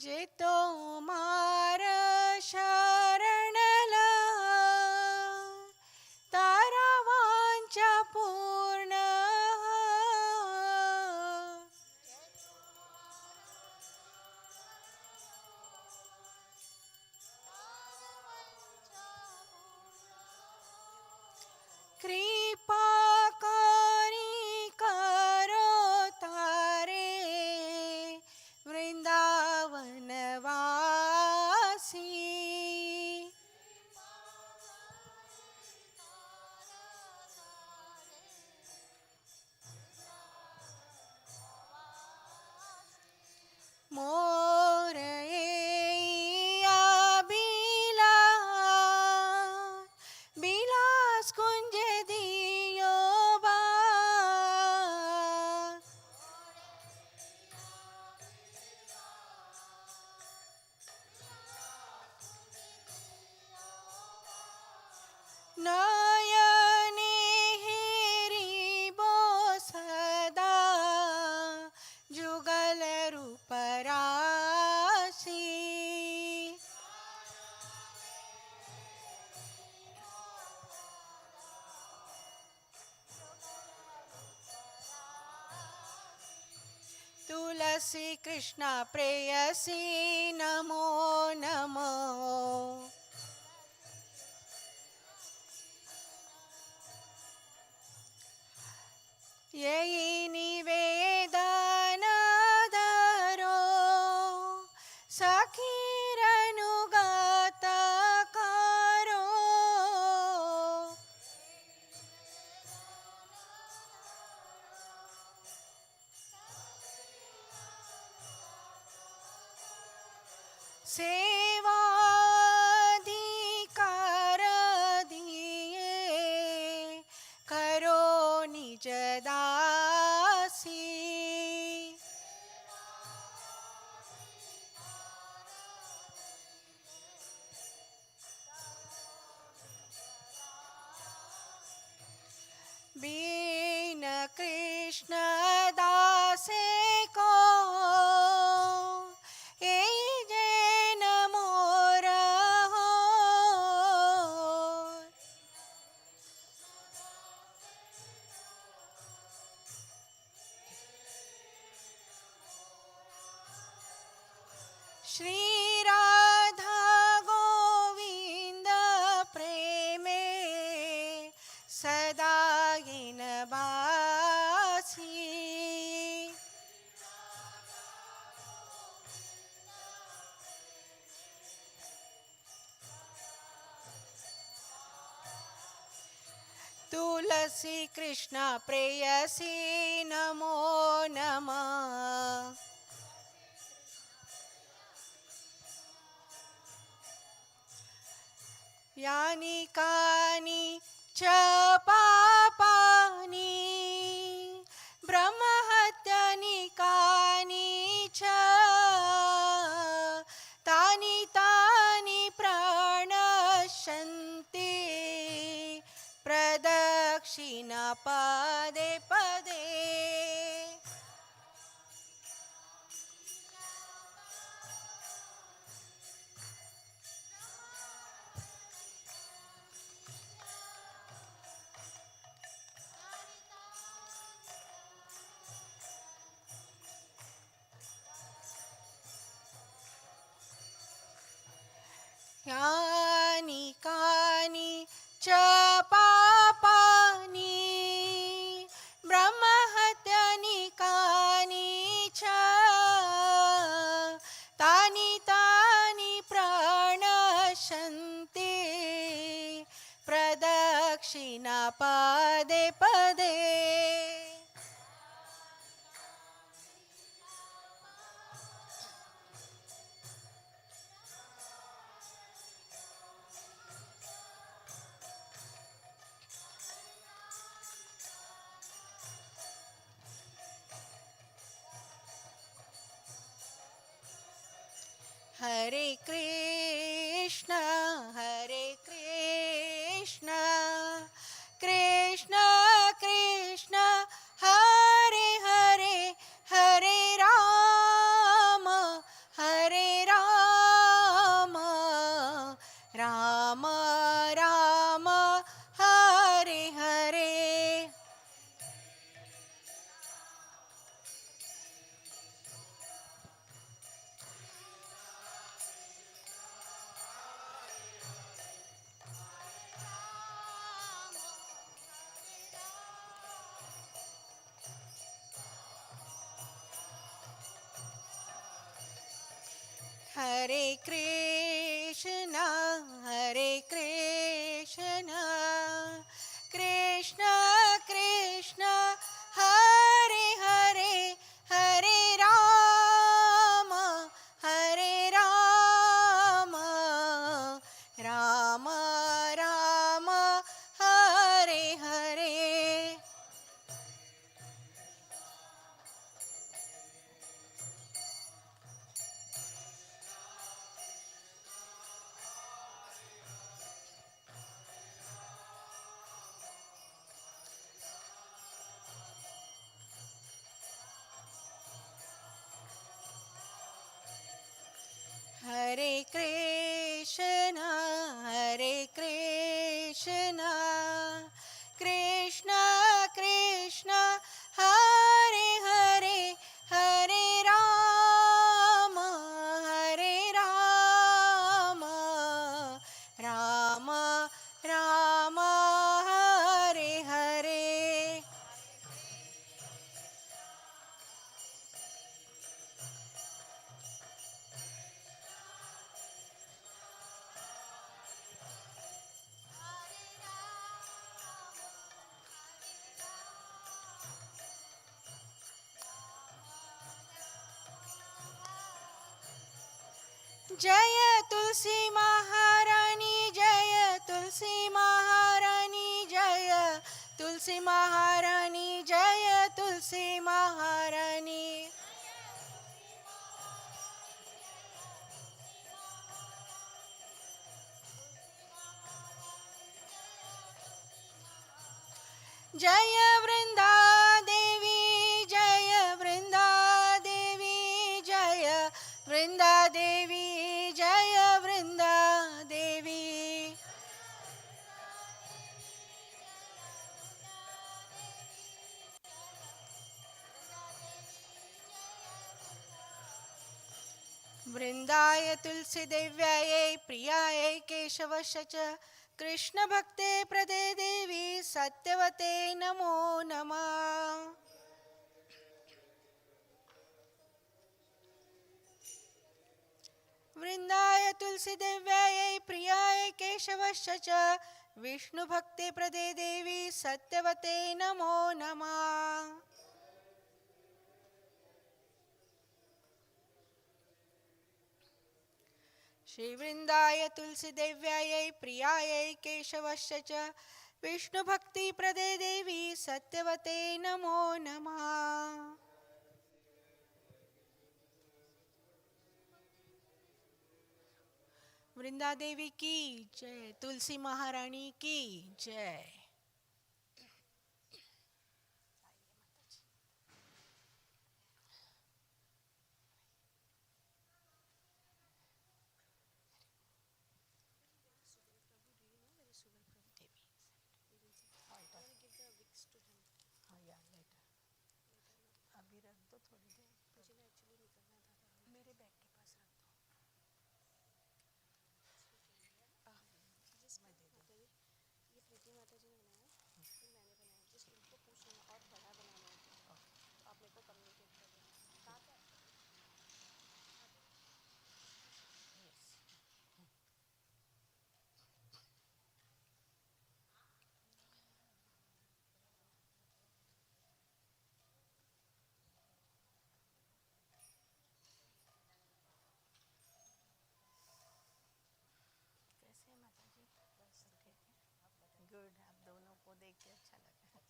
जे तो मार शरणला तारा वांचा पूर्ण कृपा करी करो तारे वृंदावन वासी मोर येईया बिलास कुंज दियो बा नयने हेरिबो सदा जुगल रूप राशी तुलसी कृष्ण प्रेयसी नमो नमो येई निवेदन धरो सखीरनुगत करो सेवाधिकार दिए करो निज दासी बीन कृष्ण दासे को ए जैन मोर हो श्री राधा गोविंद प्रेमे सदा येन बासी तुलसी कृष्ण प्रेयसी नमो नमः यानी कानी च पापानि ब्रह्महत्यानि कानि च तानि तानि प्रणश्यन्ति प्रदक्षिणा पदे पदे यानि कानि च पापानि ब्रह्महत्यानि कानि च तानि तानि प्रणश्यन्ति प्रदक्षिणा पदे पदे हरे Krishna Krishna Krishna Hare Hare Hare Ram Hare Krishna, Hare Krishna, Krishna Krishna, Hare Hare, Hare Rama, Hare Rama, Rama Rama, Hare Hare. Hare Krishna, Hare Krishna, Krishna Krishna, Hare Hare, Hare Rama, Hare Rama, Rama Rama, Hare Hare. जय तुलसी महारानी, जय तुलसी महारानी, जय तुलसी महारानी, जय तुलसी महारानी. जय वृंदा देवी, जय वृंदा देवी, जय वृंदा देवी, जय वृंदा देवी. वृंदाय तुलसीदेव्यायै प्रियायै केशवस्य च कृष्णभक्ते प्रदे देवी सत्यवते नमो नमः. वृंदाय तुलसीदेव्यायै प्रियायै केशवस्य च विष्णुभक्ते प्रदे देवी सत्यवते नमो नमः. श्रीवृंदाय तुलसीदेव्यायै प्रियायै केशवस्य च विष्णुभक्तिप्रदे देवी सत्यवते नमो नमः. वृंदा देवी की जय, तुलसी महारानी की जय. गुड, आप दोनों को देख के अच्छा लगा.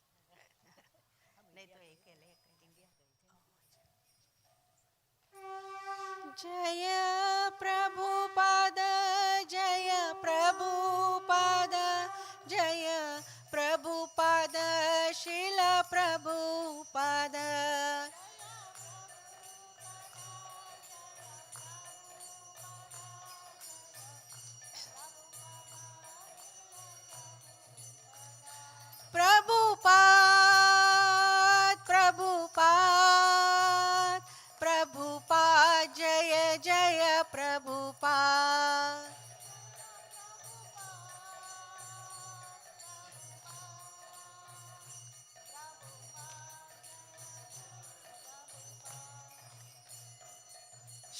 नहीं तो अकेले जय प्रभुपाद, जय प्रभुपाद, जय प्रभुपाद, शिल प्रभुपाद. प्रभुपाद प्रभुपाद प्रभुपाद, जय जय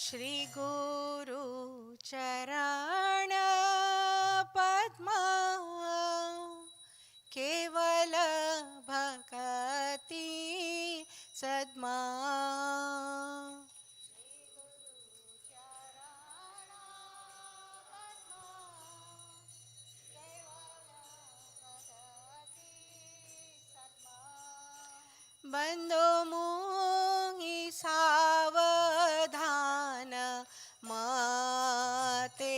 श्री गुरु चरण पद्मा केवल भक्ति सद्मा बंदो मुहि सावधान मते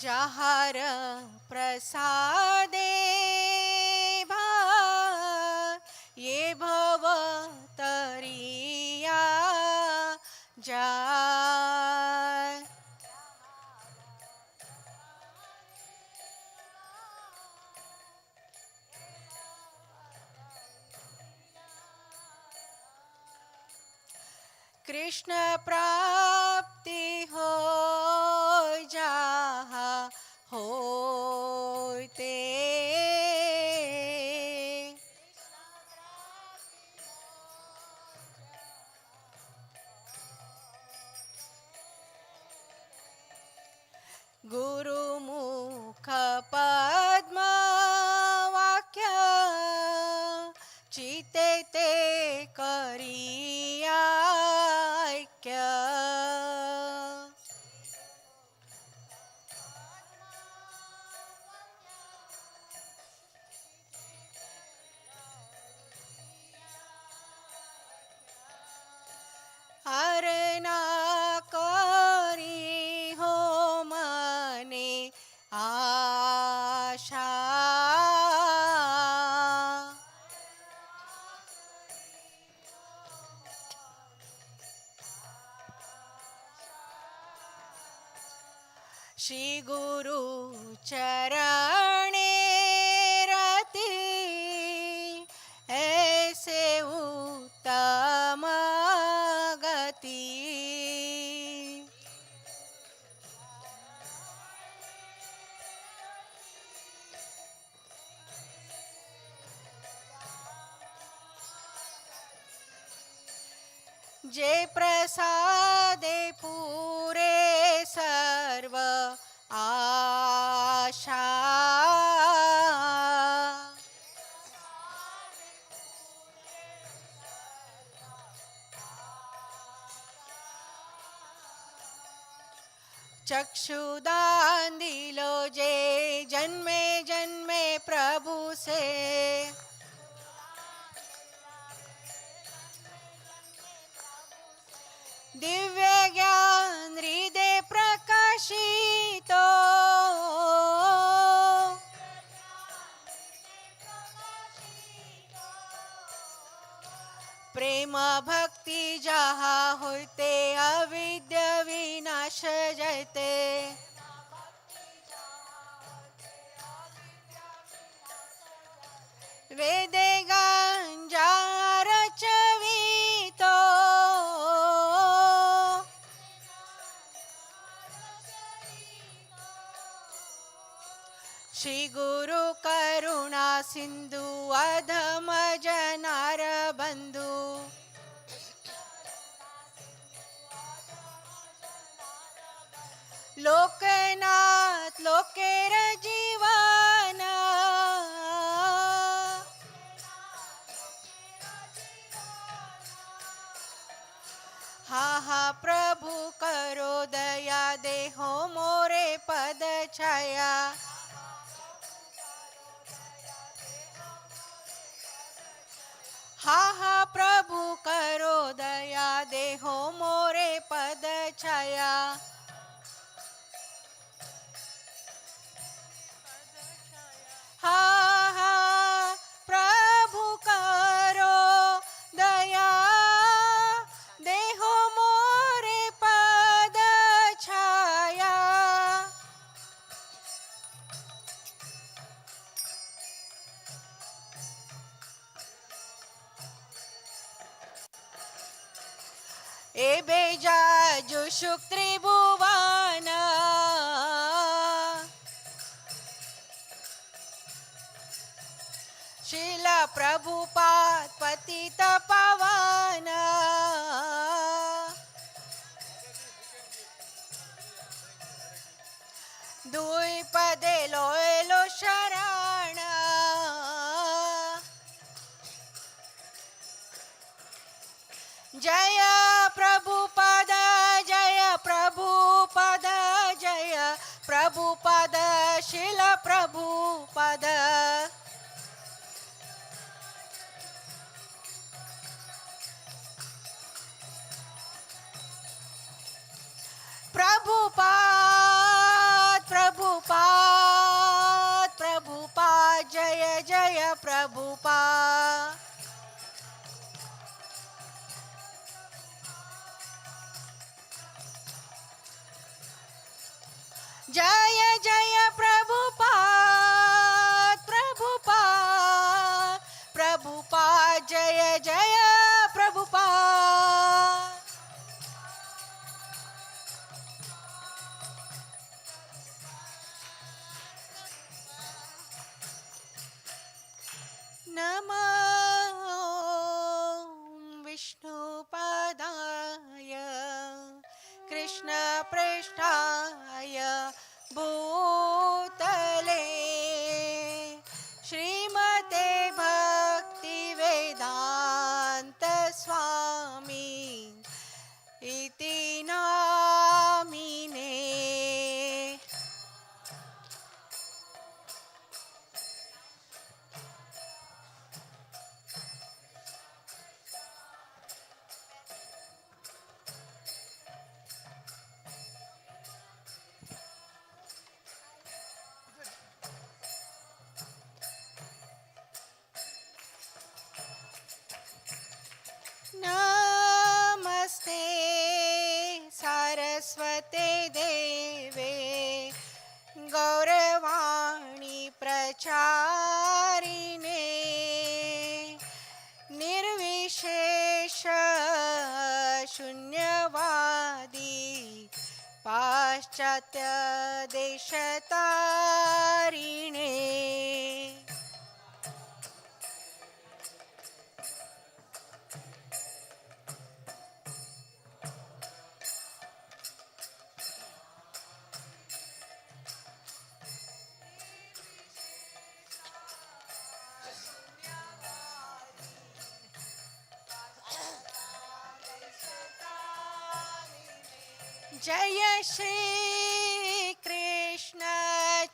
जहर प्रसादे ये भव तरिया जाय कृष्ण प्राप्ति हो जहा होते गुरुमुख पद्म वाक्य चिते ते करिया ऐक्य हरना करी हो मने आशा श्री गुरु चरणे रति ऐसे उत्तम गति जे प्रसादे पूरे सर्व आशा चक्षुदान दिलो जे जन्मे जन्मे प्रभु से दिव्य ज्ञान हृदय प्रकाशितो प्रेम भक्ति जहा होते अविद्या विनाश जयते वेदे गांजार चवितो श्री गुरु करुणा सिंधु अधम जनार बंधु लोकनाथ लोकेर जीवन हा हा प्रभु करो दया देहो मोरे पद छाया हा हा प्रभु करो दया देहो मोरे पद छाया हा हा प्रभु करो दया देहो मोरे पद छाया ए बेजा जो सुख त्रिभुवन पवन दुई पदे लोयलो शरण जय प्रभुपद जय प्रभुपद जय प्रभुपद शिल प्रभुपद प्रभुपाद प्रभुपाद प्रभुपाद जय जय प्रभुपाद जय जय प्रभुपाद प्रभुपाद प्रभुपाद जय जय प्रभुपाद नमः विष्णुपदाय कृष्णप्रेष्ठाय भूतले श्रीमते भक्तिवेदान्त स्वामी इति नामिने नमस्ते सारस्वते देवे गौरवाणी प्रचारिणे निर्विशेष शून्यवादी पाश्चात्य देशतारिणे जय श्री कृष्ण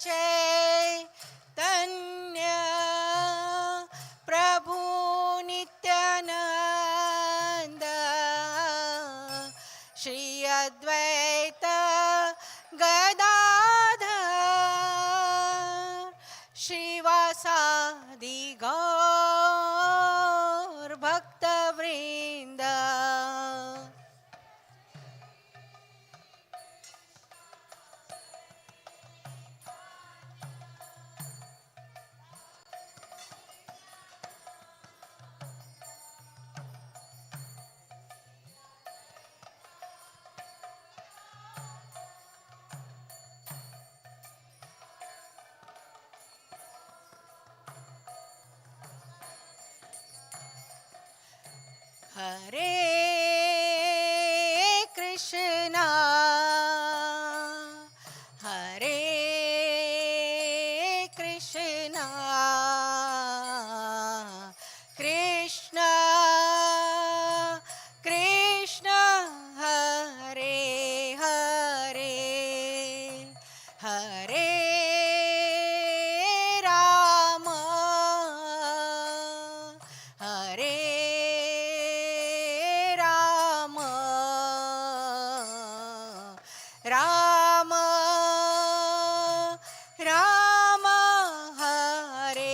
चैतन्य प्रभु नित्यानंद श्री अद्वैत गदाधर श्रीवासादि गौर भक्तवृंद हरे कृष्णा हरे कृष्णा कृष्णा कृष्णा हरे हरे हरे राम हरे Ram Ram Hare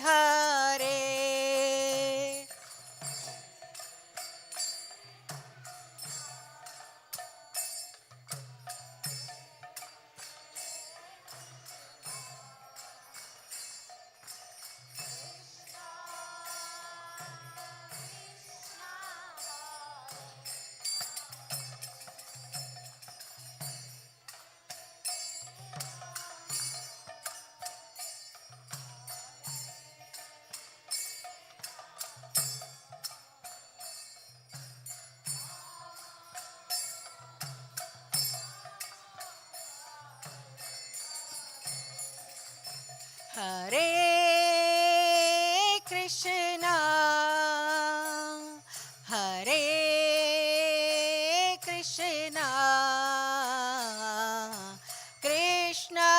Hare Hare Krishna, Hare Krishna, Krishna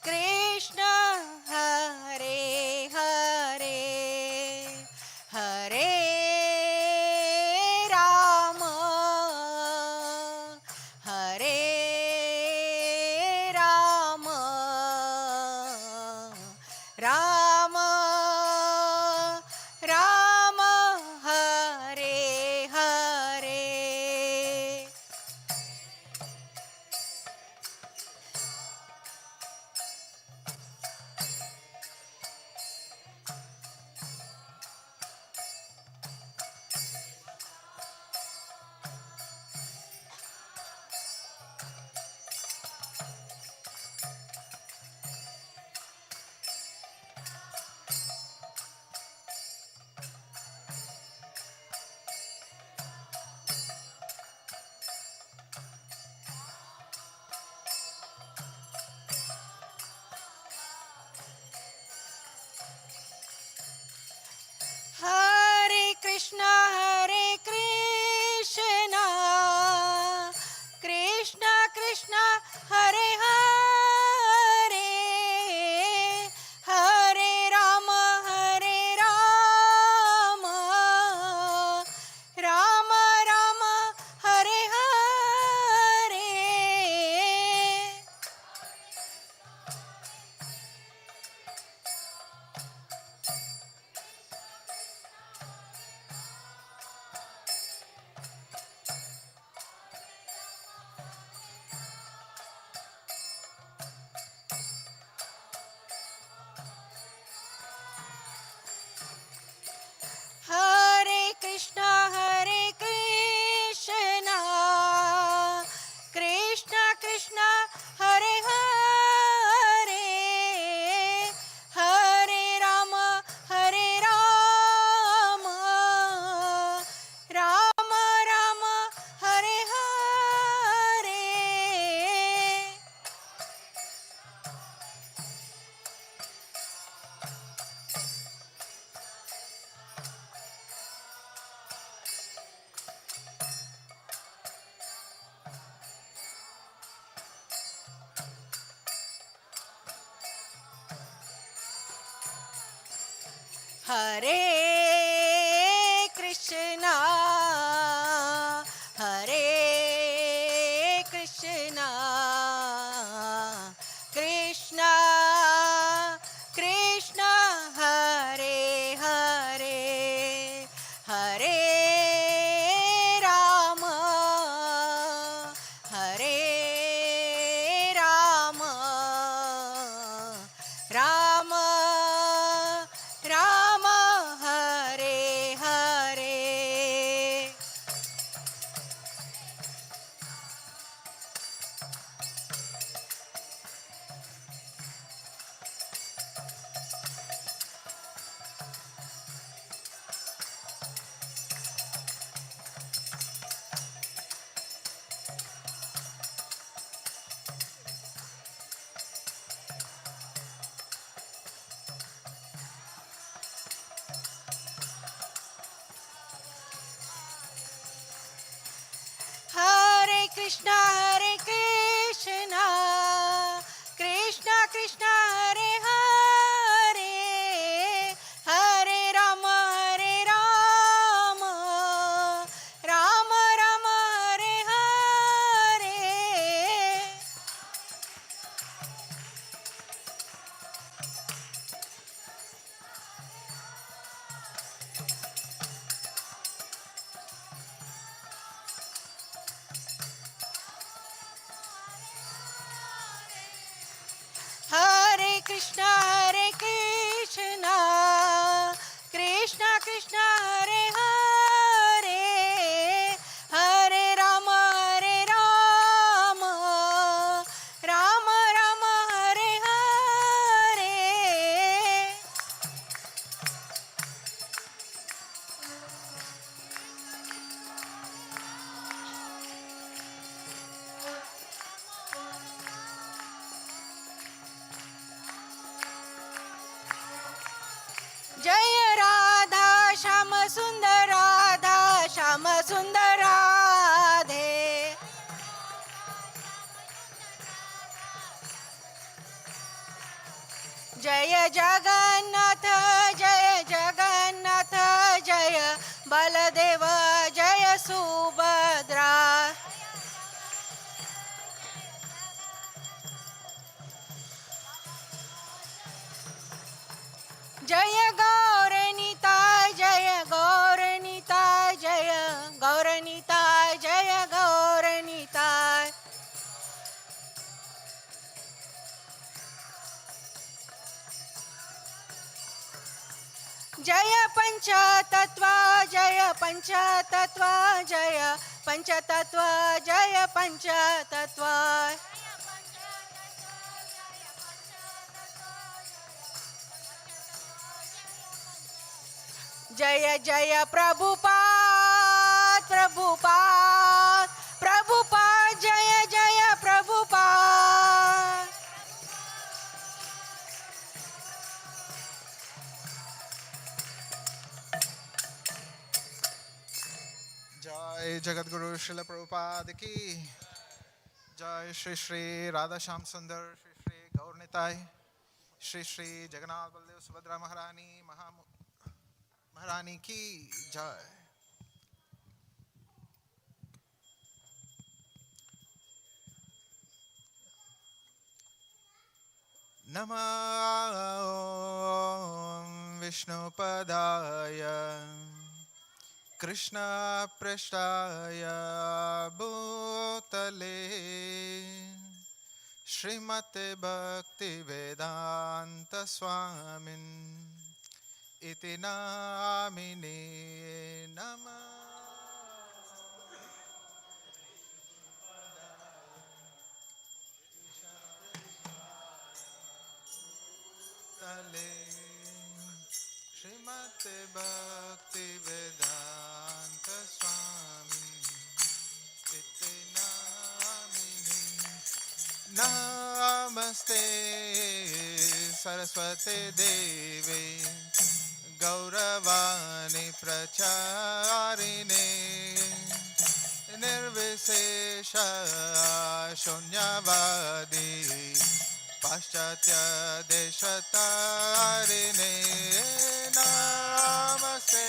Krishna, Hare Hare, Hare Rama, Hare Rama, Rama Rama, Hare Hare. Hare Krishna, Hare Krishna, Krishna Krishna, Hare Hare, Hare Rama, Hare Rama, Rama Rama, Hare Hare. Hare Krishna, Hare Krishna, Krishna Krishna, Hare Hare, Hare Rama, Hare Rama, Rama Rama, Hare Hare. Hare Krishna, Hare Krishna, Krishna Krishna, Hare Hare, Hare Rama, Hare Rama, Rama Rama, Hare Hare. Hare Krishna, Hare Krishna, Krishna Krishna, Hare Hare, Hare Rama, Hare Rama, Rama Rama, Hare Hare. Hare Krishna, Hare Krishna, Krishna Krishna, Hare Hare, Hare Rama, Hare Rama, Rama Rama, Hare Hare. जय जगन्नाथ जय जगन्नाथ जय बलदेव जय सुभद्रा जय गौरनीताय जय गौरनीताय जय गौरनीताय जय गौरनीताय जय पंचतत्व जय पंचतत्व जय पंचतत्व जय पंचतत्व जय जय प्रभुपाद प्रभुपाद प्रभुपाद जय जय प्रभुपाद जय जगतगुरु श्रील प्रभुपाद की जय। श्री श्री राधा श्याम सुंदर श्री श्री गौर निताय श्री श्री जगन्नाथ बलदेव सुभद्रा महारानी की जय। नमः विष्णुपदाय कृष्ण पृष्ठाय भूतले श्रीमते भक्ति वेदांत स्वामिन् इति नामिने नमः। श्रीमते भक्ति वेदांत स्वामी इति नामिने नमस्ते सरस्वती देवे गौरवाणी प्रचारिणे निर्विशेष शून्यवादी पाश्चात्य देशतारिणे नमस्ते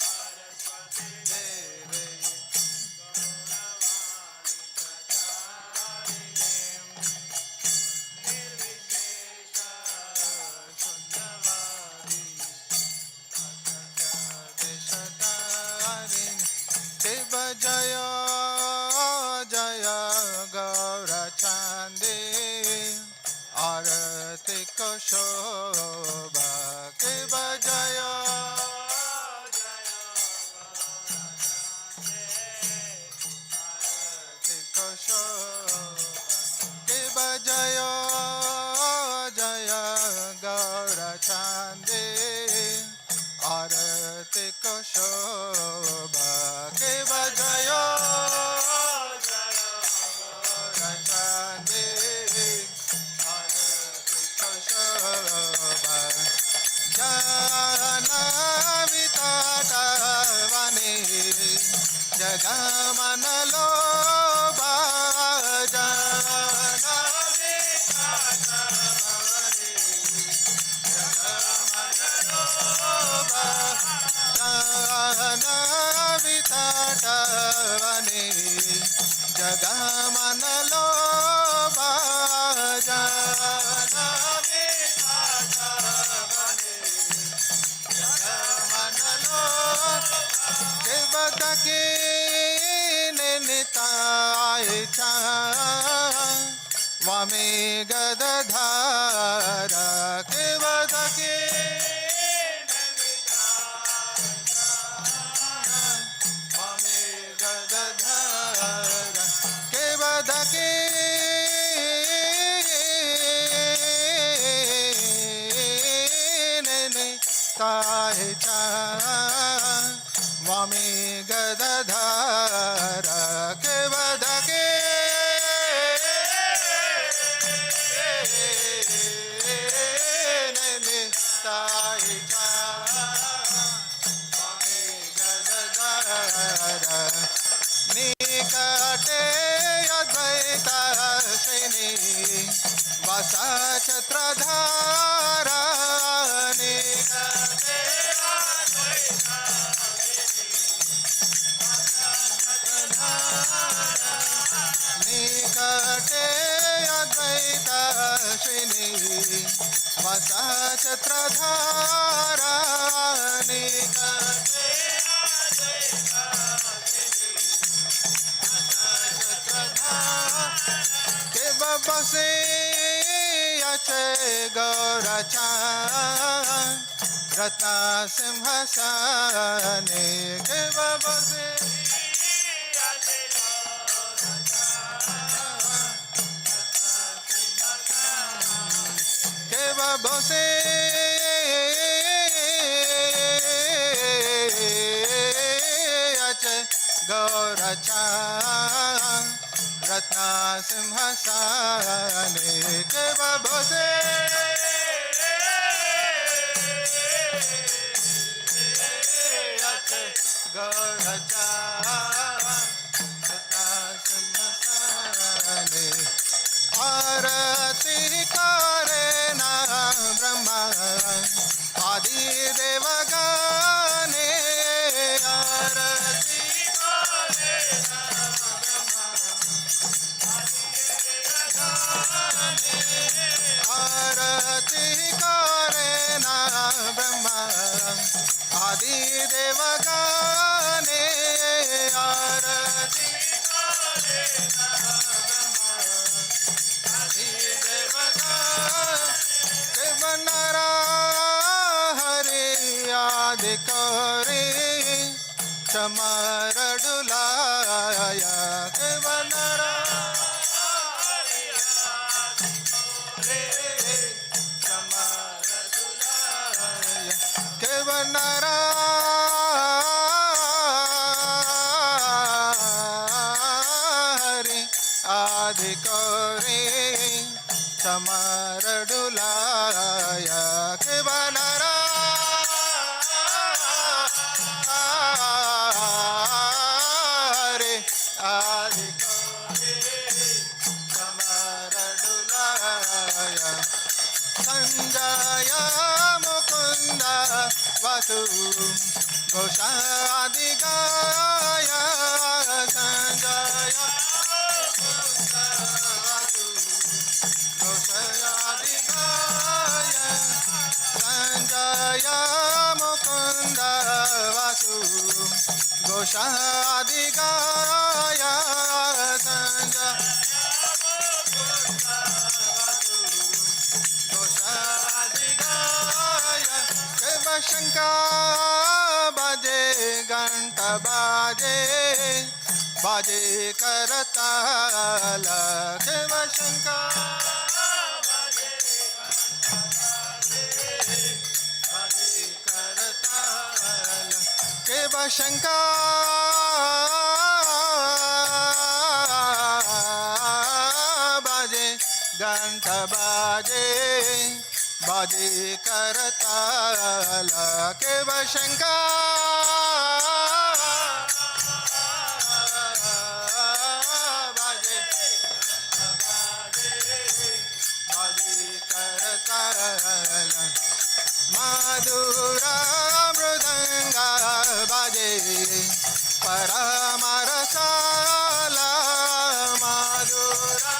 सरस्वती देवे गौरवाणी प्रचारिणे निर्विशेष शून्यवादी पाश्चात्य देशतारिणे शिव जय जय गौरचांदे आरती को शोभा के बजय आरती को शोभा के बजय जय गौर चांदे आरती को शोभा के बजय जगमनलो जगमनलो के बदके निताय चा वामे गदधार के बदके वामे गदधार के बदके निताय चा वामे गदधार के बदके निताय चा वामे गदधार निकटे अद्वैत वासा छत्रधारा निकटे अद्वैत श्रीनि वासा छत्रधारा निकटे के बसे अचे गौरचा रत्ना सिंहासने के बसे के बसे अचे गौरचा रत्ना सिंहासने के बसे गौरचा रत्ना सिंहासने आरती करे ना ब्रह्मा आदि देवगणे आरती करे ना आरती करे ना ब्रह्मा आदि देवगणे आरती करे ना ब्रह्मा आदि देवगणे देवनरा हरि आदि करे चमर डुलाया देवनरा केवनरा हरि आदि करे चमर डुलाया केवनरा हरि आदि करे चमर डुलाया संजय मुकुंद वासु घोषादि गाय संजय मुकुंद वासु घोषादि गाय संजय मुकुंद वासु घोषादि गाय संजय शंका बाजे घंटा बाजे बाजे करताल शिव शंका बाजे करताल शिव शंका बाजे घंटा बाजे बाजे करताल के वशंका बाजे बाजे करताल माधुरा मृदंगा बाजे परमरसाल माधुरा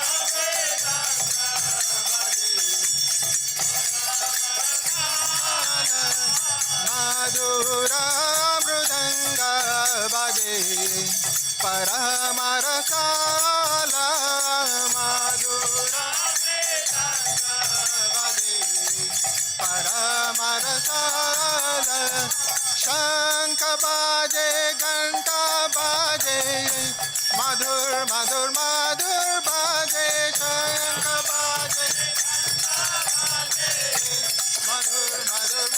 माधुरा मृदंग बाजे परमरसाल माधुरा बाजे परमरसाल शंख बाजे घंटा बाजे मधुर मधुर मधुर बाजे शंख बाजे मधुर मधुर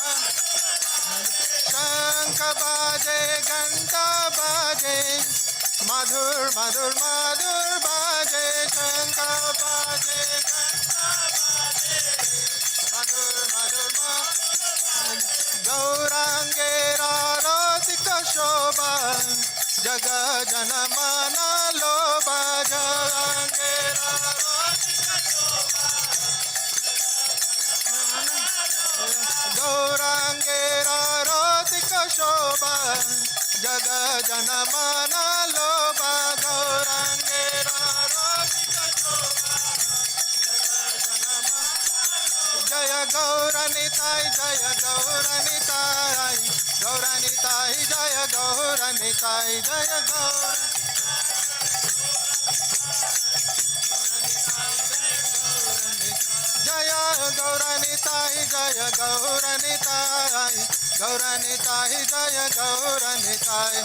शंख बाजे घंटा बाजे मधुर मधुर मधुर बाजे शंख बाजे घंटा बाजे मधुर मधुर गौरांगे रारतिक शोभा जग जन मन लोभा गौरांगे शोभा जग जन मन लोभा गौरांगे रसिक शोभा जय गौरनिताय जय गौरनिताय गौरनिताय जय गौरनिताय जय गौर जय गौरनिताय जय गौरनिताय गौरनिताय जय गौरनिताय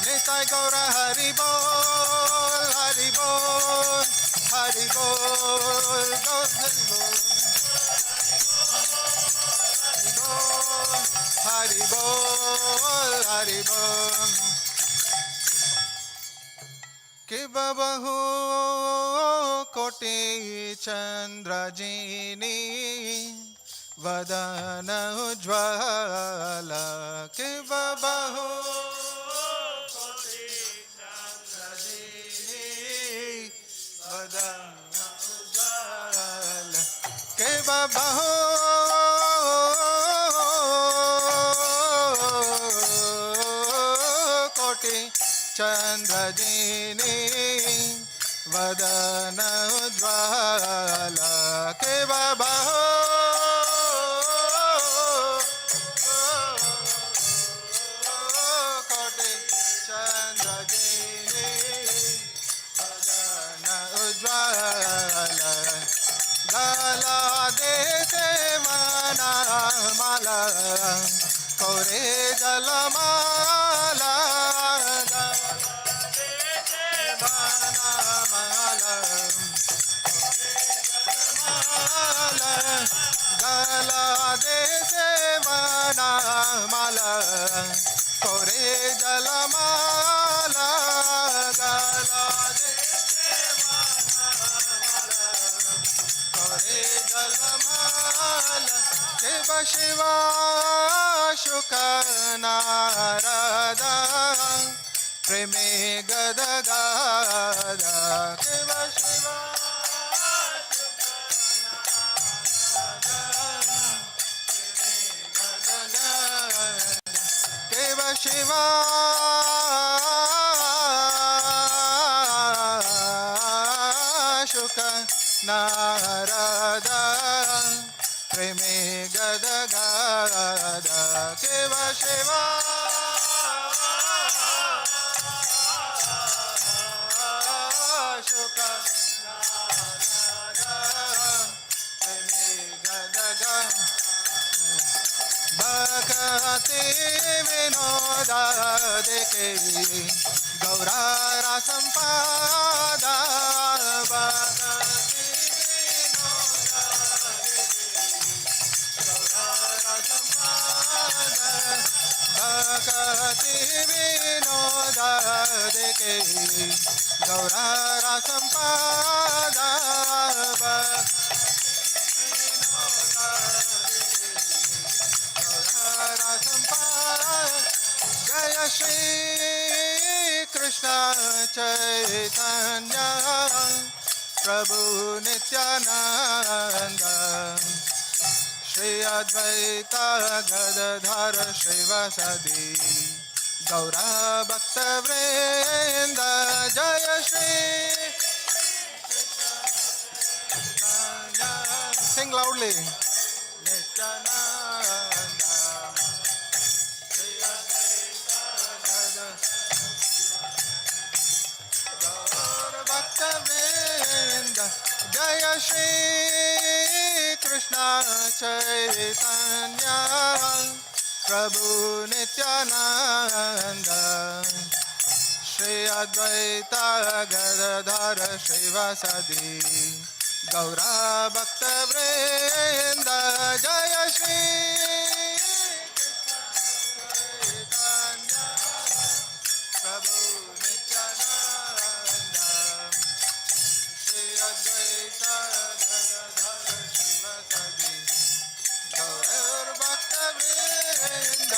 निताय गौर हरि बोल हरि बोल हरि बोल गौर हरि बोल हरि बोल हरि बोल कि बबहु कोटि चंद्र जीनी वदन उज्ज्वल कि बबहु के बबहु कोटि चंद्र जीनी वदन उज्ज्वल के बबहु कोटि चंद्र जीनी वदन उज्ज्वल गला दे सेवना माला कोरे जलमाला गला दे सेवना माला कोरे जलमाला गला दे शिव शिवा शुक नारदा प्रेमे गद गादा शिव शिवा केव शिवा शुक नारदा प्रेमे गद गादा केव शिवा शुक नारदा प्रेमे गद भक्ति विनोदा देखे गौरारा संपादा भक्ति भक्ति विनोदा देखे गौरारा संपादा जय श्री कृष्ण चैतन्य प्रभु नित्यानंद श्री अद्वैत गदाधर श्रीवासदि गौरा भक्त वृंद जय श्री सिंग लाउडली नित्यानंद श्री अद्वैत गौर भक्त वृंद जय श्री कृष्ण चैतन्य प्रभु नित्यानंद श्री अद्वैत गदाधर श्रीवासदि गौरा भक्त वृंद जय श्री चैतन्य प्रभु नित्यानंद श्री अद्वैत गदाधर श्रीवासदि गौर भक्त वृंद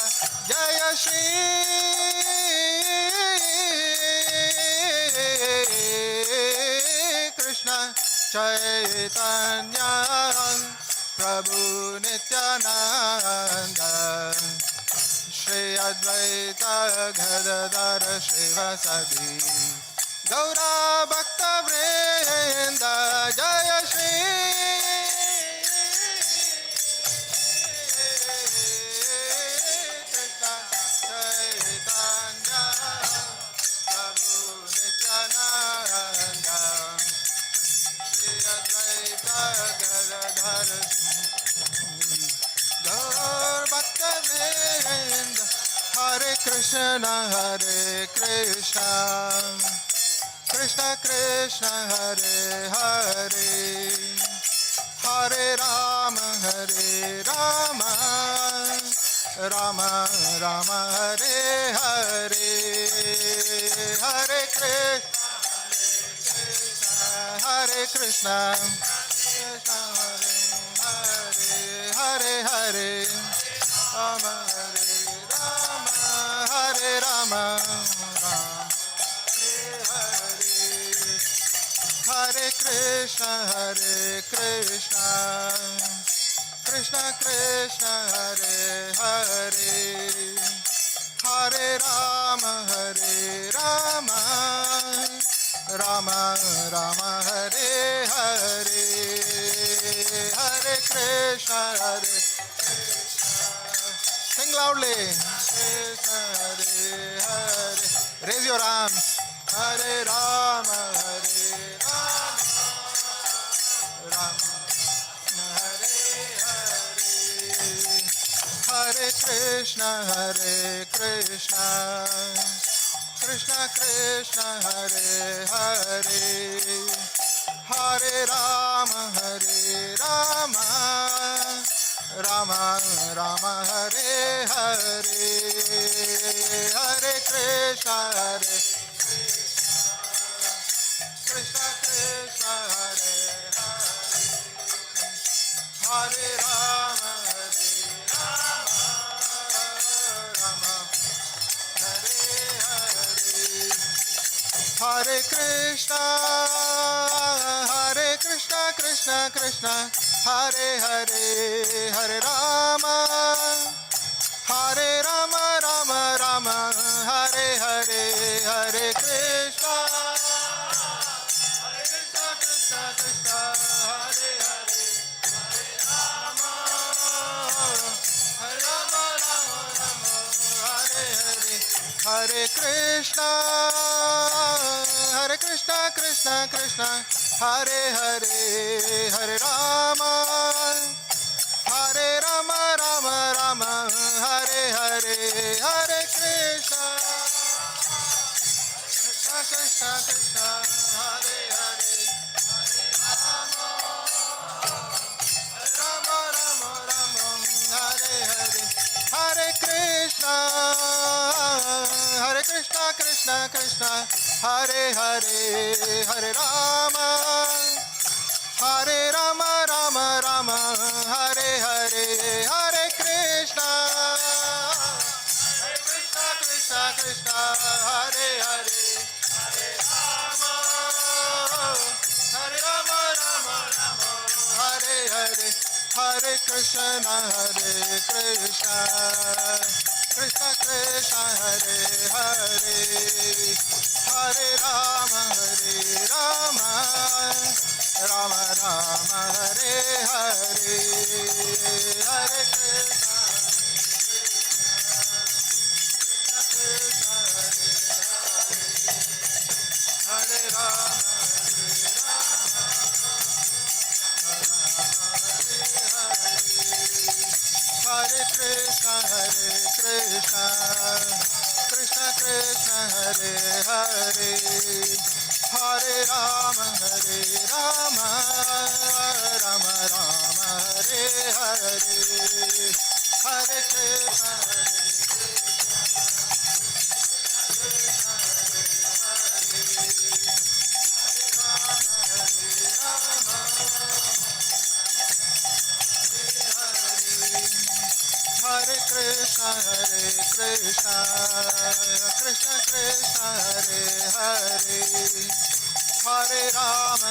जय Shri Krishna Chaitanya Prabhu Nityananda Shri Advaita Gadadhar Shivasadi Gaura Bhakta Vrinda Jaya Shri Krishna Chaitanya Prabhu Nityananda Shri Advaita Gadadhar Gaur Bhakta Vrinda Hare Krishna Krishna Krishna Hare Hare Hare Rama Rama Rama Hare Hare Hare Krishna Krishna Hare Hare Rama Hare Rama Hare Krishna Krishna Krishna Hare Hare Hare Rama Rama Rama Hare Hare Hare Krishna Sing loudly Krishna Hare Raise your arms Hare Rama Rama Hare Hare Hare Krishna Krishna Krishna Hare Hare Hare Rama Rama Rama Hare Hare Hare Krishna Krishna Krishna Hare Hare Rama Rama Hare Hare Krishna Krishna Krishna Hare Hare Hare Rama Rama Rama Hare Hare Hare Krishna Krishna Krishna Hare Hare Hare Krishna Krishna Krishna Hare Hare Hare Rama Rama Rama Hare Hare Hare Krishna Krishna Krishna Hare Hare Rama Rama Hare Hare Hare Krishna Krishna Krishna Hare Hare Hare Rama Rama Rama Hare Hare Hare Krishna Krishna Krishna Hare Hare Hare Rama Rama Hare Hare Hare Krishna Krishna Krishna Hare Hare Hare Rama Rama Rama Hare Hare Hare Krishna Krishna Hare Rama Hare Krishna Krishna Krishna Hare Hare Hare Rama Rama Rama Hare Hare Hare Krishna Hare Krishna Krishna Krishna Hare Hare Hare Rama,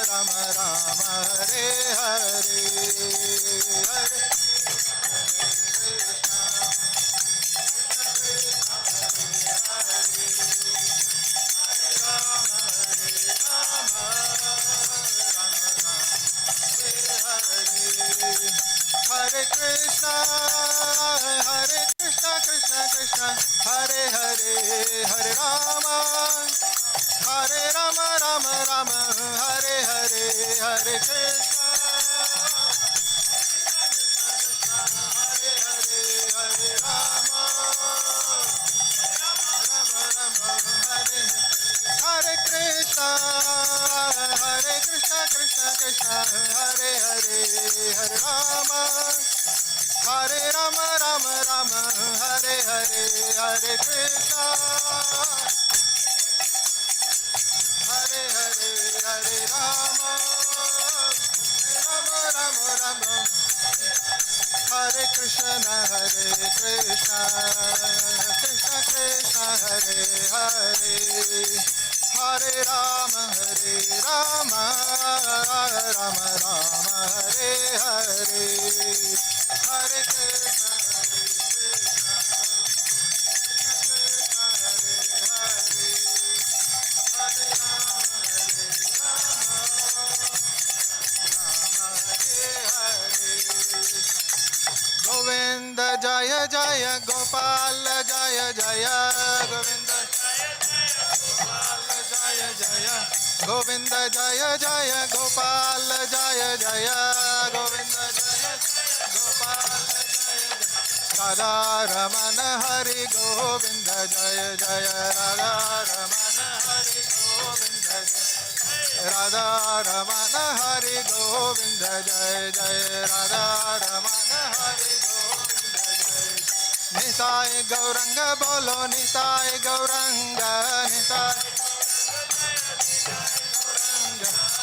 Rama Rama, Hare Hare, Hare Hare Krishna, Krishna Krishna, Hare Hare, Hare Rama, Rama Rama, Hare Hare, Hare Krishna, Hare Hare, Hare Rama, Rama Rama, Hare Hare Krishna, Krishna Krishna, Hare Hare, Hare Rama, Rama Rama, Hare Hare, Hare Krishna, Hare Hare, Hare Rama, Rama Rama, Hare Krishna, Krishna Krishna, Hare Hare, Hare Rama, Rama Rama, Hare Hare, Hare Krishna, Govinda Jaya Jaya Gopal Jaya Jaya Govinda Jaya Jaya Govinda Jaya Jaya Gopal Jaya Jaya Govinda Jaya Gopal Jaya Radha Ramana Hari Govinda Jaya Jaya Radha Ramana Hari Govinda Jaya Radha Ramana Hari Govinda Jaya Jaya Radha Ramana Hari Govinda Jaya Nisai Gauranga Bolo Nisai Gauranga Nisai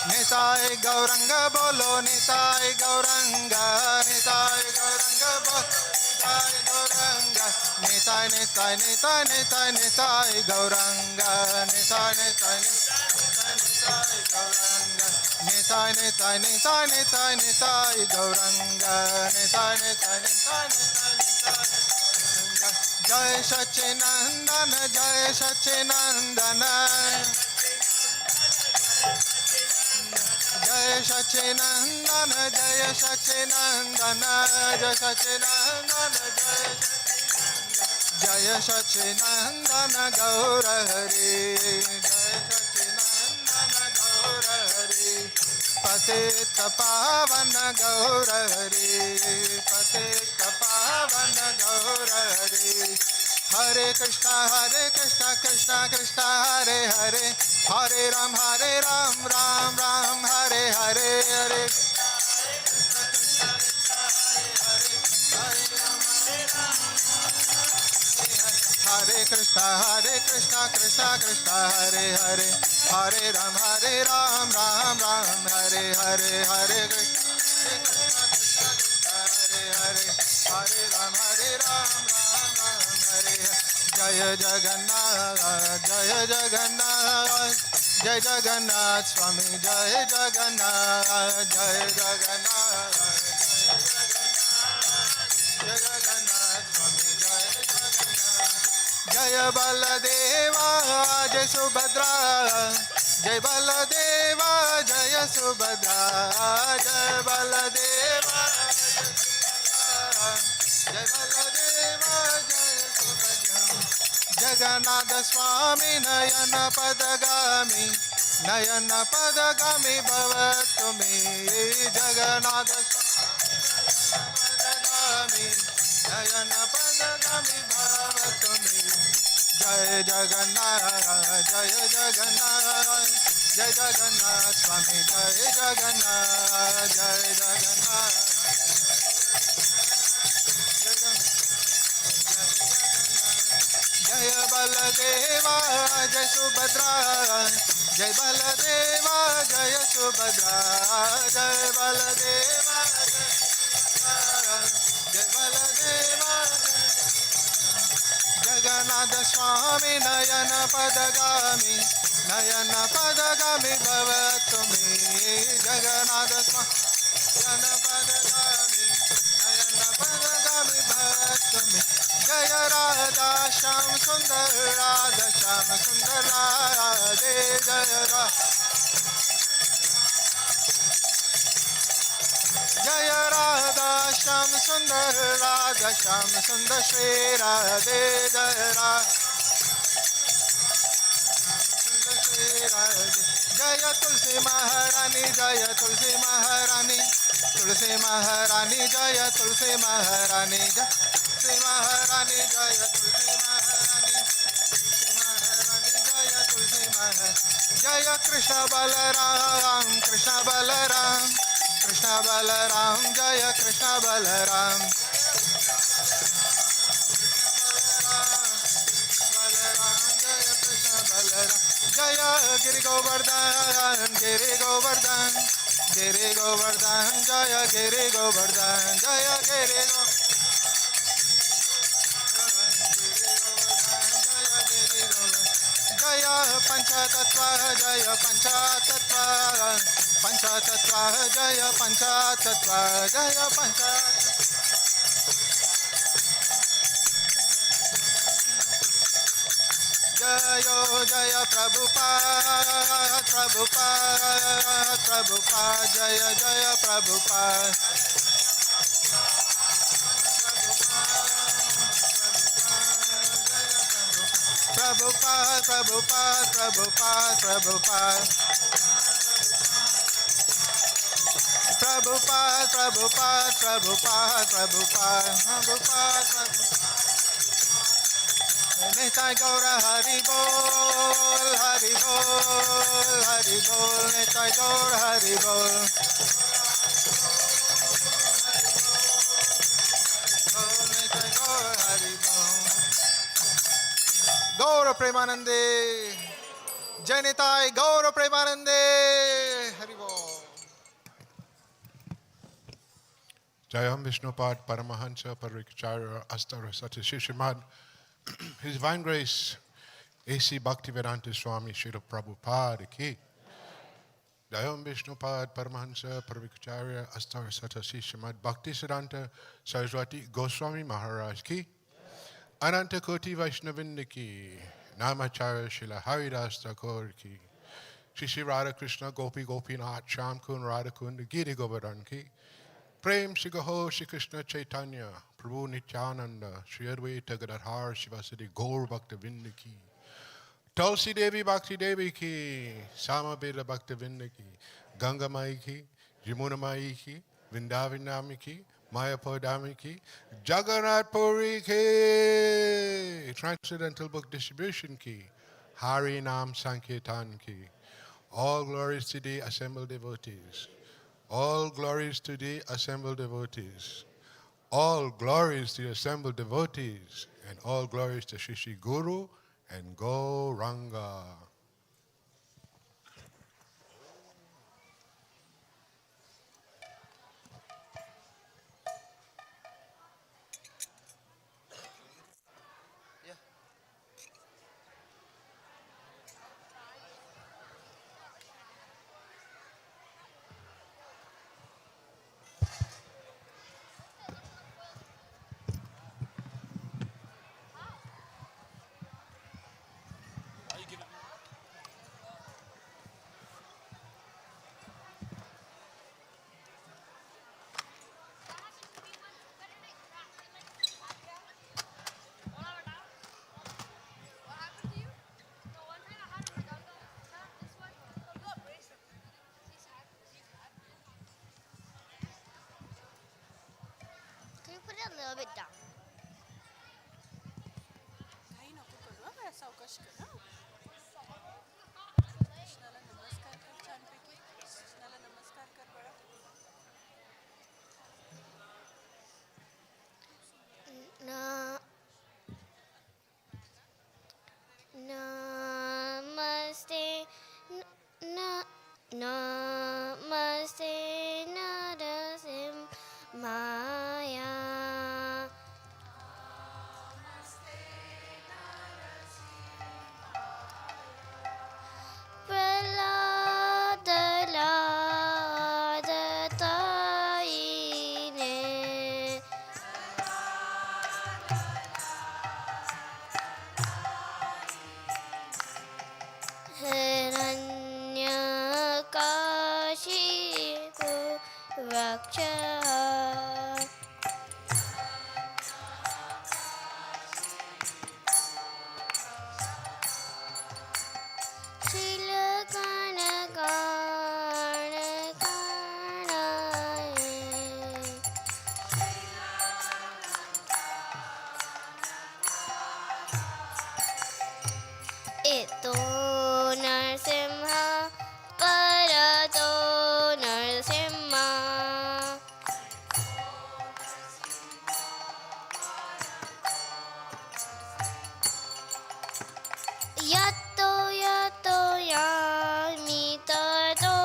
Nisai Gauranga Bolo Nisai Gauranga Nisai Gauranga Bolo Nisai Gauranga Nisai Nisai Nisai Nisai Nisai Gauranga Nisai Nisai Nisai Gauranga Nisai Nisai Nisai Nisai Nisai Gauranga Nisai Nisai Nisai Nisai Jai Sachinandana Jai Sachinandana Jai Sachinandana Jai Sachinandana Jai Sachinandana Jai Sachinandana Gaura Hari Jai Sachinandana Gaura Hari Patita Pavana Gaura Hari Patita Pavana Gaura Hari Hare Krishna Krishna Krishna Hare Hare Hare Ram Ram Ram Hare Hare Hare Hare Krishna Krishna Krishna Hare Hare Hare Ram Ram Ram Hare Hare Hare Krishna Hare Hare Hare Ram Ram Ram Hare Jaya Jagannath Jai Jagannath Swami Jai Jagannath Jai Jagannath Jai Jagannath Swami Jai Jagannath Jaya Baladeva Jai Subhadra Jai Baladeva Jaya Subhadra Jai Baladeva Jai Baladeva Jaya Subhadra Jagannath Swami Nayana Padagami Bhavatu me Jagannath Padagami Nayana Padagami Bhavatu me Jai Jagannath Jai Jagannath Swami Jai Jagannath Jaya Baladeva Jai Subhadra Jai Baladeva Jaya Subhadra Jai Baladeva Jai Baladeva Jagannath Swami Nayana Padagami Bhavatumi Jagannath Swami Nayana Padagami Bhavatumi Jaya Radha Shyam Sundar Radha Shyam Sundar Radhe Jaya Radha Jaya Radha Shyam Sundar Radha Shyam Sundar Shri Radhe Jaya Radha Sundar Shri Radhe Jaya Tulsi Maharani Jaya Tulsi Maharani Tulsi Maharani Jaya Tulsi Maharani Tulsi Maharani Jaya Tulsi Maharani Maharani Jaya Tulsi Maharani Jaya Krishna Balaram Krishna Balaram Krishna Balaram Jaya Krishna Balaram Balaram Jaya Krishna Balaram Jaya Giri Govardhan Giri Govardhan Giri Govardhan Jaya Giri Govardhan Jaya Giri Jaya Panchatattva Jaya Panchatattva Panchatattva Jaya Panchatattva Jaya Panchatattva Jayo Jaya Prabhupada Prabhupada Prabhupada Jaya Jaya Prabhupada Prabhupada Prabhupada Prabhupada Prabhupada Prabhupada Prabhupada Prabhupada Prabhupada Prabhupada Nitai Gaura Hari Bol Hari Bol Hari Bol Nitai Gaura Hari Bol Nitai Gaura Hari Bol Gaura Premanande Jai Nitai Gaura Premanande Hari Bol Jayam Vishnupad Paramahansa Parikacharya Astara Satyashishimad His Divine Grace A.C. Bhaktivedanta Swami Srila Prabhupada Ki Jayam Vishnupad Paramahansa Parikacharya Astara Satyashishimad Bhaktisiddhanta Saraswati Goswami Maharaj Ki Ananta Koti Vaishnavinda Ki Namacharya Srila Haridas Thakur Ki Shri Radha Krishna Gopi Gopinath Sham Kun Radha Kund Giri Govardhan Ki Prem Shri Gaho Shri Krishna Chaitanya Prabhu Nityananda Shri Advaita Gadadhar Shivasadi Gaur Bhakta Vinda Ki Tulsi Devi Bhakti Devi Ki Sama Beda Bhakta Vinda Ki Ganga Mai Ki Yamuna Mai Ki Vrindavanami Ki Mayapur Ki Jagannath Puri Ki Transcendental Book Distribution Ki Hari Nam Sankirtan Ki All glories to the assembled devotees. All glories to the assembled devotees. All glories to the assembled devotees. And all glories to Shri Shri Guru and Gauranga. Can you put it a little bit down? काही नको करू हं, सावकाश कर हं. कृष्णाला नमस्कार कर छानपैकी. कृष्णाला नमस्कार कर बाळा. Na Namaste Namaste Narasim Maya Yato yato yami tato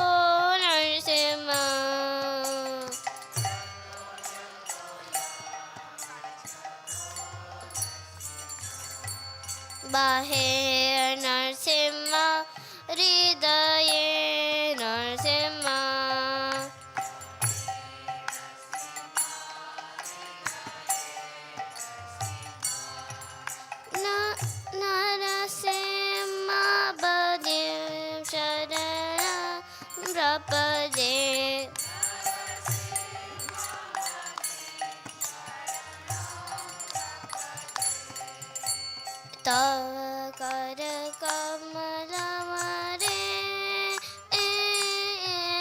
narasimha. Bahe narasimha, hridaye narasimha. Narasimha Badim Sharanam Prapade. Tava Kara Kamalamare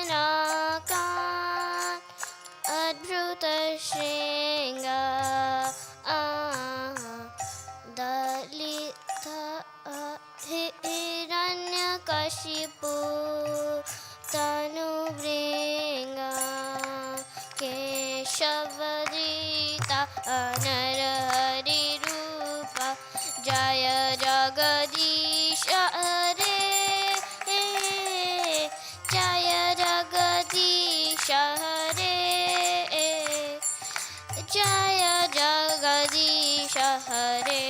Enaka Adbhuta Shringa Dalita Hiranyakashipu Tanu Bringa Keshavadita Narahari Rupa Jaya Jagadisha Hare Jaya Jagadisha Hare Jaya Jagadisha Hare.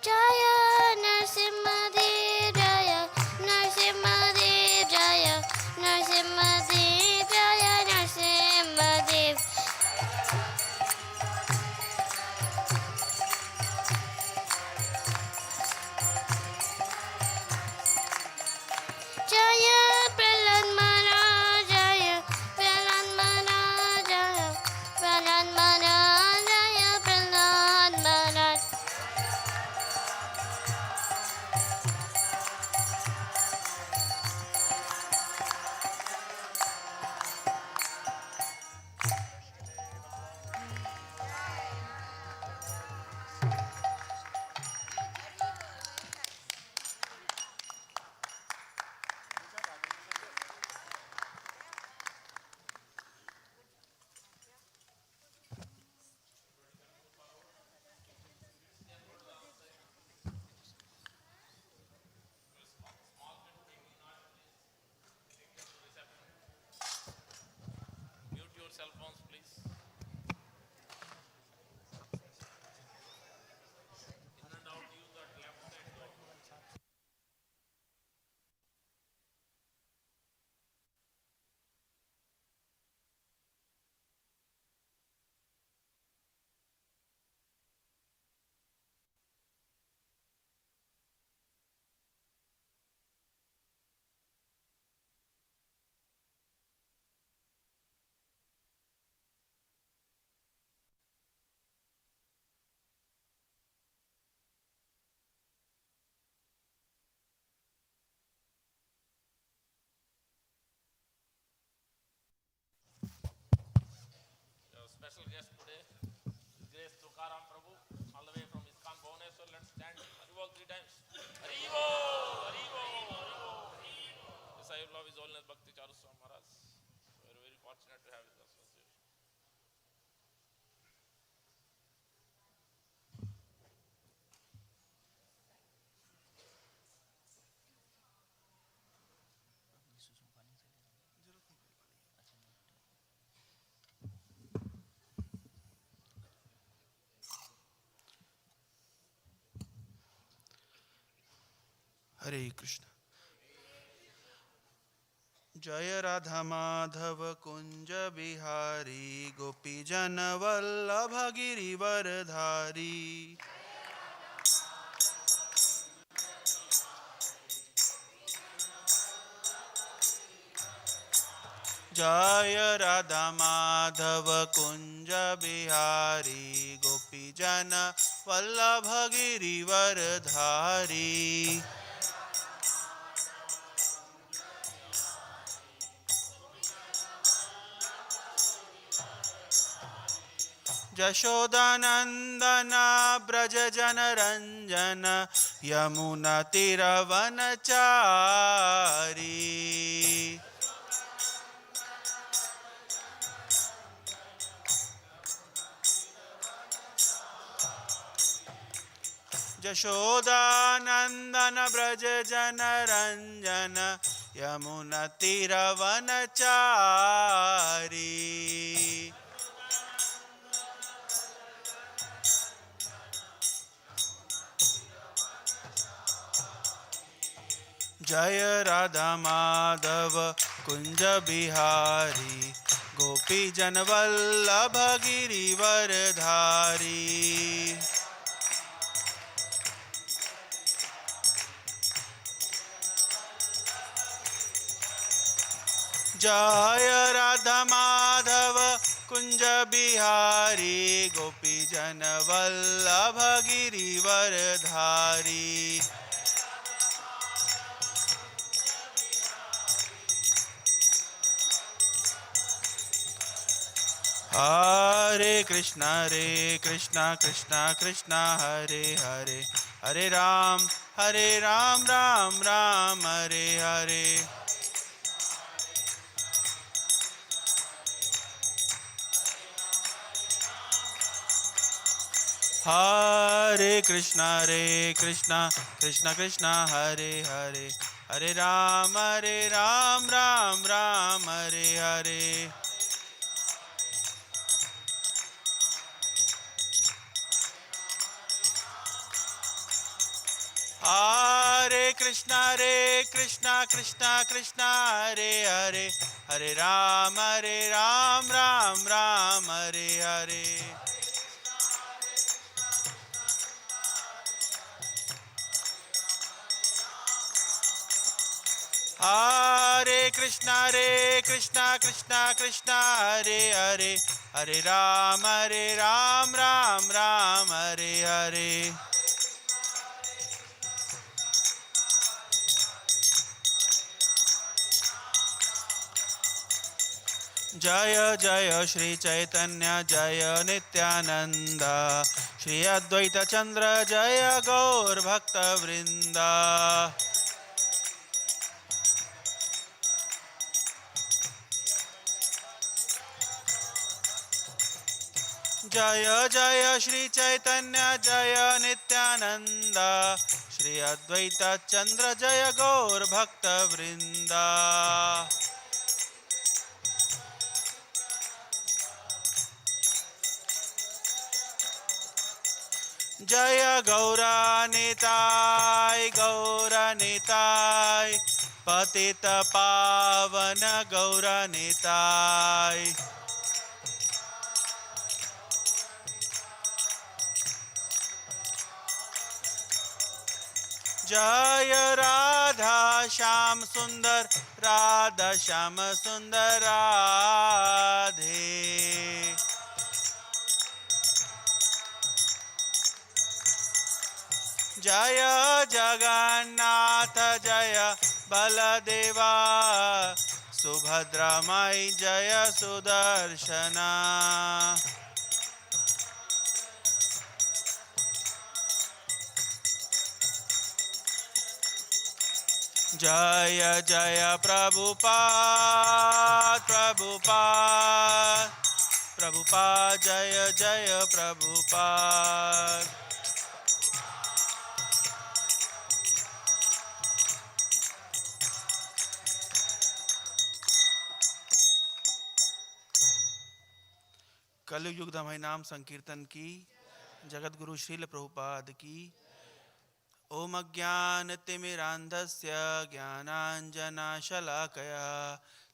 Jaya Narasimhadev Jaya Narasimhadev Jaya Narasimhadev Jaya Narasimhadev Jaya Praladmana Jaya Praladmana Jaya Praladmana Jaya Praladmana. Mute your cell phones, please. In and out, use that left side door. Our special guest today, His Grace Tukaram Prabhu, all the way from ISKCON Bhubaneswar. Let's stand. Haribol 3 times. Haribol! Haribol! Haribol! This I love His Holiness Bhakti Charu Swami Maharaj. We are very fortunate to have His association. Hare Krishna. Jaya Radha Madhava Kunja Bihari Gopi Jana Vallabha Giri Varadhari जय राधा माधव कुंज बिहारी गोपी जन वल्लभ गिरिवर धारी। यशोदानंदन ब्रज जन रंजन यमुना तीरवनचारी। यशोदानंदन ब्रज जन रंजन यमुना तीरवनचारी। जय राधा माधव कुंज बिहारी गोपी जन वल्लभ गिरिवर धारी। जय राधा माधव कुंज बिहारी गोपी जन वल्लभ गिरिवर धारी। हरे कृष्णा कृष्णा कृष्णा हरे हरे हरे राम राम राम हरे हरे। हरे कृष्णा कृष्णा कृष्णा हरे हरे हरे राम राम राम हरे हरे। हरे कृष्णा कृष्णा कृष्णा हरे हरे हरे राम राम राम हरे हरे। हरे कृष्णा कृष्णा कृष्णा हरे हरे हरे राम राम राम हरे हरे। जय जय श्री चैतन्य जय नित्यानंद श्री अद्वैत चंद्र जय गौर भक्त वृंदा। जय जय श्री चैतन्य जय नित्यानंद श्री अद्वैत चंद्र जय गौर भक्त वृंदा। जय गौरानिताय गौरानिताय पतित पावन गौरानिताय। जय राधा श्याम सुंदर राधा श्याम सुंदर राधे। जय जगन्नाथ जय बलदेवा सुभद्रा माई जय सुदर्शना। जय जय प्रभुपाद प्रभुपाद प्रभुपाद जय जय प्रभुपाद। कलयुग धमाई नाम संकीर्तन की जगत गुरु श्रील प्रभुपाद की। ओम अज्ञानतिमिरान्धस्य ज्ञानाञ्जनशलाकया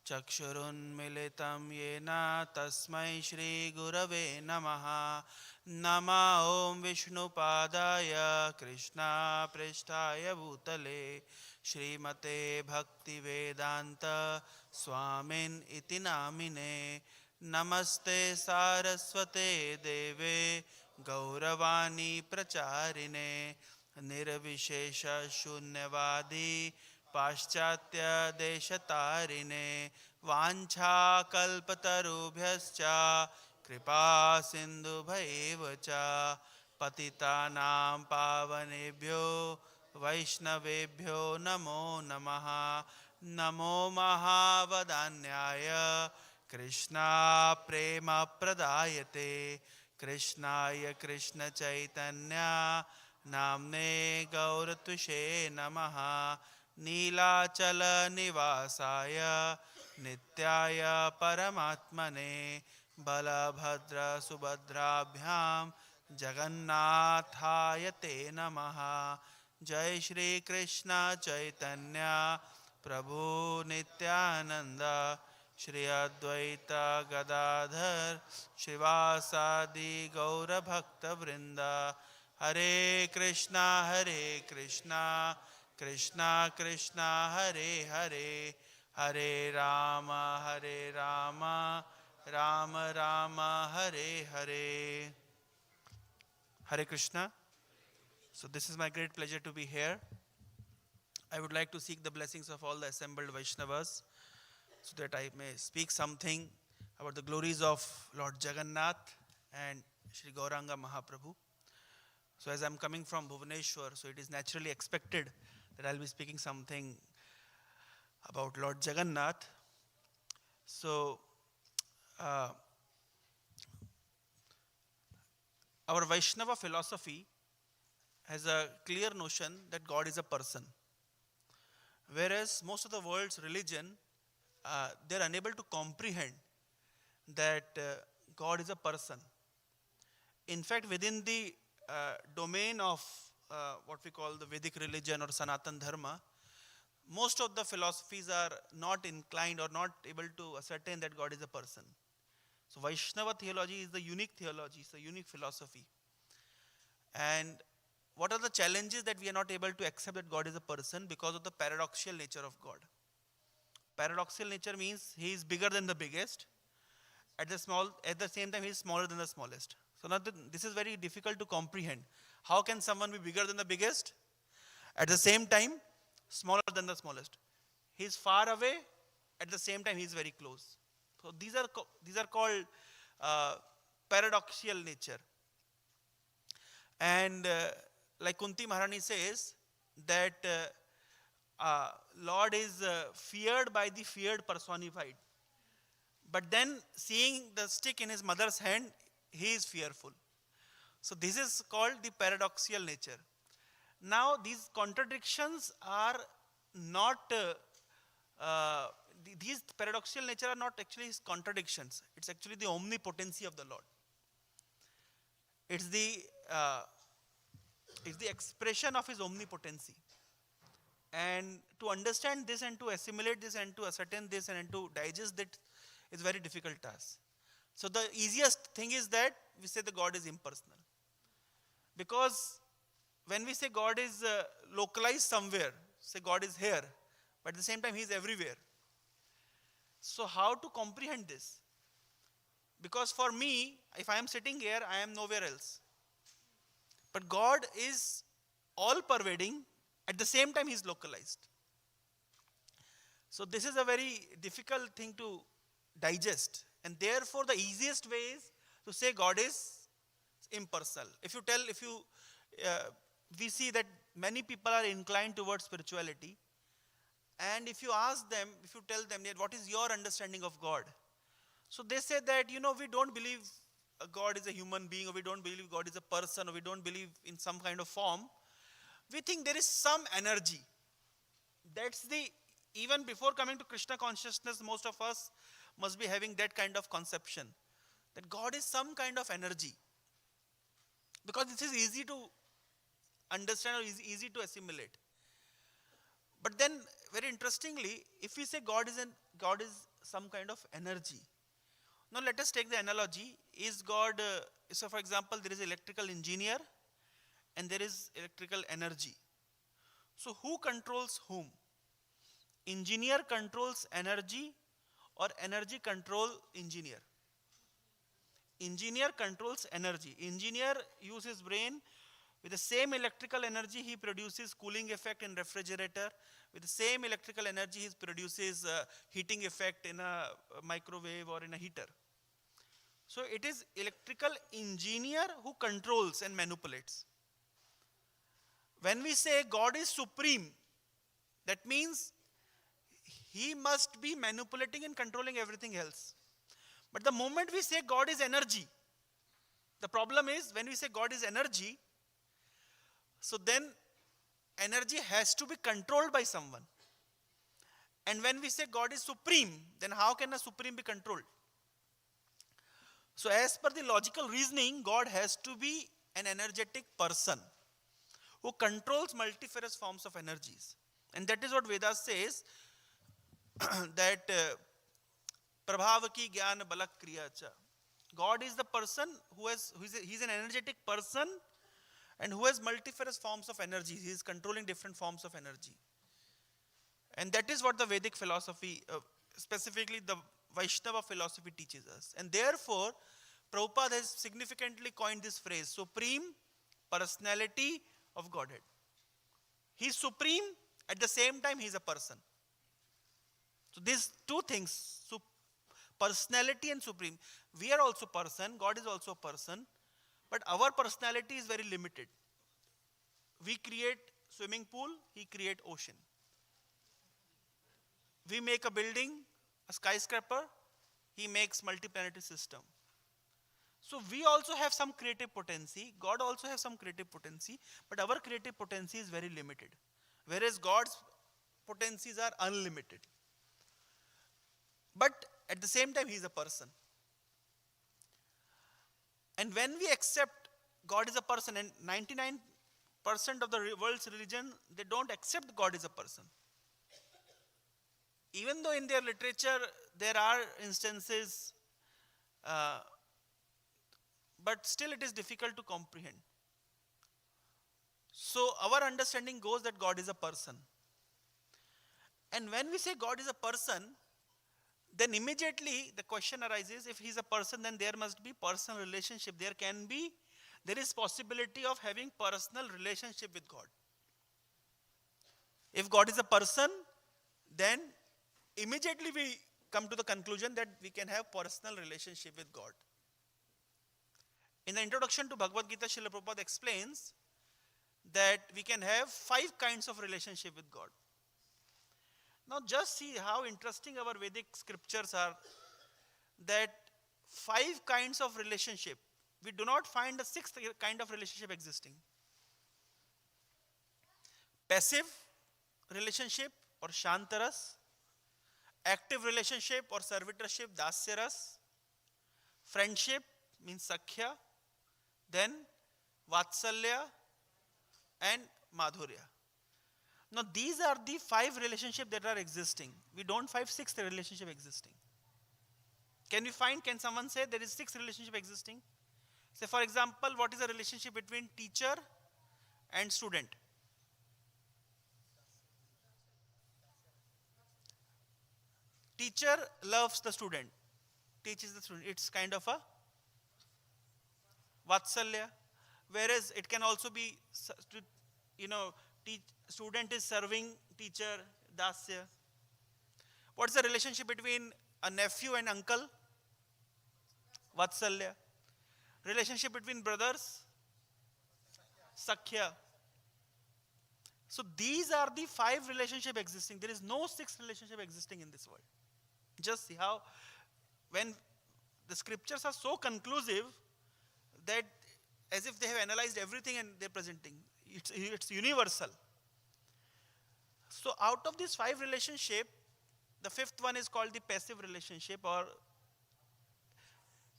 चक्षुरुन्मिलितं येन तस्मै श्रीगुरवे नमः। नमः ॐ विष्णुपादाय कृष्णपृष्ठाय भूतले श्रीमते भक्तिवेदान्त स्वामिन् इति नामिने। नमस्ते सारस्वते देवे गौरवाणी प्रचारिणे निर्विशेष शून्यवादी पाश्चात्य देशतारिणे वाञ्छाकल्पतरुभ्यश्च कृपा सिन्धुभैव च पतितानां पावनेभ्यो वैष्णवेभ्यो नमो नमः। नमो महावदान्याय कृष्णा प्रेम प्रदायते कृष्णाय कृष्णचैतन्य नाम्ने गौरतुषे नमः। नीलाचल निवासाय नित्याय परमात्मने बलभद्र सुभद्राभ्यां जगन्नाथाय ते नमः। जय श्री कृष्ण चैतन्य प्रभु नित्यानंद श्री अद्वैत गदाधर श्रीवासादि गौरभक्तवृंद। हरे Krishna Krishna Krishna Hare Hare Hare Ram Ram Ram Hare Hare. Hare Krishna. So this is my great pleasure to be here. I would like to seek the blessings of all the assembled Vaishnavas so that I may speak something about the glories of Lord Jagannath and Sri Gauranga Mahaprabhu. So as I am coming from Bhubaneswar, so it is naturally expected that I will be speaking something about Lord Jagannath. So our Vaishnava philosophy has a clear notion that God is a person. Whereas most of the world's religion, they are unable to comprehend that God is a person. In fact, within the domain of what we call the Vedic religion or Sanatan Dharma, most of the philosophies are not inclined or not able to ascertain that God is a person. So Vaishnava theology is the unique theology, it's a unique philosophy. And what are the challenges that we are not able to accept that God is a person? Because of the paradoxical nature of God. Paradoxical nature means he is bigger than the biggest. At the same time, he is smaller than the smallest. So now this is very difficult to comprehend. How can someone be bigger than the biggest? At the same time, smaller than the smallest. He is far away. At the same time, he is very close. So these are called paradoxical nature. And like Kunti Maharani says that Lord is feared by the feared personified. But then seeing the stick in his mother's hand, he is fearful. So this is called the paradoxical nature. Now these contradictions are not, these paradoxical nature are not actually his contradictions. It's actually the omnipotency of the Lord. It's the expression of his omnipotency. And to understand this and to assimilate this and to ascertain this and to digest it is a very difficult task. So the easiest thing is that we say the God is impersonal. Because when we say God is localized somewhere, say God is here, but at the same time he is everywhere. So how to comprehend this? Because for me, if I am sitting here, I am nowhere else. But God is all pervading, at the same time he is localized. So this is a very difficult thing to digest. And therefore the easiest way is to say God is impersonal. We see that many people are inclined towards spirituality. And if you ask them, if you tell them, what is your understanding of God? So they say that, we don't believe God is a human being, or we don't believe God is a person, or we don't believe in some kind of form. We think there is some energy. Even before coming to Krishna consciousness, most of us must be having that kind of conception, that God is some kind of energy. Because this is easy to understand or easy to assimilate. But then, very interestingly, if we say God is some kind of energy. Now let us take the analogy. Is God, so for example, there is electrical engineer and there is electrical energy. So who controls whom? Engineer controls energy or energy control engineer? Engineer controls energy. Engineer uses brain. With the same electrical energy, he produces cooling effect in refrigerator. With the same electrical energy, he produces heating effect in a microwave or in a heater. So it is electrical engineer who controls and manipulates. When we say God is supreme, that means he must be manipulating and controlling everything else. But the moment we say God is energy, the problem is when we say God is energy, so then energy has to be controlled by someone. And when we say God is supreme, then how can a supreme be controlled? So as per the logical reasoning, God has to be an energetic person who controls multifarious forms of energies. And that is what Vedas says, that Prabhav ki jnana balak kriya cha. God is the person he's an energetic person and who has multifarious forms of energy. He is controlling different forms of energy. And that is what the Vedic philosophy, specifically the Vaishnava philosophy, teaches us. And therefore, Prabhupada has significantly coined this phrase, supreme personality of Godhead. He is supreme, at the same time he is a person. So these two things, personality and supreme. We are also person, God is also a person, but our personality is very limited. We create swimming pool, he create ocean. We make a building, a skyscraper, he makes multi-planetary system. So we also have some creative potency, God also has some creative potency, but our creative potency is very limited. Whereas God's potencies are unlimited. But at the same time, he is a person. And when we accept God is a person, and 99% of the world's religion, they don't accept God is a person. Even though in their literature there are instances, but still it is difficult to comprehend. So our understanding goes that God is a person. And when we say God is a person, then immediately the question arises, if he is a person, then there must be personal relationship. There is possibility of having personal relationship with God. If God is a person, then immediately we come to the conclusion that we can have personal relationship with God. In the introduction to Bhagavad Gita, Srila Prabhupada explains that we can have 5 kinds of relationship with God. Now just see how interesting our Vedic scriptures are, that 5 kinds of relationship. We do not find a 6th kind of relationship existing. Passive relationship or Shantaras, active relationship or servitorship, Dasyaras, friendship means Sakhya, then Vatsalya and Madhurya. Now these are the 5 relationships that are existing. We don't find 6th relationship existing. Can someone say there is 6th relationship existing? Say for example, what is the relationship between teacher and student? Teacher loves the student, teaches the student. It's kind of a Vatsalya. Whereas it can also be, student is serving teacher, Dasya. What's the relationship between a nephew and uncle? Vatsalya. Relationship between brothers? Sakhya. So these are the 5 relationships existing. There is no 6th relationship existing in this world. Just see how, when the scriptures are so conclusive that as if they have analyzed everything and they're presenting. It's universal. So out of these 5 relationships, the 5th one is called the passive relationship or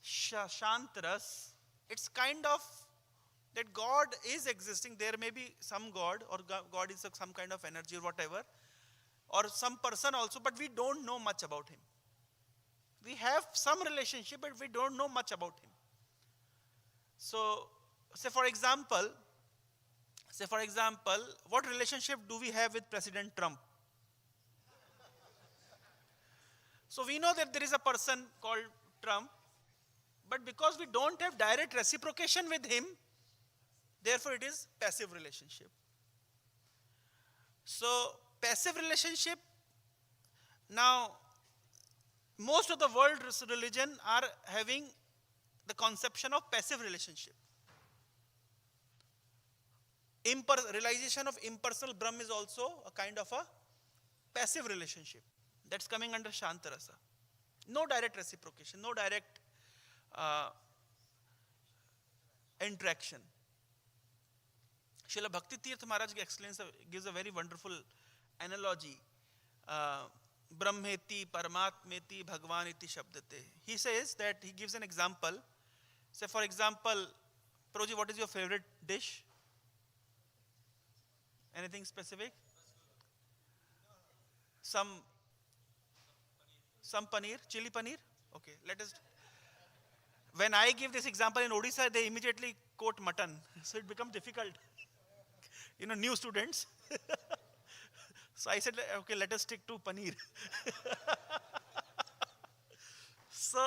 Shantaras. It's kind of that God is existing. There may be some God, or God is some kind of energy or whatever, or some person also, but we don't know much about him. we have some relationship, but we don't know much about him. So, say for example, what relationship do we have with President Trump? So we know that there is a person called Trump, but because we don't have direct reciprocation with him, therefore it is passive relationship. So passive relationship, now most of the world's religion are having the conception of passive relationship. Realization of impersonal Brahm is also a kind of a passive relationship. That's coming under Shantarasa. No direct reciprocation, no direct interaction. Srila Bhakti Tirtha Maharaj gives a very wonderful analogy. Brahmeti, Paramatmeti, Bhagwaniti Shabdate. He says that he gives an example. Say for example, Prabhuji, what is your favorite dish? Anything specific? Some paneer, chili paneer? Okay, let us. When I give this example in Odisha, they immediately quote mutton. So it becomes difficult. New students. So I said, okay, let us stick to paneer. So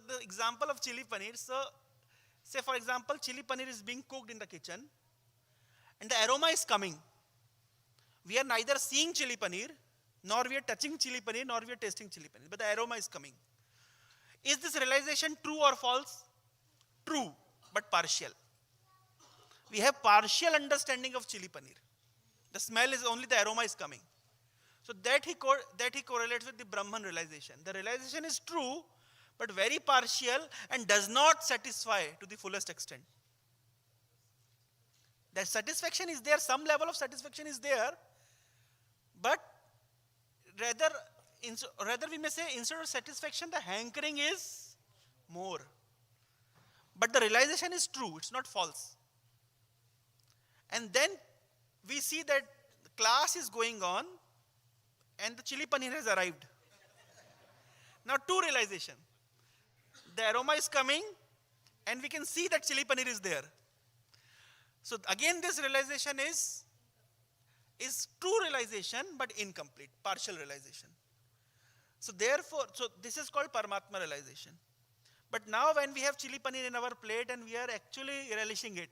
the example of chili paneer. So, say for example, chili paneer is being cooked in the kitchen, and the aroma is coming. We are neither seeing chili paneer, nor we are touching chili paneer, nor we are tasting chili paneer, but the aroma is coming. Is this realization true or false? True, but partial. We have partial understanding of chili paneer. The smell is only, the aroma is coming. So that he correlates with the Brahman realization. The realization is true, but very partial and does not satisfy to the fullest extent. That satisfaction is there, some level of satisfaction is there, but rather we may say, instead of satisfaction, the hankering is more. But the realization is true, it's not false. And then we see that the class is going on and the chili paneer has arrived. Now two realization. The aroma is coming and we can see that chili paneer is there. So again this realization is true realization but incomplete, partial realization. So therefore, this is called Paramatma realization. But now when we have chili paneer in our plate and we are actually relishing it,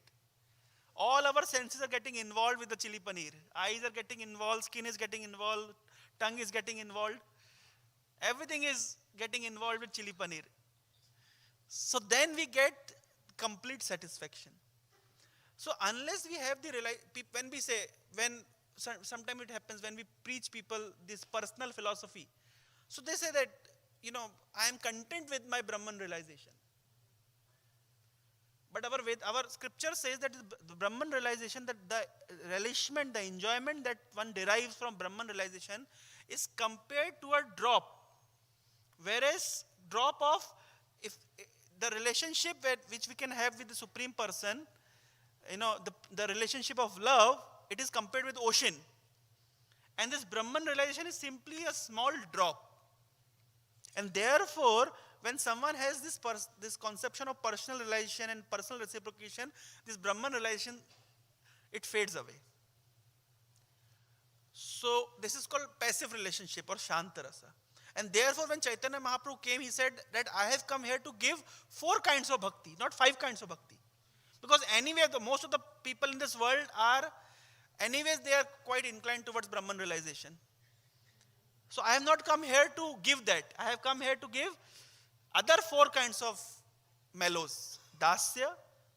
all our senses are getting involved with the chili paneer. Eyes are getting involved, skin is getting involved, tongue is getting involved. Everything is getting involved with chili paneer. So then we get complete satisfaction. So unless we have when we say, sometimes it happens when we preach people this personal philosophy. So they say that, I am content with my Brahman realization. But our scripture says that the Brahman realization, that the relishment, the enjoyment that one derives from Brahman realization is compared to a drop. Whereas drop of, if the relationship which we can have with the Supreme Person, the relationship of love, it is compared with ocean. And this Brahman realization is simply a small drop. And therefore, when someone has this conception of personal realization and personal reciprocation, this Brahman realization, it fades away. So this is called passive relationship or Shantarasa. And therefore, when Chaitanya Mahaprabhu came, he said that I have come here to give 4 kinds of bhakti, not 5 kinds of bhakti. Because anyway, most of the people in this world anyways they are quite inclined towards Brahman realization. So I have not come here to give that. I have come here to give other 4 kinds of mellows: Dasya,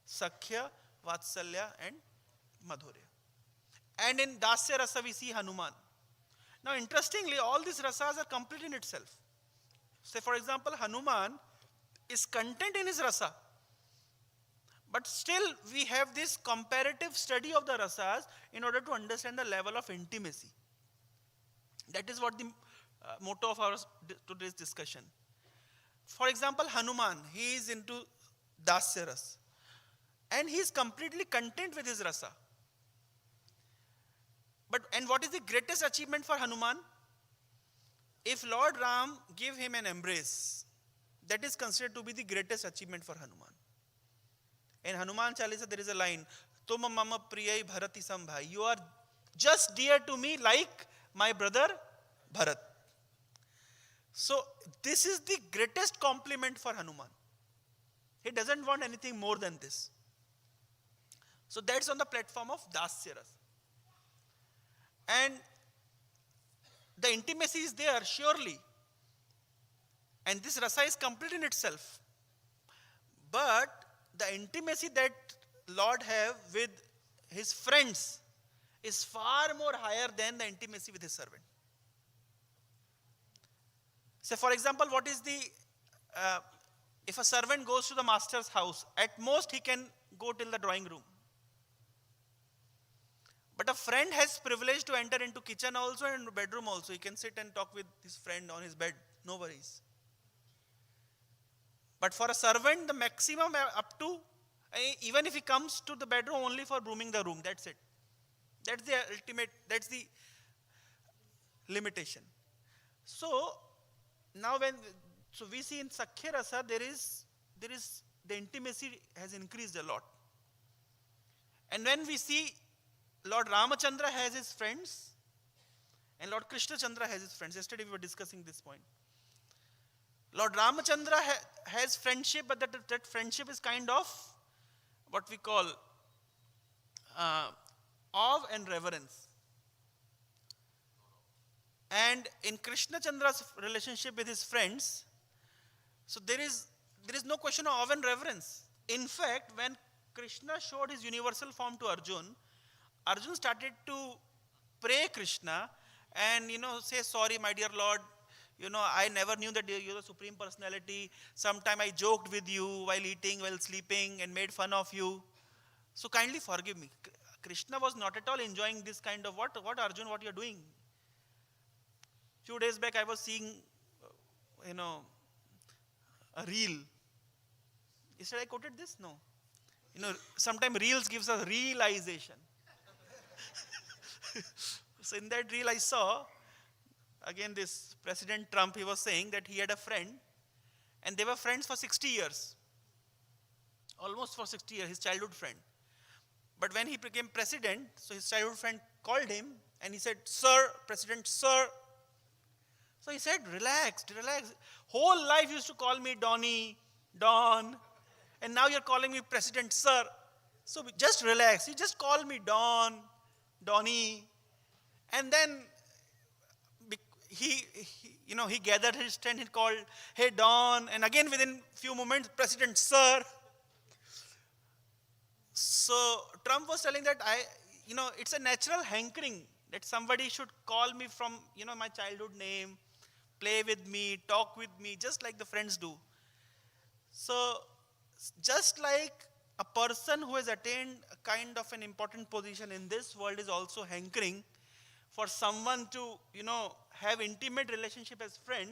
Sakhya, Vatsalya and Madhurya. And in Dasya Rasa we see Hanuman. Now interestingly, all these rasas are complete in itself. Say for example, Hanuman is content in his rasa. But still we have this comparative study of the rasas in order to understand the level of intimacy. That is what the motto of our today's discussion. For example, Hanuman, he is into Dasya Ras. And he is completely content with his rasa. And what is the greatest achievement for Hanuman? if Lord Ram gave him an embrace, that is considered to be the greatest achievement for Hanuman. In Hanuman Chalisa, there is a line, Tuma mama priyai bharati sambhai. You are just dear to me like my brother Bharat. So this is the greatest compliment for Hanuman. He doesn't want anything more than this. So that's on the platform of Dasya Rasa. And the intimacy is there, surely. And this rasa is complete in itself. But the intimacy that Lord have with his friends is far more higher than the intimacy with his servant. So for example, what is the, if a servant goes to the master's house, at most he can go till the drawing room. But a friend has privilege to enter into kitchen also and bedroom also. He can sit and talk with his friend on his bed, no worries. But for a servant, the maximum up to, even if he comes to the bedroom only for brooming the room, that's it. That's the ultimate, that's the limitation. So, now so we see in Sakhya Rasa, the intimacy has increased a lot. And when we see Lord Ramachandra has his friends and Lord Krishna Chandra has his friends. Yesterday we were discussing this point. Lord Ramachandra has friendship, but that friendship is kind of what we call awe and reverence. And in Krishna Chandra's relationship with his friends, so there is no question of awe and reverence. In fact, when Krishna showed his universal form to Arjun started to pray Krishna and, say, sorry, my dear Lord, I never knew that you're the Supreme Personality. Sometime I joked with you while eating, while sleeping and made fun of you. So kindly forgive me. Krishna was not at all enjoying this kind of, what Arjun, what you're doing? Few days back I was seeing, a reel. Yesterday I quoted this? No. Sometimes reels gives us realization. So in that reel I saw, again this President Trump, he was saying that he had a friend and they were friends for 60 years. Almost for 60 years, his childhood friend. But when he became president, so his childhood friend called him and he said, Sir, President, sir. So he said, relax. Whole life you used to call me Donny, Don, and now you're calling me President, sir. So just relax. You just call me Don, Donny. And then he gathered his strength, he called, hey Don, and again within few moments, President, sir. So Trump was telling that it's a natural hankering that somebody should call me from, my childhood name, play with me, talk with me, just like the friends do. So just like a person who has attained a kind of an important position in this world is also hankering for someone to, have intimate relationship as friend,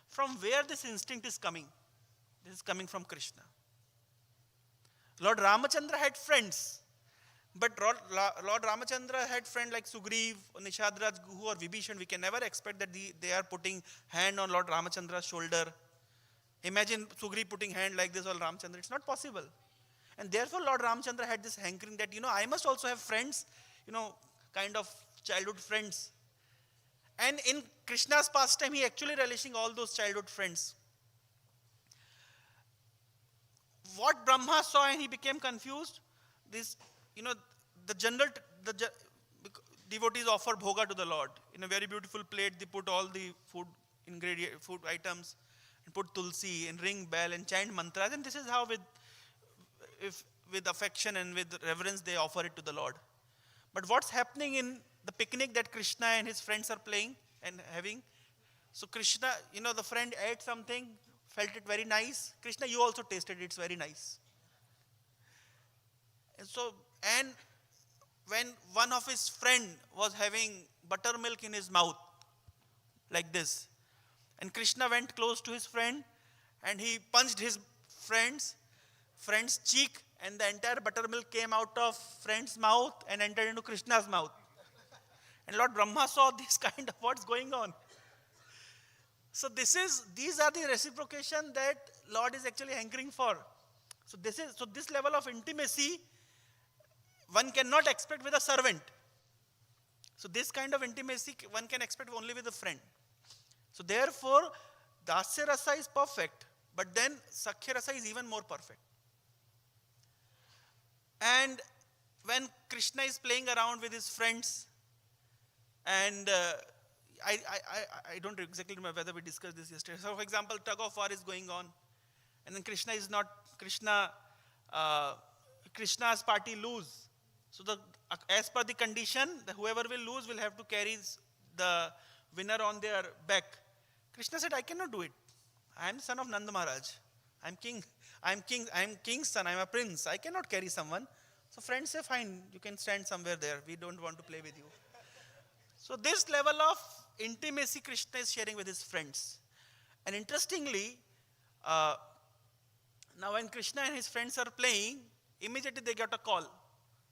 from where this instinct is coming? This is coming from Krishna. Lord Ramachandra had friends, but Lord Ramachandra had friends like Sugriv, Nishadraj, Guhu or Vibhishan. We can never expect that they are putting hand on Lord Ramachandra's shoulder. Imagine Sugriv putting hand like this on Ramachandra. It's not possible. And therefore Lord Ramachandra had this hankering that, I must also have friends, kind of childhood friends. And in Krishna's pastime, he actually relishing all those childhood friends. What Brahma saw and he became confused, this, the devotees offer bhoga to the Lord. In a very beautiful plate, they put all the food items, and put tulsi and ring bell and chant mantras. And this is how with affection and with reverence they offer it to the Lord. But what's happening in the picnic that Krishna and his friends are playing and having? So Krishna, the friend ate something, felt it very nice. Krishna, you also tasted it, it's very nice. And when one of his friend was having buttermilk in his mouth, like this, and Krishna went close to his friend and he punched his friend's cheek, and the entire buttermilk came out of friend's mouth and entered into Krishna's mouth. And Lord Brahma saw this kind of what's going on. So these are the reciprocation that Lord is actually hankering for. So this level of intimacy one cannot expect with a servant. So this kind of intimacy one can expect only with a friend. So therefore, Dasya Rasa is perfect, but then Sakhya Rasa is even more perfect. And when Krishna is playing around with his friends, and I don't exactly remember whether we discussed this yesterday. So for example, tug of war is going on, and then Krishna's party lose. So as per the condition, whoever will lose will have to carry the winner on their back. Krishna said, I cannot do it. I am the son of Nanda Maharaj. I am king's son, I am a prince. I cannot carry someone. So friends say, fine, you can stand somewhere there. We don't want to play with you. So this level of intimacy Krishna is sharing with his friends. And interestingly, now when Krishna and his friends are playing, immediately they get a call.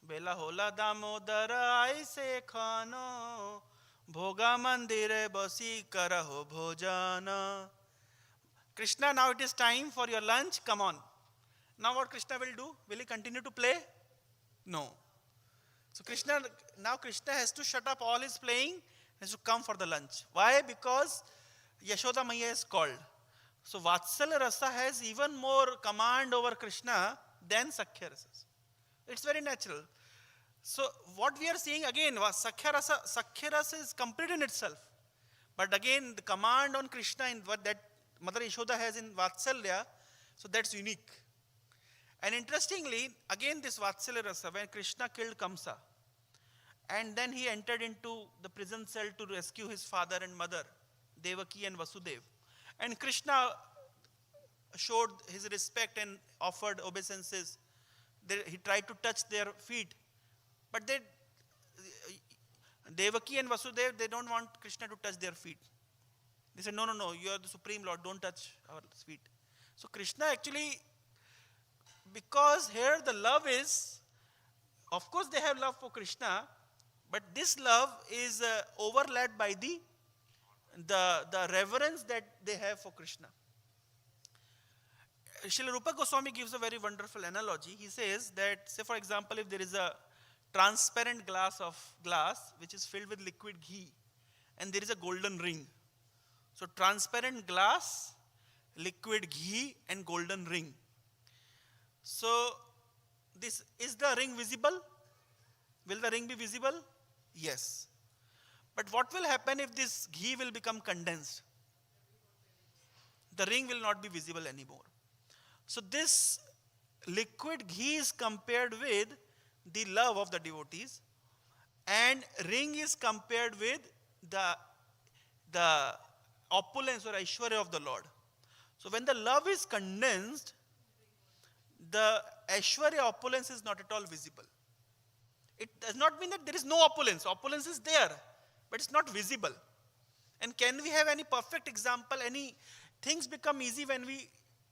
Bela hola damodara aise khano, bhoga mandire basi karaho bhojana. Krishna, now it is time for your lunch, come on. Now what Krishna will do? Will he continue to play? No. So Krishna has to shut up all his playing, has to come for the lunch. Why? Because Yashoda Maya is called. So Vatsalya Rasa has even more command over Krishna than Sakhya Rasa. It's very natural. So what we are seeing again, Sakhya Rasa is complete in itself. But again, the command on Krishna in what that Mother Yashoda has in Vatsalya, so that's unique. And interestingly, again this Vatsalya Rasa, when Krishna killed Kamsa, and then he entered into the prison cell to rescue his father and mother, Devaki and Vasudev. And Krishna showed his respect and offered obeisances. He tried to touch their feet. But Devaki and Vasudev, they don't want Krishna to touch their feet. They said, no, you are the Supreme Lord, don't touch our feet. So Krishna actually, because here the love is, of course they have love for Krishna, but this love is overlaid by the reverence that they have for Krishna. Srila Rupa Goswami gives a very wonderful analogy. He says that, say for example, if there is a transparent glass which is filled with liquid ghee, and there is a golden ring. So transparent glass, liquid ghee, and golden ring. So is the ring visible? Will the ring be visible? Yes. But what will happen if this ghee will become condensed? The ring will not be visible anymore. So this liquid ghee is compared with the love of the devotees, and ring is compared with the opulence or Aishwarya of the Lord. So when the love is condensed, the Aishwarya opulence is not at all visible. It does not mean that there is no opulence. Opulence is there, but it's not visible. And can we have any perfect example? Any things become easy when we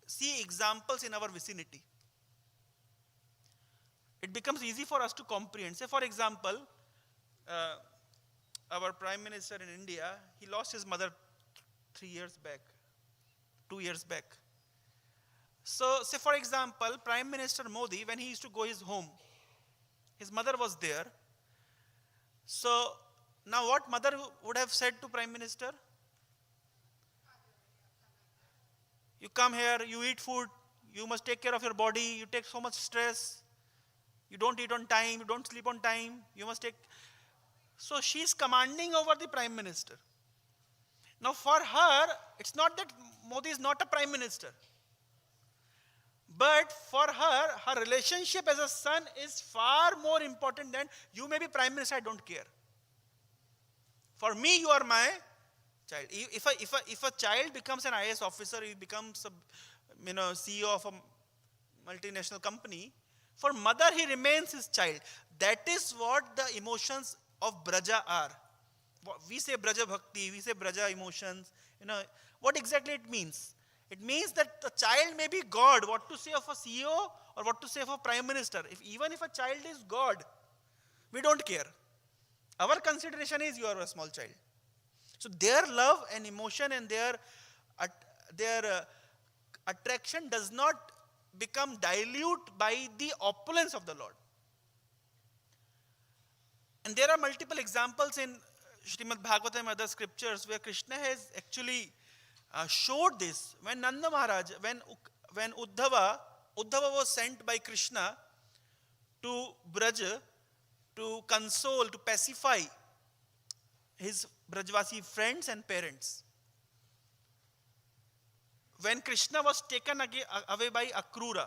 see examples in our vicinity. It becomes easy for us to comprehend. Say for example, our Prime Minister in India, he lost his mother 2 years back. So say for example, Prime Minister Modi, when he used to go his home, his mother was there. So now what mother would have said to Prime Minister? You come here, you eat food, you must take care of your body, you take so much stress, you don't eat on time, you don't sleep on time, you must take. So she is commanding over the Prime Minister. Now for her, it's not that Modi is not a Prime Minister. But for her, her relationship as a son is far more important than you may be Prime Minister, I don't care. For me, you are my child. If a child becomes an IAS officer, he becomes a CEO of a multinational company, for mother he remains his child. That is what the emotions of Braja are. We say Braja Bhakti, we say Braja emotions. What exactly it means? It means that the child may be God. What to say of a CEO or what to say of a Prime Minister? Even if a child is God, we don't care. Our consideration is you are a small child. So their love and emotion and their attraction does not become dilute by the opulence of the Lord. And there are multiple examples in Srimad Bhagavatam and other scriptures where Krishna has actually showed this. When Nanda Maharaj, when Uddhava was sent by Krishna to Braja to console, to pacify his Brajvasi friends and parents. When Krishna was taken away by Akrura,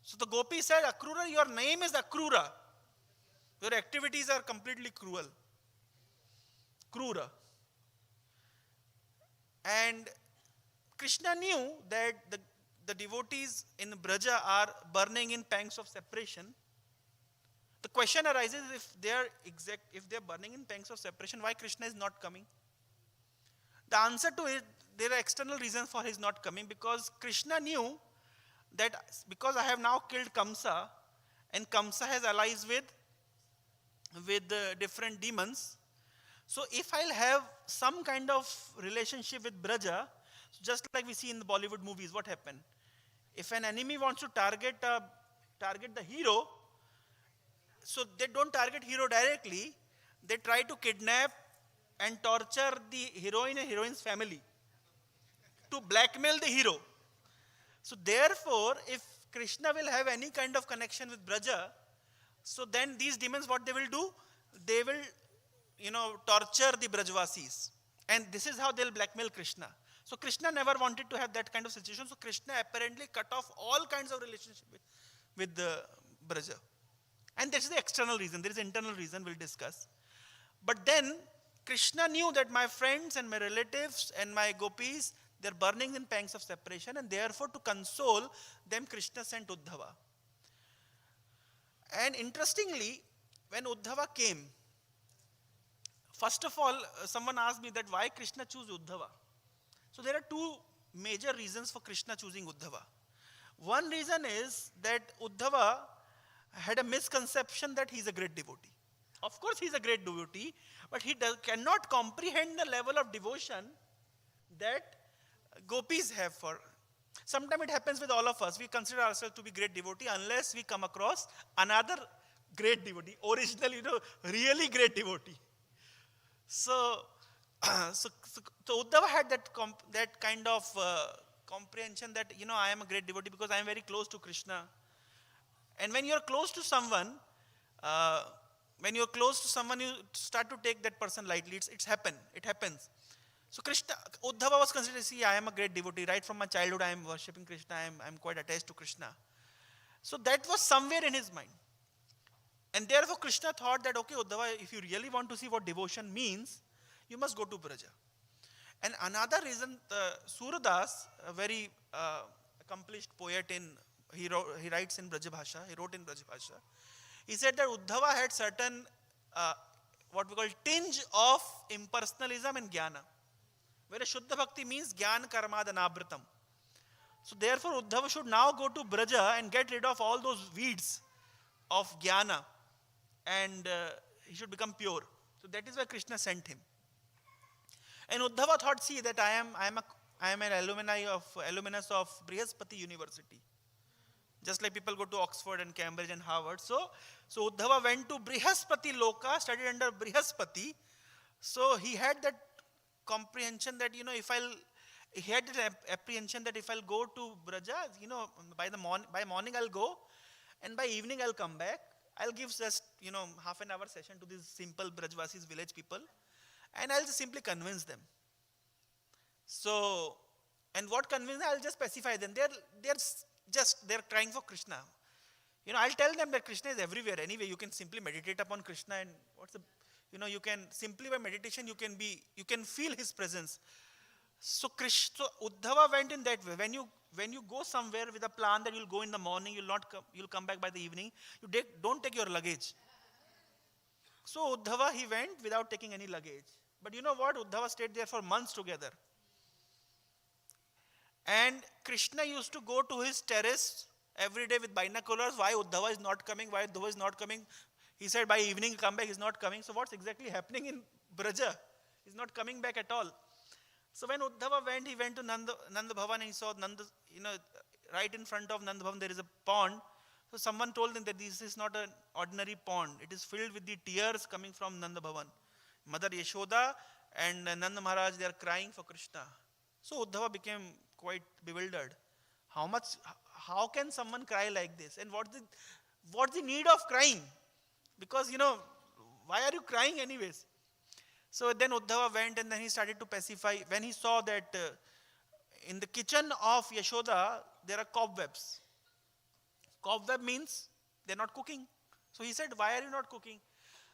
so the gopi said, Akrura, your name is Akrura. Your activities are completely cruel. Krura. And Krishna knew that the devotees in Braja are burning in pangs of separation. The question arises, if they are burning in pangs of separation, why Krishna is not coming? The answer to it, there are external reasons for his not coming, because Krishna knew that because I have now killed Kamsa, and Kamsa has allies with different demons. So if I'll have some kind of relationship with Braja, just like we see in the Bollywood movies, what happened? If an enemy wants to target the hero, so they don't target hero directly, they try to kidnap and torture the heroine and heroine's family to blackmail the hero. So therefore, if Krishna will have any kind of connection with Braja, so then these demons, what they will do? They will, torture the Brajvasis. And this is how they'll blackmail Krishna. So Krishna never wanted to have that kind of situation. So Krishna apparently cut off all kinds of relationship with the Braja. And that's the external reason. There is internal reason we'll discuss. But then Krishna knew that my friends and my relatives and my gopis, they're burning in pangs of separation, and therefore to console them, Krishna sent Uddhava. And interestingly, when Uddhava came, first of all, someone asked me that why Krishna chose Uddhava. So there are two major reasons for Krishna choosing Uddhava. One reason is that Uddhava had a misconception that he's a great devotee. Of course he's a great devotee, but he cannot comprehend the level of devotion that gopis have for. Sometimes it happens with all of us. We consider ourselves to be great devotee unless we come across another great devotee, original, really great devotee. So Uddhava had that kind of comprehension that, I am a great devotee because I am very close to Krishna. And when you are close to someone, you start to take that person lightly. It happens. So Uddhava was considered, see, I am a great devotee. Right from my childhood, I am worshipping Krishna. I am quite attached to Krishna. So that was somewhere in his mind. And therefore Krishna thought that, okay, Uddhava, if you really want to see what devotion means, you must go to Braja. And another reason, Suradas, a very accomplished poet, he writes in Braja Bhasha, he wrote in Braja Bhasha, he said that Uddhava had certain, what we call tinge of impersonalism and jnana. Whereas Shuddha Bhakti means jnana karmadanabratam. So therefore Uddhava should now go to Braja and get rid of all those weeds of jnana, and he should become pure. So that is why Krishna sent him. And Uddhava thought, see, that I am an alumnus of Brihaspati University. Just like people go to Oxford and Cambridge and Harvard. So Uddhava went to Brihaspati Loka, studied under Brihaspati. So he had that comprehension that, he had that apprehension that if I'll go to Braja, by morning I'll go, and by evening I'll come back. I'll give just, half an hour session to these simple Brajvasis, village people, and I'll just simply convince them. So, and what convince them, I'll just pacify them. They're crying for Krishna. I'll tell them that Krishna is everywhere. Anyway, you can simply meditate upon Krishna, and you can simply by meditation, you can feel his presence. So Uddhava went in that way. When you go somewhere with a plan that you'll go in the morning, you'll come back by the evening, don't take your luggage. So Uddhava, he went without taking any luggage. But you know what? Uddhava stayed there for months together. And Krishna used to go to his terrace every day with binoculars. Why Uddhava is not coming? Why Uddhava is not coming? He said by evening he'll come back, he's not coming. So what's exactly happening in Braja? He's not coming back at all. So when Uddhava went, he went to Nanda Bhavan and he saw Nanda, right in front of Nanda Bhavan there is a pond. So someone told him that this is not an ordinary pond. It is filled with the tears coming from Nanda Bhavan. Mother Yashoda and Nanda Maharaj, they are crying for Krishna. So Uddhava became quite bewildered. How can someone cry like this? And what's the need of crying? Because, why are you crying anyways? So then Uddhava went and then he started to pacify. When he saw that in the kitchen of Yashoda, there are cobwebs. Cobweb means they're not cooking. So he said, why are you not cooking?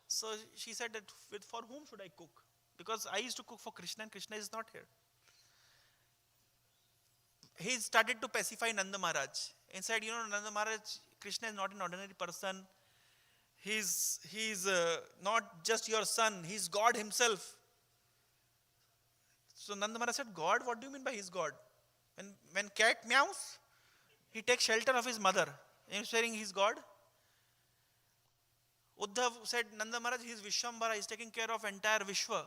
So she said that for whom should I cook? Because I used to cook for Krishna and Krishna is not here. He started to pacify Nanda Maharaj. And said, Nanda Maharaj, Krishna is not an ordinary person. He's not just your son, he's God himself. So Nanda Maharaj said, God, what do you mean by he's God? When cat meows, he takes shelter of his mother. And he's saying he's God. Uddhav said, Nanda Maharaj, he's Vishwambara, he's taking care of entire Vishwa.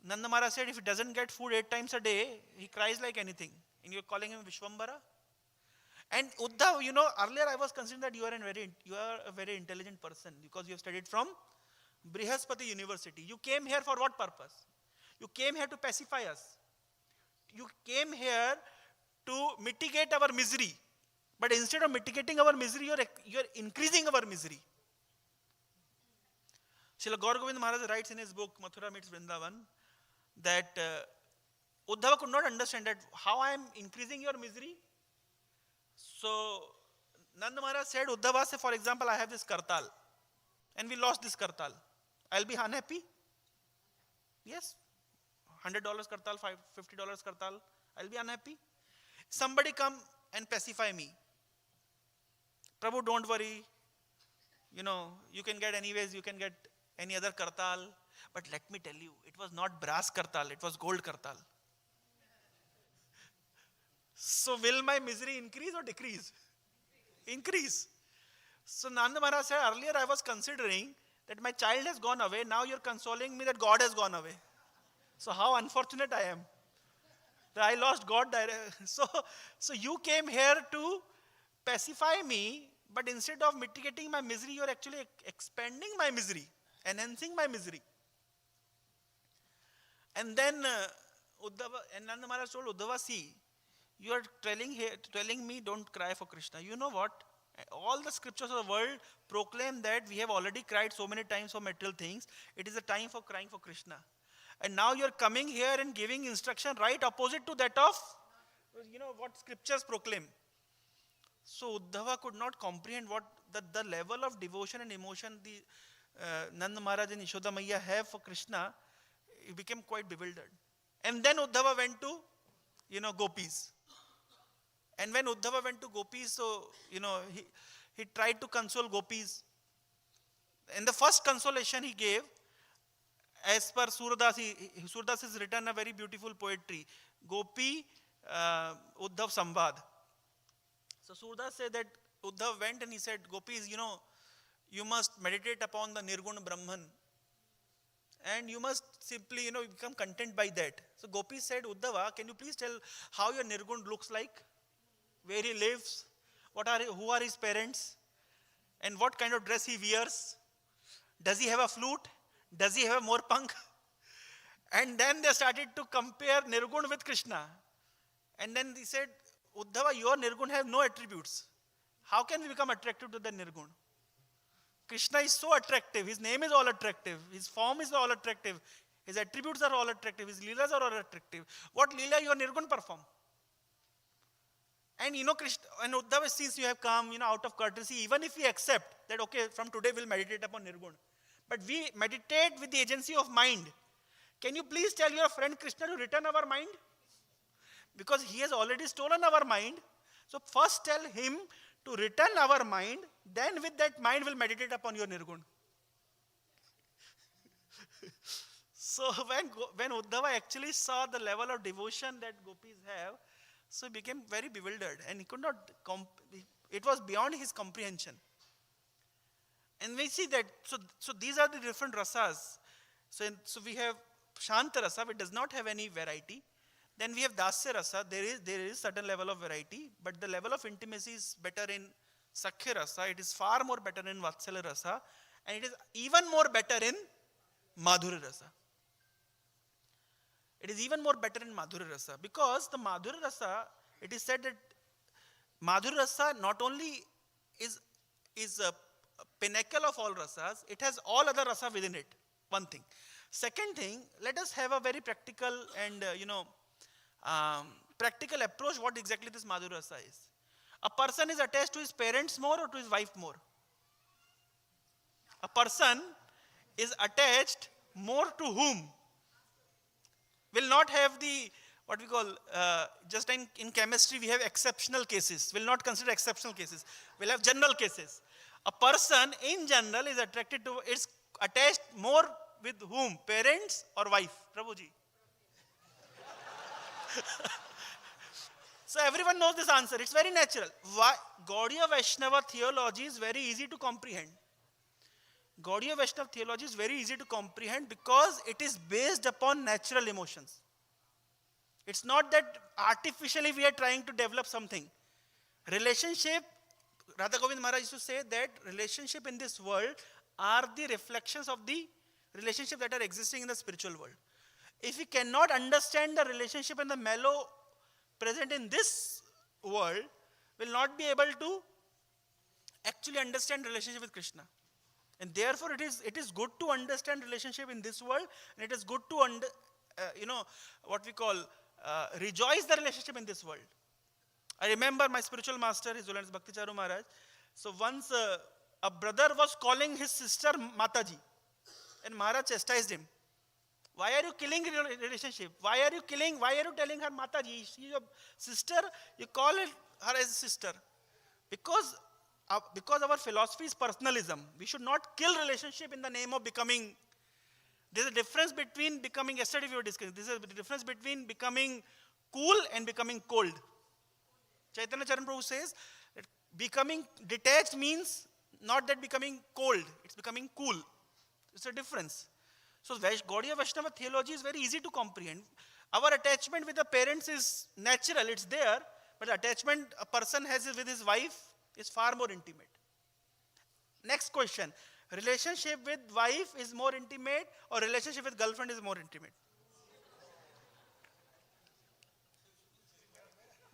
Nanda Maharaj said, if he doesn't get food 8 times a day, he cries like anything. And you're calling him Vishwambara? And Uddhav, earlier I was considering that you are a very intelligent person because you have studied from Brihaspati University. You came here for what purpose? You came here to pacify us. You came here to mitigate our misery. But instead of mitigating our misery, you're increasing our misery. Srila Gaur Govind Maharaj writes in his book, Mathura Meets Vrindavan, that Uddhava could not understand that how I am increasing your misery. So Nanda Maharaj said, Uddhava, say for example, I have this kartal and we lost this kartal. I'll be unhappy? Yes. $100 kartal, $50 kartal, I'll be unhappy. Somebody come and pacify me. Prabhu, don't worry. You can get anyways, you can get any other kartal. But let me tell you, it was not brass kartal, it was gold kartal. So will my misery increase or decrease? Increase. So Nanda Maharaj said, earlier I was considering that my child has gone away. Now you're consoling me that God has gone away. So how unfortunate I am. That I lost God. So you came here to pacify me, but instead of mitigating my misery, you're actually expanding my misery, enhancing my misery. And then Nanda Maharaj told Uddhava, see, you are telling me don't cry for Krishna. You know what? All the scriptures of the world proclaim that we have already cried so many times for material things. It is a time for crying for Krishna. And now you are coming here and giving instruction right opposite to that of, what scriptures proclaim. So Uddhava could not comprehend what the level of devotion and emotion the Nanda Maharaj and Yashoda Maiya have for Krishna. He became quite bewildered. And then Uddhava went to, gopis. And when Uddhava went to gopis, so, he tried to console gopis. And the first consolation he gave, as per Surdas, Surdas has written a very beautiful poetry, Gopi Uddhav Samvad. So Surdas said that Uddhav went and he said, gopis, you must meditate upon the Nirgun Brahman. And you must simply, become content by that. So gopis said, Uddhava, can you please tell how your Nirgun looks like? Where he lives? Who are his parents? And what kind of dress he wears? Does he have a flute? Does he have a more punk? And then they started to compare Nirgun with Krishna. And then he said, Uddhava, your Nirgun have no attributes. How can we become attracted to the Nirgun? Krishna is so attractive. His name is all attractive. His form is all attractive. His attributes are all attractive. His leelas are all attractive. What leela your Nirgun perform? And Krishna, and Uddhava, since you have come, out of courtesy, even if we accept that, okay, from today we'll meditate upon Nirgun. But we meditate with the agency of mind. Can you please tell your friend Krishna to return our mind? Because he has already stolen our mind. So first tell him to return our mind, then with that mind we'll meditate upon your Nirgun. So when Uddhava actually saw the level of devotion that gopis have, so he became very bewildered and he could not, it was beyond his comprehension. And we see that, so these are the different rasas. So we have Shanta rasa, which does not have any variety. Then we have Dasya rasa. There is certain level of variety, but the level of intimacy is better in Sakhya rasa. It is far more better in Vatsala rasa, and it is even more better in Madhurya rasa. It is even more better in Madhurya rasa, because the Madhurya rasa, it is said that Madhurya rasa not only is a pinnacle of all rasas, it has all other rasa within it. One thing. Second thing, let us have a very practical and practical approach what exactly this Madhurya rasa is. A person is attached to his parents more or to his wife more? A person is attached more to whom? Will not have the, what we call, just in chemistry we have exceptional cases. Will not consider exceptional cases. We'll have general cases. A person in general is attracted to, is attached more with whom? Parents or wife? Prabhuji. So everyone knows this answer. It's very natural. Why? Gaudiya Vaishnava theology is very easy to comprehend. Gaudiya Vaishnava theology is very easy to comprehend because it is based upon natural emotions. It's not that artificially we are trying to develop something. Relationship, Radha Govind Maharaj used to say that relationship in this world are the reflections of the relationship that are existing in the spiritual world. If we cannot understand the relationship and the mellow present in this world, we'll not be able to actually understand relationship with Krishna. And therefore it is good to understand relationship in this world, and it is good to what we call rejoice the relationship in this world. I remember my spiritual master, His Holiness Bhakti Charu Maharaj. So once a brother was calling his sister Mataji, and Maharaj chastised him. Why are you killing your relationship? Why are you telling her Mataji? She is your sister, you call her as sister. Because our philosophy is personalism. We should not kill relationship in the name of becoming. There's a difference between becoming, yesterday we were discussing, there's a difference between becoming cool and becoming cold. Chaitanya Charan Prabhu says that becoming detached means not that becoming cold, it's becoming cool. It's a difference. So Gaudiya Vaishnava theology is very easy to comprehend. Our attachment with the parents is natural, it's there, but the attachment a person has with his wife is far more intimate. Next question. Relationship with wife is more intimate or relationship with girlfriend is more intimate?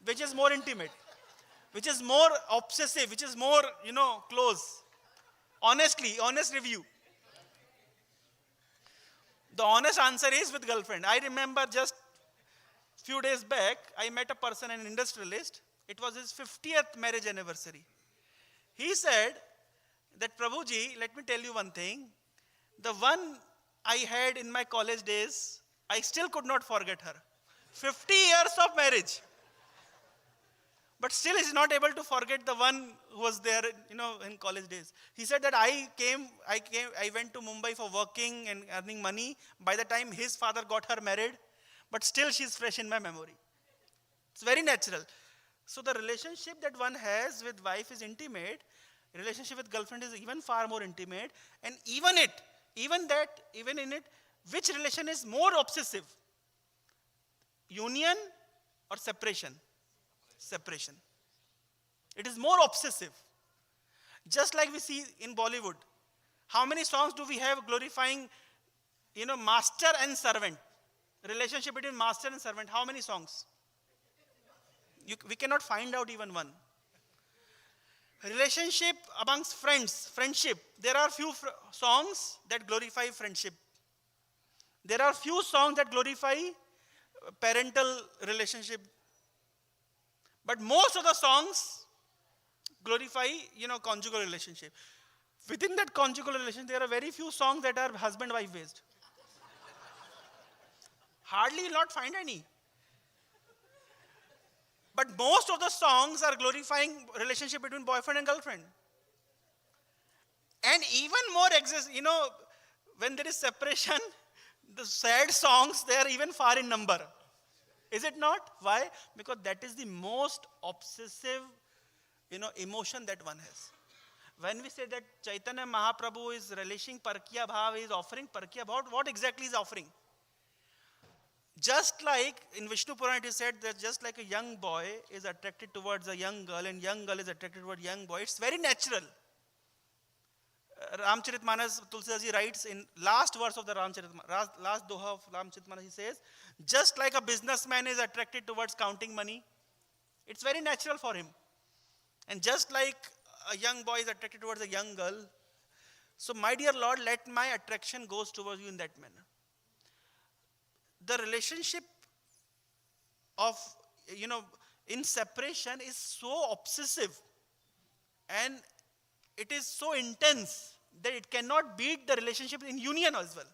Which is more intimate? Which is more obsessive? Which is more, close? Honestly, honest review. The honest answer is with girlfriend. I remember just few days back, I met a person, an industrialist. It was his 50th marriage anniversary. He said that, Prabhuji, let me tell you one thing. The one I had in my college days, I still could not forget her. 50 years of marriage. But still he's not able to forget the one who was there, in college days. He said that I went to Mumbai for working and earning money. By the time his father got her married, but still she's fresh in my memory. It's very natural. So the relationship that one has with wife is intimate. Relationship with girlfriend is even far more intimate. And even in it, which relation is more obsessive? Union or separation? Separation. It is more obsessive. Just like we see in Bollywood. How many songs do we have glorifying, master and servant? Relationship between master and servant. How many songs? We cannot find out even one. Relationship amongst friends, friendship. There are few songs that glorify friendship. There are few songs that glorify parental relationship. But most of the songs glorify, conjugal relationship. Within that conjugal relationship, there are very few songs that are husband-wife based. Hardly you'll not find any. But most of the songs are glorifying relationship between boyfriend and girlfriend. And even more when there is separation, the sad songs, they are even far in number. Is it not? Why? Because that is the most obsessive, emotion that one has. When we say that Chaitanya Mahaprabhu is relishing Parkiya Bhav, is offering Parkiya Bhav, what exactly is offering? Just like in Vishnu Purana it is said that just like a young boy is attracted towards a young girl and young girl is attracted towards young boy, it's very natural. Ramcharitmanas, Tulsidas writes in last verse of the Ramcharitmanas, last doha of Ramcharitmanas, he says, just like a businessman is attracted towards counting money, it's very natural for him. And just like a young boy is attracted towards a young girl, so my dear Lord, let my attraction goes towards you in that manner. The relationship of, in separation is so obsessive and it is so intense that it cannot beat the relationship in union as well.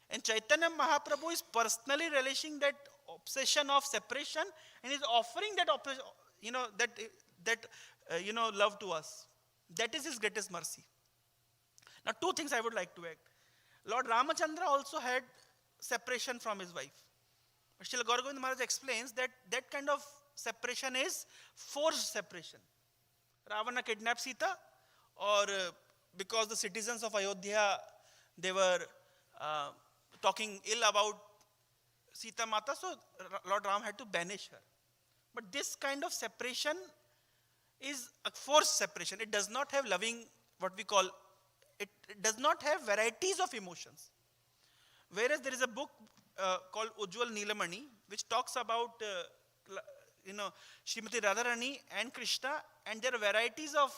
And Chaitanya Mahaprabhu is personally relishing that obsession of separation and is offering that, love to us. That is his greatest mercy. Now, two things I would like to add. Lord Ramachandra also had separation from his wife. But Srila Gaura Govinda Maharaj explains that that kind of separation is forced separation. Ravana kidnapped Sita, or because the citizens of Ayodhya, they were talking ill about Sita Mata, so Lord Ram had to banish her. But this kind of separation is a forced separation. It does not have loving, what we call, it does not have varieties of emotions. Whereas there is a book called Ujjwal Neelamani, which talks about, Srimati Radharani and Krishna, and there are varieties of,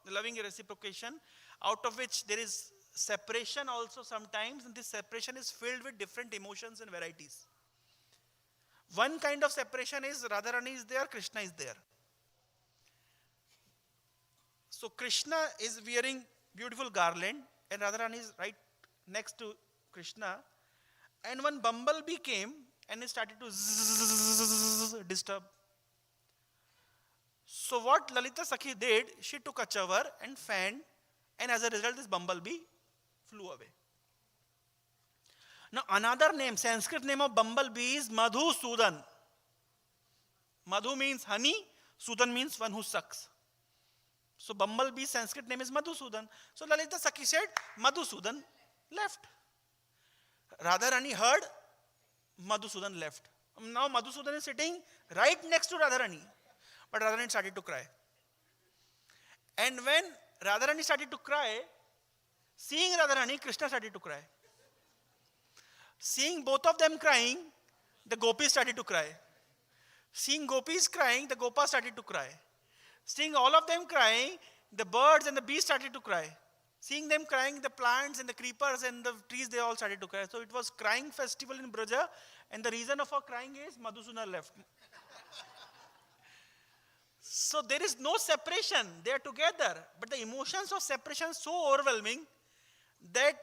loving reciprocation, out of which there is separation also sometimes, and this separation is filled with different emotions and varieties. One kind of separation is Radharani is there, Krishna is there. So Krishna is wearing beautiful garland and Radharani is right next to Krishna, and one bumblebee came and he started to disturb. So what Lalita Sakhi did, she took a chavar and fanned, and as a result this bumblebee flew away. Now another name, Sanskrit name of bumblebee is Madhusudan. Madhu means honey, Sudan means one who sucks. So bumblebee's Sanskrit name is Madhusudan. So Lalita Sakhi said, Madhusudan left. Radharani heard, Madhusudan left. Now Madhusudan is sitting right next to Radharani. But Radharani started to cry. And when Radharani started to cry, seeing Radharani, Krishna started to cry. Seeing both of them crying, the gopis started to cry. Seeing gopis crying, the gopas started to cry. Seeing all of them crying, the birds and the bees started to cry. Seeing them crying, the plants and the creepers and the trees, they all started to cry. So it was crying festival in Braja, and the reason of our crying is Madhusudana left. So there is no separation, they are together. But the emotions of separation are so overwhelming that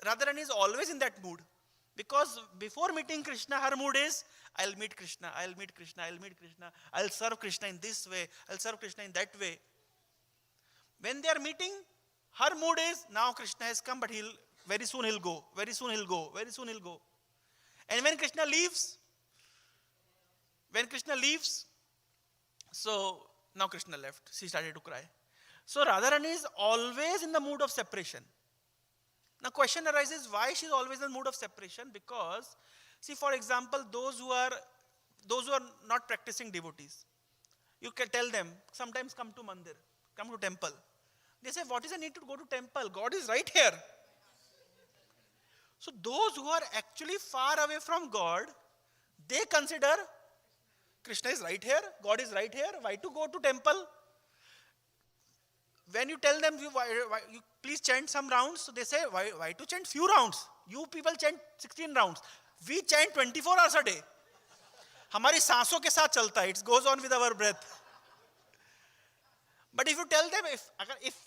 Radharani is always in that mood. Because before meeting Krishna, her mood is, I'll meet Krishna, I'll meet Krishna, I'll meet Krishna, I'll serve Krishna in this way, I'll serve Krishna in that way. When they are meeting, her mood is, now Krishna has come, but very soon he'll go, very soon he'll go, very soon he'll go. And when Krishna leaves, so now Krishna left, she started to cry. So Radharani is always in the mood of separation. Now question arises, why she is always in the mood of separation? Because, see, for example, those who are not practicing devotees, you can tell them, sometimes come to mandir, come to temple. They say, what is the need to go to temple? God is right here. So those who are actually far away from God, they consider Krishna is right here, God is right here, why to go to temple? When you tell them, you please chant some rounds, so they say, why to chant few rounds? You people chant 16 rounds. We chant 24 hours a day. हमारी सांसों के साथ चलता है. It goes on with our breath. But if you tell them,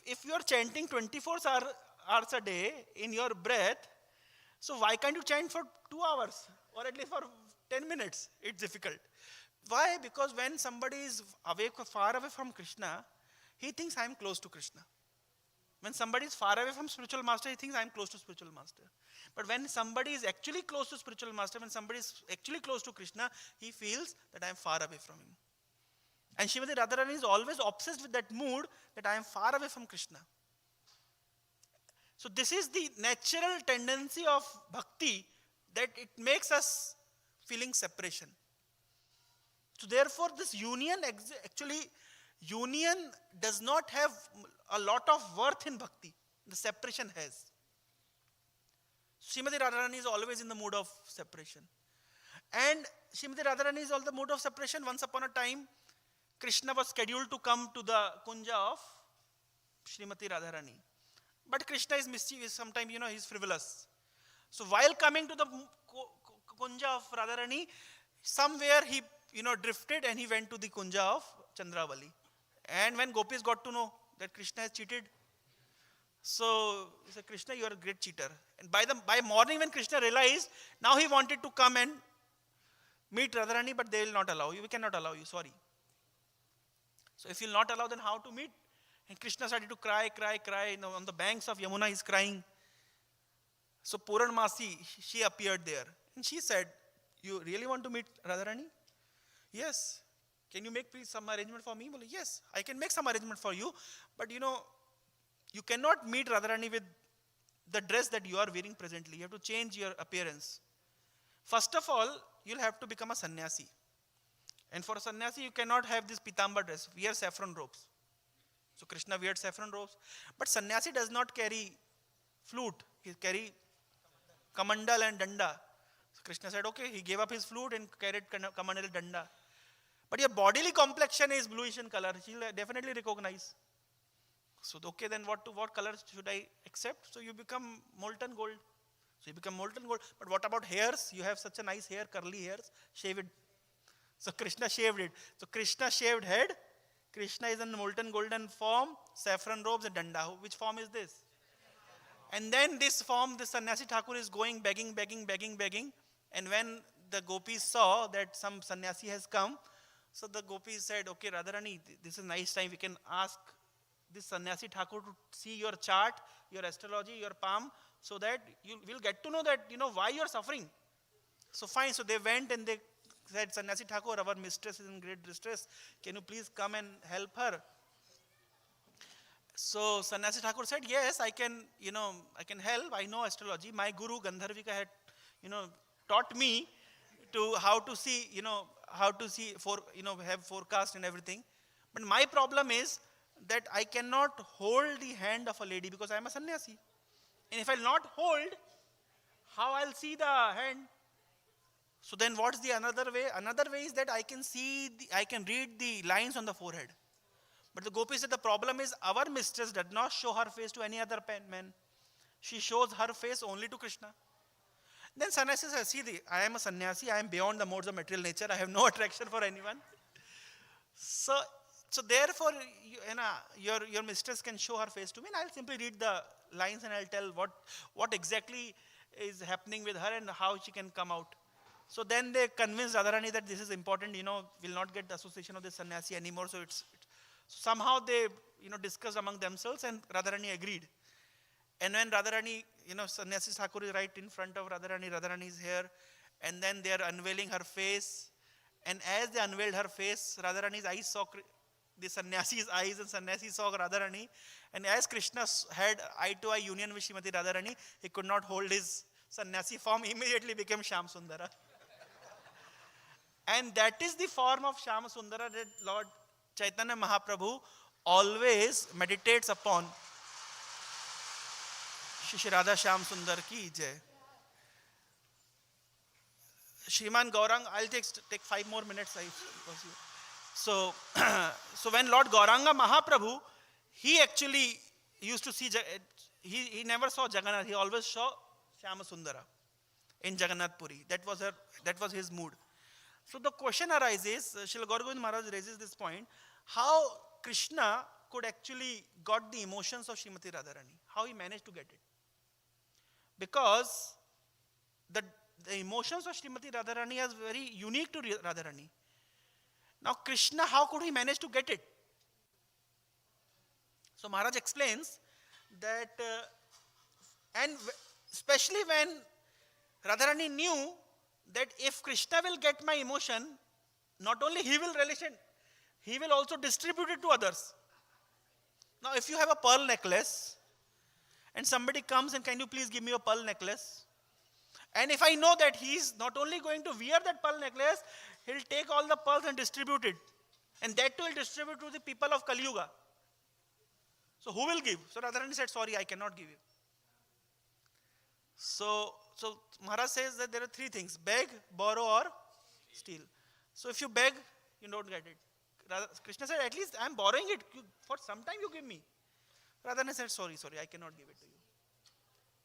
if you are chanting 24 hours a day in your breath, so why can't you chant for 2 hours or at least for 10 minutes? It's difficult. Why? Because when somebody is far away from Krishna, he thinks I am close to Krishna. When somebody is far away from spiritual master, he thinks I am close to spiritual master. But when somebody is actually close to spiritual master, when somebody is actually close to Krishna, he feels that I am far away from him. And Srimati Radharani is always obsessed with that mood that I am far away from Krishna. So this is the natural tendency of bhakti, that it makes us feeling separation. So therefore, this union actually, union does not have a lot of worth in bhakti. The separation has. Srimati Radharani is always in the mood of separation. And Srimati Radharani is all the mood of separation. Once upon a time, Krishna was scheduled to come to the kunja of Srimati Radharani. But Krishna is mischievous, sometimes, he's frivolous. So while coming to the kunja of Radharani, somewhere he, drifted and he went to the kunja of Chandravali. And when gopis got to know that Krishna has cheated, so he said, Krishna, you are a great cheater. And by morning when Krishna realized, now he wanted to come and meet Radharani, but they will not allow you. We cannot allow you, sorry. So if you will not allow, then how to meet? And Krishna started to cry. On the banks of Yamuna, he's crying. So Puranmasi, she appeared there. And she said, you really want to meet Radharani? Yes. Can you make please some arrangement for me? Well, yes, I can make some arrangement for you. But you cannot meet Radharani with the dress that you are wearing presently. You have to change your appearance. First of all, you'll have to become a sannyasi. And for a sannyasi, you cannot have this pitamba dress. Wear saffron robes. So Krishna wears saffron robes. But sannyasi does not carry flute. He carry kamandal and danda. So Krishna said, okay, he gave up his flute and carried kamandal and danda. But your bodily complexion is bluish in color. She'll definitely recognize. So, okay, then what color should I accept? So you become molten gold. So you become molten gold. But what about hairs? You have such a nice hair, curly hairs. Shave it. So Krishna shaved it. So Krishna shaved head. Krishna is in molten golden form, saffron robes and danda. Which form is this? And then this form, this sannyasi Thakur is going begging. And when the gopis saw that some sannyasi has come, so the gopis said, okay, Radharani, this is a nice time. We can ask this sannyasi Thakur to see your chart, your astrology, your palm, so that you will get to know that, why you are suffering. So fine. So they went and they said, Sannyasi Thakur, our mistress is in great distress. Can you please come and help her? So Sannyasi Thakur said, yes, I can help. I know astrology. My guru Gandharvika had, taught me to how to see, have forecast and everything. But my problem is that I cannot hold the hand of a lady because I am a sannyasi. And if I will not hold, how I'll see the hand? So then what's the another way? Another way is that I can read the lines on the forehead. But the gopi said the problem is our mistress does not show her face to any other man. She shows her face only to Krishna. Then sannyasi says, see, I am a sannyasi. I am beyond the modes of material nature. I have no attraction for anyone. So therefore, your mistress can show her face to me, and I'll simply read the lines and I'll tell what exactly is happening with her and how she can come out. So then they convinced Radharani that this is important, will not get the association of the sannyasi anymore. So somehow they, discussed among themselves and Radharani agreed. And when Radharani, sannyasi Thakur is right in front of Radharani is here, and then they are unveiling her face. And as they unveiled her face, Radharani's eyes saw the sannyasi's eyes, and sannyasi saw Radharani. And as Krishna had eye-to-eye union with Srimati Radharani, he could not hold his sannyasi form, immediately became Shyam Sundara. And that is the form of Shyam Sundara that Lord Chaitanya Mahaprabhu always meditates upon. Shri Radha Shyam Sundar ki jai. Shriman Gaurang, I'll take 5 more minutes. So when Lord Gauranga Mahaprabhu, he actually used to see, he never saw Jagannath, he always saw Shyama Sundara in Jagannath Puri. That was his mood. So the question arises, Srila Gaur Govind Maharaj raises this point, how Krishna could actually got the emotions of Srimati Radharani, how he managed to get it. Because the emotions of Srimati Radharani is very unique to Radharani. Now Krishna, how could he manage to get it? So Maharaj explains that, and especially when Radharani knew that if Krishna will get my emotion, not only he will relish it, he will also distribute it to others. Now if you have a pearl necklace, and somebody comes and can you please give me a pearl necklace? And if I know that he's not only going to wear that pearl necklace, he'll take all the pearls and distribute it. And that too will distribute to the people of Kali Yuga. So who will give? So Radharani said, sorry, I cannot give you. So Maharaj says that there are three things: beg, borrow, or steal. So if you beg, you don't get it. Krishna said, at least I'm borrowing it. For some time you give me. Radharani said, sorry, I cannot give it to you.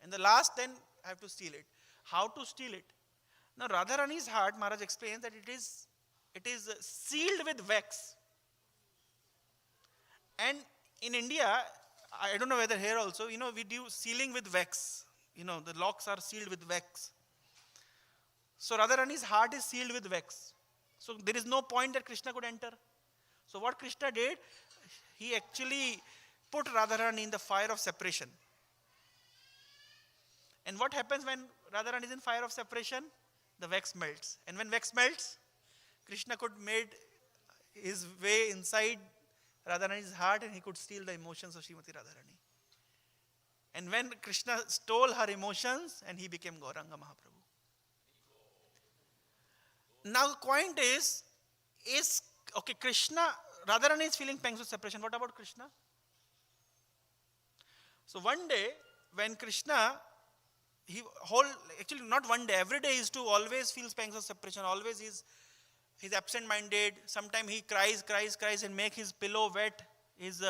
And the last, then I have to steal it. How to steal it? Now Radharani's heart, Maharaj explains that it is sealed with wax. And in India, I don't know whether here also, we do sealing with wax. The locks are sealed with wax. So Radharani's heart is sealed with wax. So there is no point that Krishna could enter. So what Krishna did, he actually put Radharani in the fire of separation. And what happens when Radharani is in fire of separation? The wax melts. And when wax melts, Krishna could made his way inside Radharani's heart and he could steal the emotions of Srimati Radharani. And when Krishna stole her emotions, and he became Gauranga Mahaprabhu. Now the point is okay, Krishna, Radharani is feeling pangs of separation. What about Krishna? So one day, when Krishna, actually not one day, every day he used to always feel pangs of separation. Always he's absent-minded. Sometimes he cries and make his pillow wet, his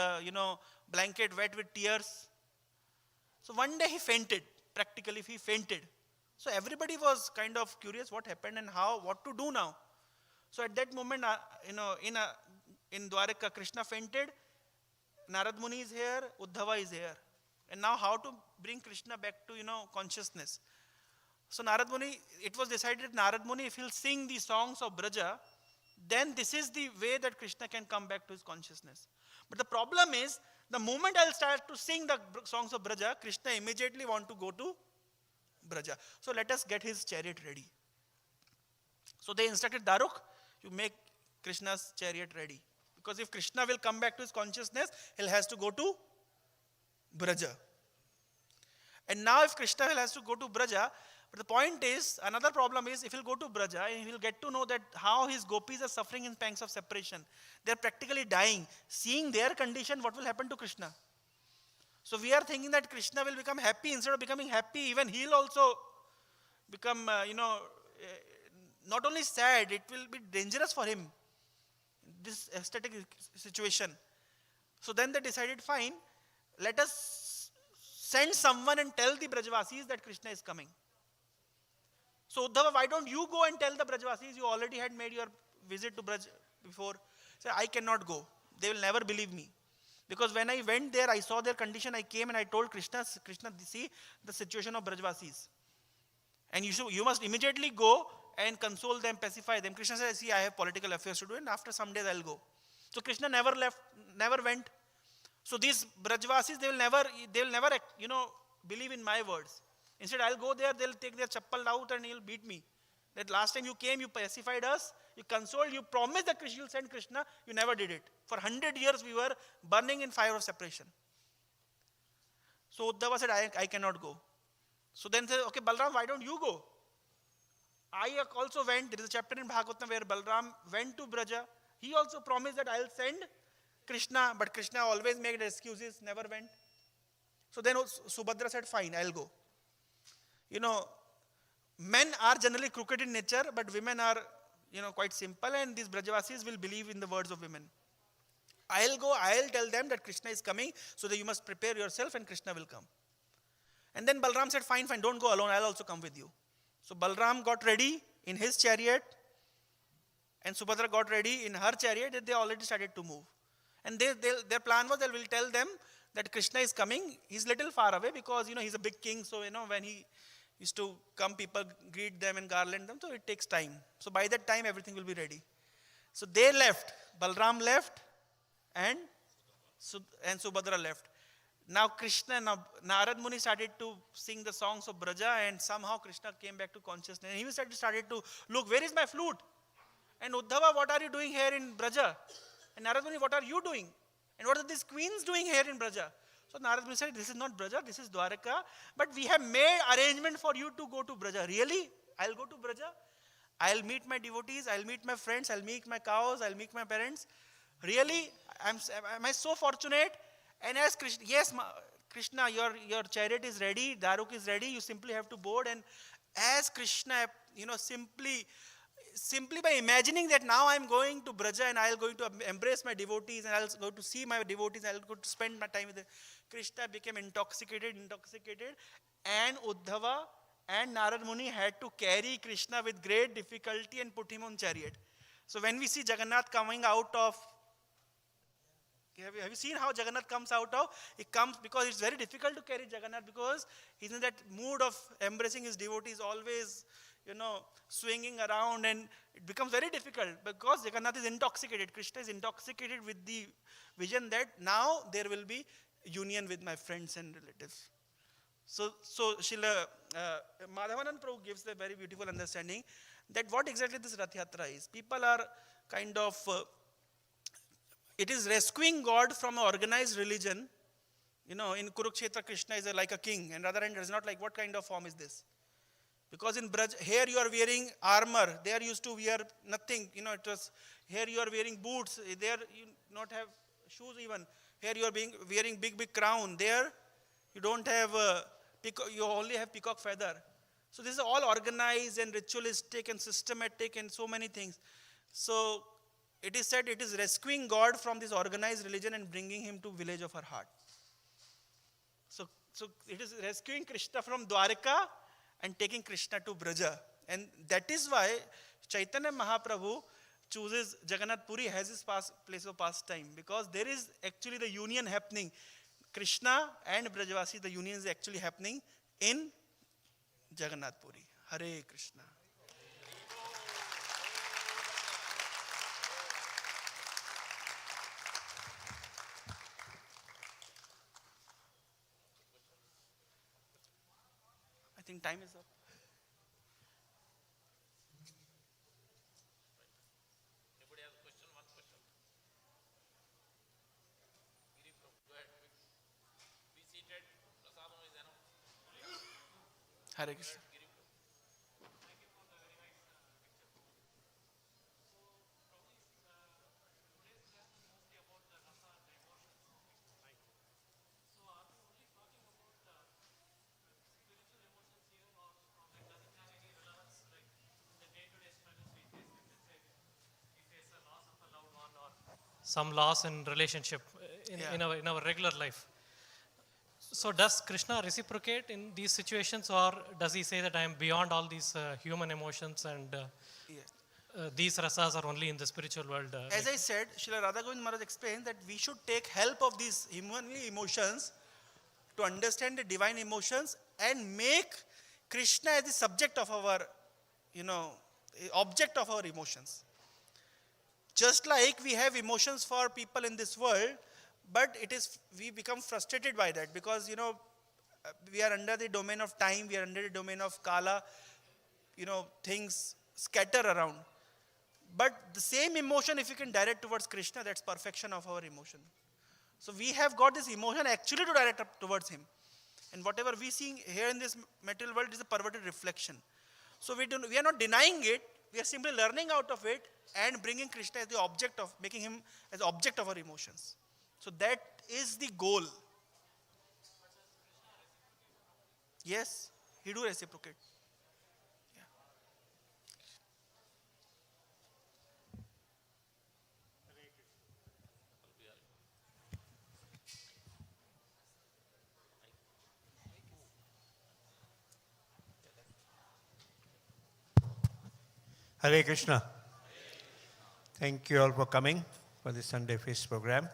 blanket wet with tears. So one day he fainted. Practically he fainted. So everybody was kind of curious what happened and what to do now. So at that moment, in Dwarika, Krishna fainted. Narad Muni is here, Uddhava is here. And now how to bring Krishna back to, consciousness. So Narad Muni, it was decided Narad Muni, if he'll sing the songs of Braja, then this is the way that Krishna can come back to his consciousness. But the problem is, the moment I'll start to sing the songs of Braja, Krishna immediately want to go to Braja. So let us get his chariot ready. So they instructed Daruk, you make Krishna's chariot ready. Because if Krishna will come back to his consciousness, he'll has to go to Braja. And now if Krishna has to go to Braja, but the point is, another problem is, if he'll go to Braja, he'll get to know that how his gopis are suffering in pangs of separation. They're practically dying. Seeing their condition, what will happen to Krishna? So we are thinking that Krishna will become happy. Instead of becoming happy, even he'll also become, not only sad, it will be dangerous for him, this aesthetic situation. So then they decided, fine, let us send someone and tell the Brajavasis that Krishna is coming. So Uddhava, why don't you go and tell the Brajavasis? You already had made your visit to Braj before. Say, I cannot go. They will never believe me. Because when I went there, I saw their condition. I came and I told Krishna, see the situation of Brajavasis. And you must immediately go and console them, pacify them. Krishna said, see, I have political affairs to do, and after some days I'll go. So Krishna never went. So these Brajavasis, they will never, believe in my words. Instead, I'll go there, they'll take their chappal out and he'll beat me. That last time you came, you pacified us, you consoled, you promised that you'll send Krishna, you never did it. For 100 years, we were burning in fire of separation. So Uddhava said, I cannot go. So then said, okay, Balram, why don't you go? I also went. There is a chapter in Bhagavatam where Balram went to Braja. He also promised that I'll send Krishna, but Krishna always made excuses, never went. So then Subhadra said, fine, I'll go. Men are generally crooked in nature, but women are, quite simple, and these Brajavasis will believe in the words of women. I'll go, I'll tell them that Krishna is coming, so that you must prepare yourself and Krishna will come. And then Balram said, fine, don't go alone, I'll also come with you. So Balram got ready in his chariot, and Subhadra got ready in her chariot, and they already started to move. And their plan was, they will tell them that Krishna is coming. He's little far away because, he's a big king, so, when he used to come, people greet them and garland them, so it takes time. So by that time, everything will be ready. So they left. Balram left, and Subhadra left. Now Narad Muni started to sing the songs of Braja, and somehow Krishna came back to consciousness. And he started to look, where is my flute? And Uddhava, what are you doing here in Braja? And Narad Muni, what are you doing? And what are these queens doing here in Braja? So Narad Muni said, this is not Braja, this is Dwaraka, but we have made arrangement for you to go to Braja. Really? I'll go to Braja? I'll meet my devotees, I'll meet my friends, I'll meet my cows, I'll meet my parents. Really? Am I so fortunate? And as Krishna, yes, Krishna, your chariot is ready, Daruk is ready, you simply have to board. And as Krishna, simply by imagining that now I'm going to Braja and I'll going to embrace my devotees and I'll go to see my devotees, I'll go to spend my time with them. Krishna became intoxicated, and Uddhava and Narad Muni had to carry Krishna with great difficulty and put him on chariot. So when we see Jagannath coming out of, have you seen how Jagannath comes out of? He comes because it's very difficult to carry Jagannath because he's in that mood of embracing his devotees, always, swinging around, and it becomes very difficult because Jagannath is intoxicated. Krishna is intoxicated with the vision that now there will be union with my friends and relatives. So Srila Madhavanand Prabhu gives a very beautiful understanding that what exactly this Rath Yatra is. People are kind of, it is rescuing God from an organized religion. In Kurukshetra, Krishna is like a king, and Radharani does not like, what kind of form is this? Because in Braj, here you are wearing armor, there used to wear nothing, it was, here you are wearing boots, there you not have shoes even, here you are wearing big crown, there you don't have, you only have peacock feather. So this is all organized and ritualistic and systematic and so many things. So it is said it is rescuing God from this organized religion and bringing him to village of our heart. So it is rescuing Krishna from Dwarika and taking Krishna to Braja. And that is why Chaitanya Mahaprabhu chooses Jagannath Puri as his place of pastime, because there is actually the union happening. Krishna and Brajavasi, the union is actually happening in Jagannath Puri. Hare Krishna. I think time is up. Anybody has a question? One question. Go ahead. Be seated. Prasadam is enough. Hare Krishna. Some loss in relationship in our regular life. So does Krishna reciprocate in these situations, or does he say that I am beyond all these human emotions and these rasas are only in the spiritual world? As I said, Srila Radha Govind Maharaj explains that we should take help of these humanly emotions to understand the divine emotions and make Krishna as the subject of our, object of our emotions. Just like we have emotions for people in this world, but we become frustrated by that because, we are under the domain of time, we are under the domain of Kala, things scatter around. But the same emotion, if you can direct towards Krishna, that's perfection of our emotion. So we have got this emotion actually to direct up towards him. And whatever we see here in this material world is a perverted reflection. So we are not denying it, we are simply learning out of it and bringing Krishna as the object of, making him as the object of our emotions. So that is the goal. Yes, he do reciprocate. Hare Krishna. Thank you all for coming for this Sunday Feast program.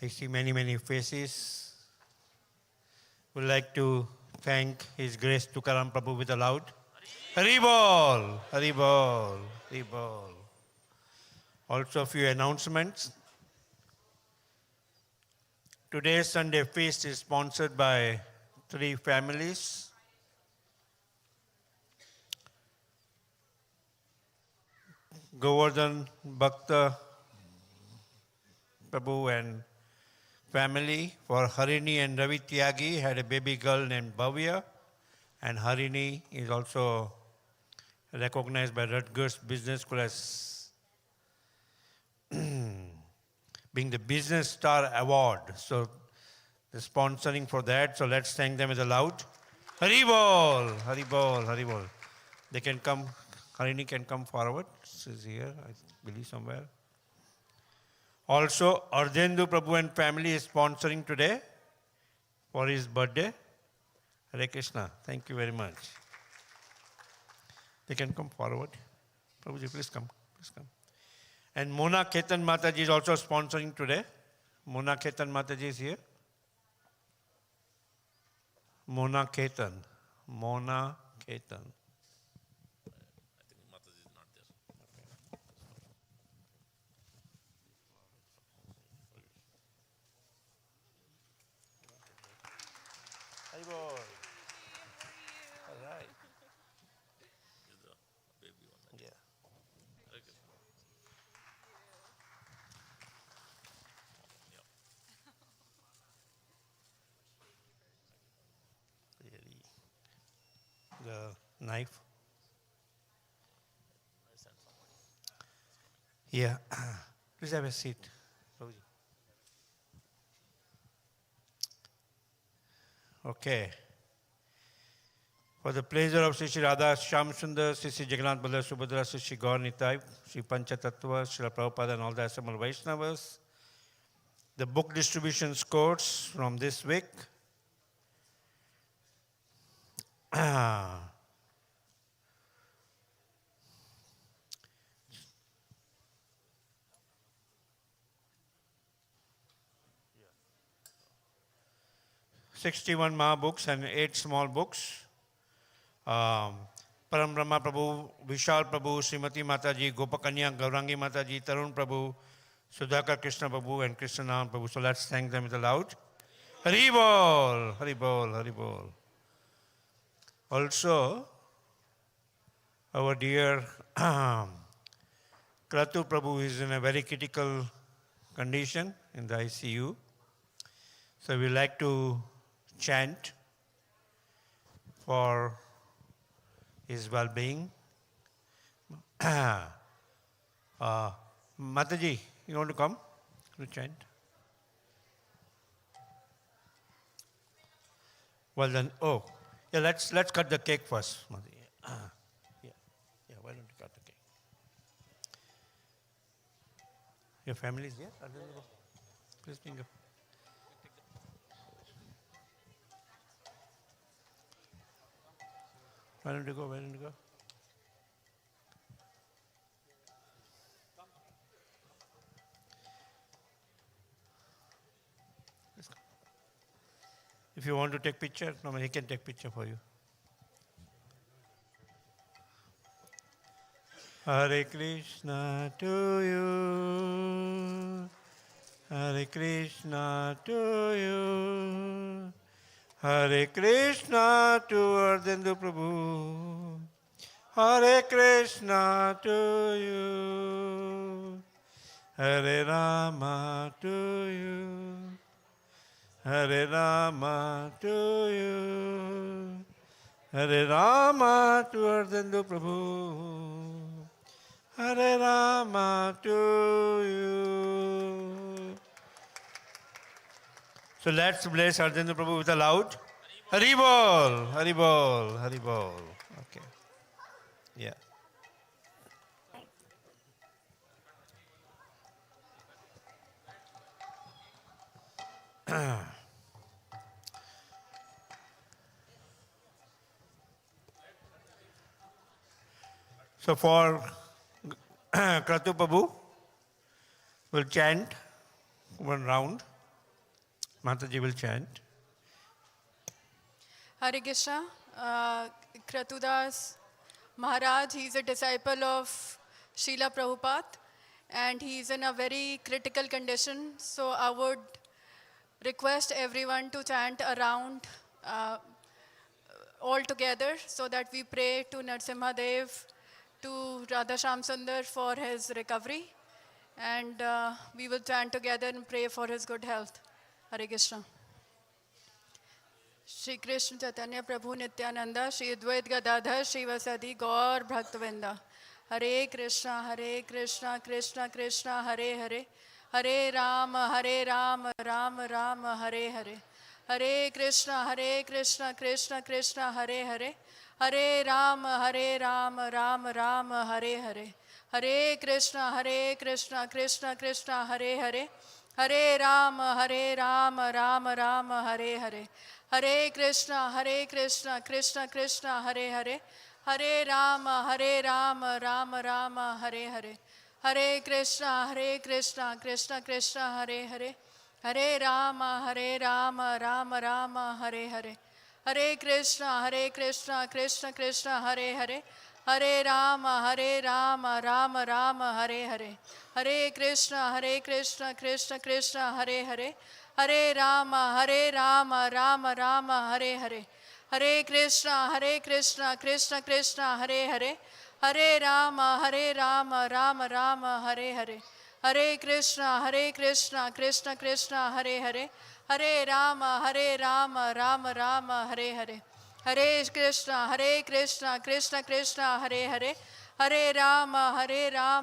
I see many faces. Would like to thank His Grace Tukaram Prabhu with a loud Hari Bol, Hari Bol, Hari Bol. Also a few announcements. Today's Sunday Feast is sponsored by 3 families. Govardhan Bhakta Prabhu and family. For Harini and Ravi Tyagi had a baby girl named Bhavya, and Harini is also recognized by Rutgers Business School as being the Business Star Award. So the sponsoring for that. So let's thank them with a loud Haribol, Haribol, Haribol. They can come, Harini can come forward. She's here, I believe somewhere. Also, Ardhendu Prabhu and family is sponsoring today for his birthday. Hare Krishna. Thank you very much. They can come forward. Prabhuji, please come. Please come. And Mona Ketan Mataji is also sponsoring today. Mona Ketan Mataji is here. Mona Ketan. Mona Ketan. I think Mataji is not there. Haribol. All right. Is the baby one. Yeah. Hare Krishna. Really. The knife. I sent somebody. Yeah. Please have a seat. Prabhuji. Okay. For the pleasure of Sri Radha Shyam Sundar, Sri Jagannath Bala Subhadra, Sri Gaur Nitai, Sri Panchatattva, Sri Prabhupada and all the assembled Vaishnavas, the book distribution scores from this week. 61 Maha books and 8 small books. Param Brahma Prabhu, Vishal Prabhu, Srimati Mataji, Gopakanya, Gaurangi Mataji, Tarun Prabhu, Sudhakar Krishna Prabhu and Krishna Nam Prabhu. So let's thank them with a loud Haribol, Haribol, Haribol. Also, our dear Kratu Prabhu is in a very critical condition in the ICU. So we like to chant for his well-being. Mataji, you want to come to chant? Well then, oh, yeah, let's cut the cake first, Mataji. Yeah, why don't you cut the cake? Your family is here? Please bring up. Why don't you go? Why don't you go? Let's go. If you want to take picture, no, he can take picture for you. Hare Krishna to you. Hare Krishna to you. Hare Krishna to Ardhendu Prabhu. Hare Krishna to you. Hare Rama to you. Hare Rama to you. Hare Rama to Ardhendu Prabhu. Hare Rama to you. So let's bless Ardhendu Prabhu with a loud Haribol, Haribol, Haribol. Okay. Yeah. So for Kratu Prabhu, we'll chant one round. Mataji will chant. Hare Krishna. Kratudas Maharaj, he is a disciple of Srila Prabhupada and he is in a very critical condition. So I would request everyone to chant around all together so that we pray to Narasimha Dev, to Radha Shyam Sundar for his recovery. And we will chant together and pray for his good health. Hare Krishna. Shri Krishna Chaitanya Prabhu Nityananda, Shri Advait Gadadhar, Shri Vasadi Gaur Bhaktavinda. Hare Krishna, Krishna Krishna, Hare Hare. Hare Rama, Rama Rama, Hare Hare. Hare Krishna, Krishna Krishna, Hare Hare. Hare Rama, Rama Rama, Hare Hare. Hare Krishna, Krishna Krishna, Hare Hare. Hare Rama, Rama Rama, Hare Hare. Hare Krishna, Krishna Krishna, Hare Hare. Hare Rama, Rama Rama, Hare Hare. Hare Krishna, Krishna Krishna, Hare Hare. Hare Rama, Rama Rama, Hare Hare. Hare Krishna, Krishna Krishna, Hare Hare. Hare Rama, Rama Rama, Hare Hare. Hare Krishna, Krishna Krishna, Hare Hare. Hare Rama, Rama Rama, Hare Hare. Hare Krishna, Krishna Krishna, Hare Hare. Hare Rama, Rama Rama, Hare Hare. Hare Krishna, Krishna Krishna, Hare Hare. Hare Rama, Rama Rama, Hare Hare. Hare Krishna, Krishna Krishna, Hare Hare. Hare Rama,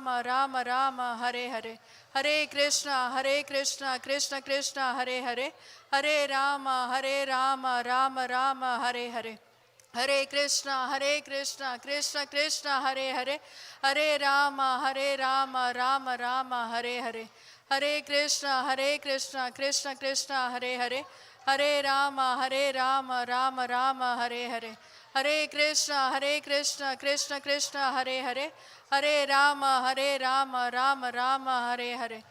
Rama Rama, Hare Hare. Hare Krishna, Krishna Krishna, Hare Hare. Hare Rama, Rama Rama, Hare Hare. Hare Krishna, Krishna Krishna, Hare Hare. Hare Rama, Rama Rama, Hare Hare. Hare Krishna, Krishna Krishna, Hare Hare. Hare Rama, Rama Rama, Hare Hare. Hare Krishna, Krishna Krishna, Hare Hare. Hare Rama, Rama Rama, Hare Hare. Hare Krishna, Krishna Krishna, Hare Hare. Hare Rama, Rama Rama, Hare Hare.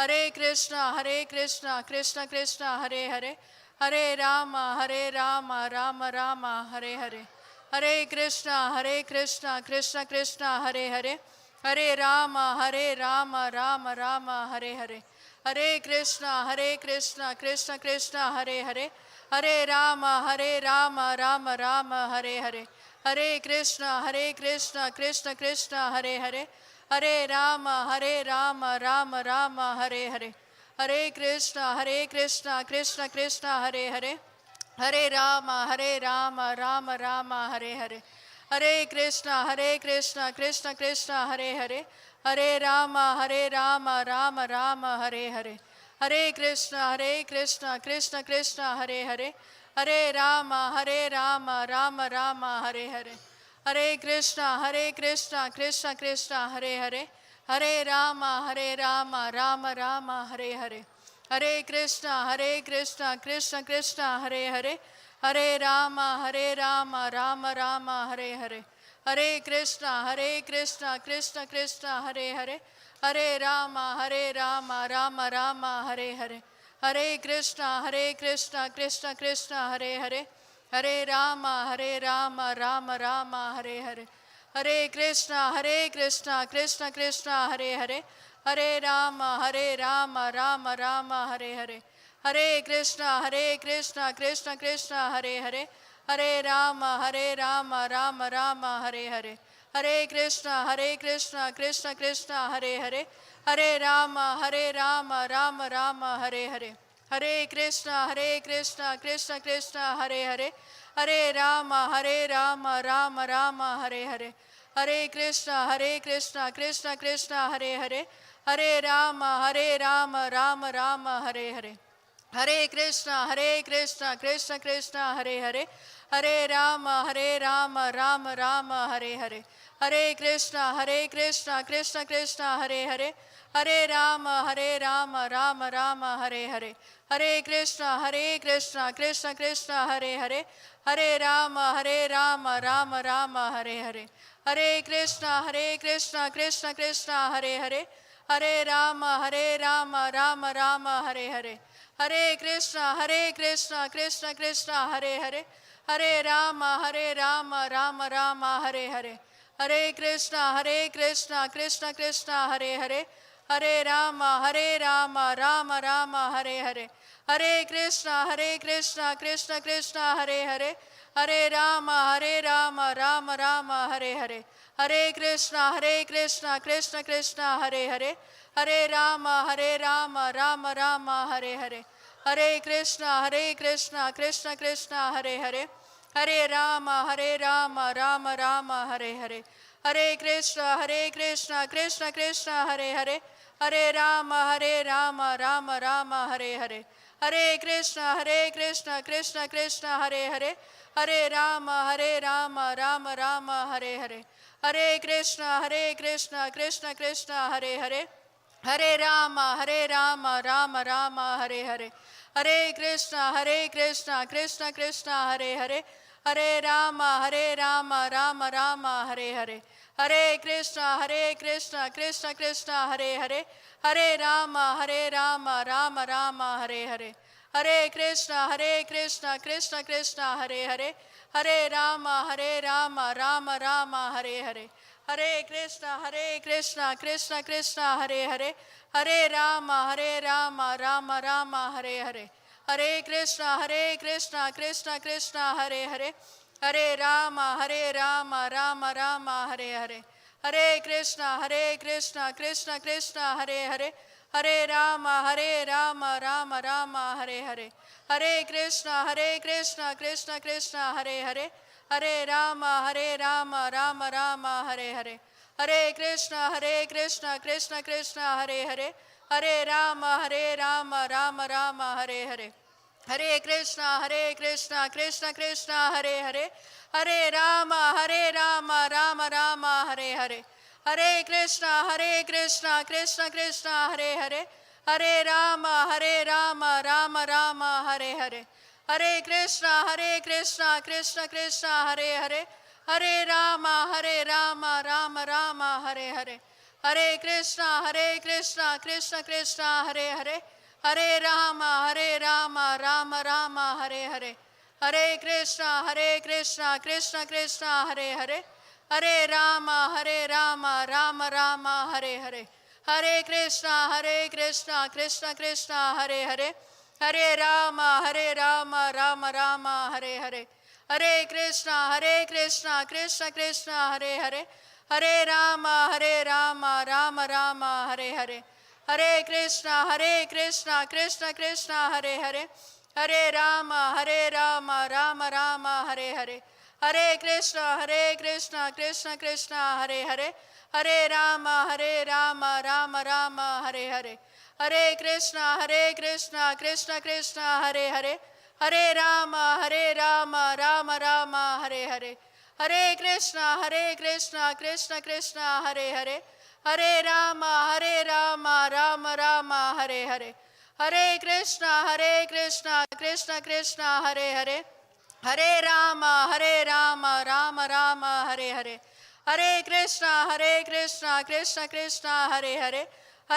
Hare Krishna, Krishna Krishna, Hare Hare. Hare Rama, Rama Rama, Hare Hare. Hare Krishna, Krishna Krishna, Hare Hare. Hare Rama, Rama Rama, Hare Hare. Hare Krishna, Krishna Krishna, Hare Hare. Hare Rama, Rama Rama, Hare Hare. Hare Krishna, Krishna Krishna, Hare Hare. Hare Rama, Rama Rama, Hare Hare. Hare Krishna, Krishna Krishna, Hare Hare. Hare Rama, Rama Rama, Hare Hare. Hare Krishna, Krishna Krishna, Hare Hare. Hare Rama, Rama Rama, Hare Hare. Hare Krishna, Krishna Krishna, Hare Hare. Hare Rama, Rama Rama, Hare Hare. Hare Krishna, Krishna Krishna, Hare Hare. Hare Rama, Rama Rama, Hare Hare. Hare Krishna, Krishna Krishna, Hare Hare. Hare Rama, Rama Rama, Hare Hare. Hare Krishna, Krishna Krishna, Hare Hare. Hare Rama, Rama Rama, Hare Hare. Hare Krishna, Krishna Krishna, Hare Hare. Hare Rama, Rama Rama, Hare Hare. Hare Krishna, Krishna Krishna, Hare Hare. Hare Rama, Rama Rama, Hare Hare. Hare Krishna, Krishna Krishna, Hare Hare. Hare Rama, Rama Rama, Hare Hare. Hare Krishna, Krishna Krishna, Hare Hare. Hare Rama, Rama Rama, Hare Hare. Hare Krishna, Krishna Krishna, Hare Hare. Hare Rama, Rama Rama, Hare Hare. Hare Krishna, Krishna Krishna, Hare Hare. Hare Rama, Rama Rama, Hare Hare. Hare Krishna, Krishna Krishna, Hare Hare. Hare Rama, Rama Rama, Hare Hare. Hare Krishna, Krishna Krishna, Hare Hare. Hare Rama, Rama Rama, Hare Hare. Hare Krishna, Krishna Krishna, Hare Hare. Hare Rama, Rama Rama, Hare Hare. Hare Krishna, Krishna Krishna, Hare Hare. Hare Rama, Rama Rama, Hare Hare. Hare Krishna, Krishna Krishna, Hare Hare. Hare Rama, Rama Rama, Hare Hare. Hare Krishna, Krishna Krishna, Hare Hare. Hare Rama, Rama Rama, Hare Hare. Hare Krishna, Krishna Krishna, Hare Hare. Hare Rama, Rama Rama, Hare Hare. Hare Krishna, Krishna Krishna, Hare Hare, Hare Rama, Rama Rama, Hare Hare. Hare Krishna, Krishna Krishna, Hare Hare. Hare Rama, Rama Rama, Hare Hare. Hare Krishna, Krishna Krishna, Hare Hare. Hare Rama, Rama Rama, Hare Hare. Hare Krishna, Krishna Krishna, Hare Hare. Hare Rama, Rama Rama, Hare Hare. Hare Krishna, Krishna Krishna, Hare Hare. Hare Rama, Rama Rama, Hare Hare. Hare Krishna, Krishna Krishna, Hare Hare. Hare Rama, Rama Rama, Hare Hare. Hare Krishna, Krishna Krishna, Hare Hare. Hare Rama, Rama Rama, Hare Hare. Hare Krishna, Krishna Krishna, Hare Hare. Hare Rama, Rama Rama, Hare Hare. Hare Krishna, Krishna Krishna, Hare Hare. Hare Rama, Rama Rama, Hare Hare. Hare Krishna, Krishna Krishna, Hare Hare. Hare Rama, Rama Rama, Hare Hare. Hare Krishna, Krishna Krishna, Hare Hare. Hare Rama, Rama Rama, Hare Hare. Hare Krishna, Krishna Krishna, Hare Hare. Hare Rama, Rama Rama, Hare Hare. Hare Krishna, Krishna Krishna, Hare Hare. Hare Rama, Rama Rama, Hare Hare. Hare Krishna, Krishna Krishna, Hare Hare. Hare Rama, Rama Rama, Hare Hare. Hare Krishna, Krishna Krishna, Hare Hare. Hare Rama, Rama Rama, Hare Hare. Hare Krishna, Krishna Krishna, Hare Hare. Hare Rama, Rama Rama, Hare Hare. Hare Krishna, Krishna Krishna, Hare Hare. Hare Rama, Rama Rama, Hare Hare. Hare Krishna, Krishna Krishna, Hare Hare. Hare Rama, Rama Rama, Hare Hare. Hare Krishna, Krishna Krishna, Hare Hare. Hare Rama, Rama Rama, Hare Hare. Hare Krishna, Krishna Krishna, Hare Hare. Hare Rama, Rama Rama, Hare Hare. Hare Krishna, Krishna Krishna, Hare Hare. Hare Rama, Rama Rama, Hare Hare. Hare Krishna, Krishna Krishna, Hare Hare. Hare Rama, Rama Rama, Hare Hare. Hare Krishna, Krishna Krishna, Hare Hare. Hare Rama, Rama Rama, Hare Hare. Hare Krishna, Krishna Krishna, Hare Hare. Hare Rama, Rama Rama, Hare Hare. Hare Krishna, Krishna Krishna, Hare Hare.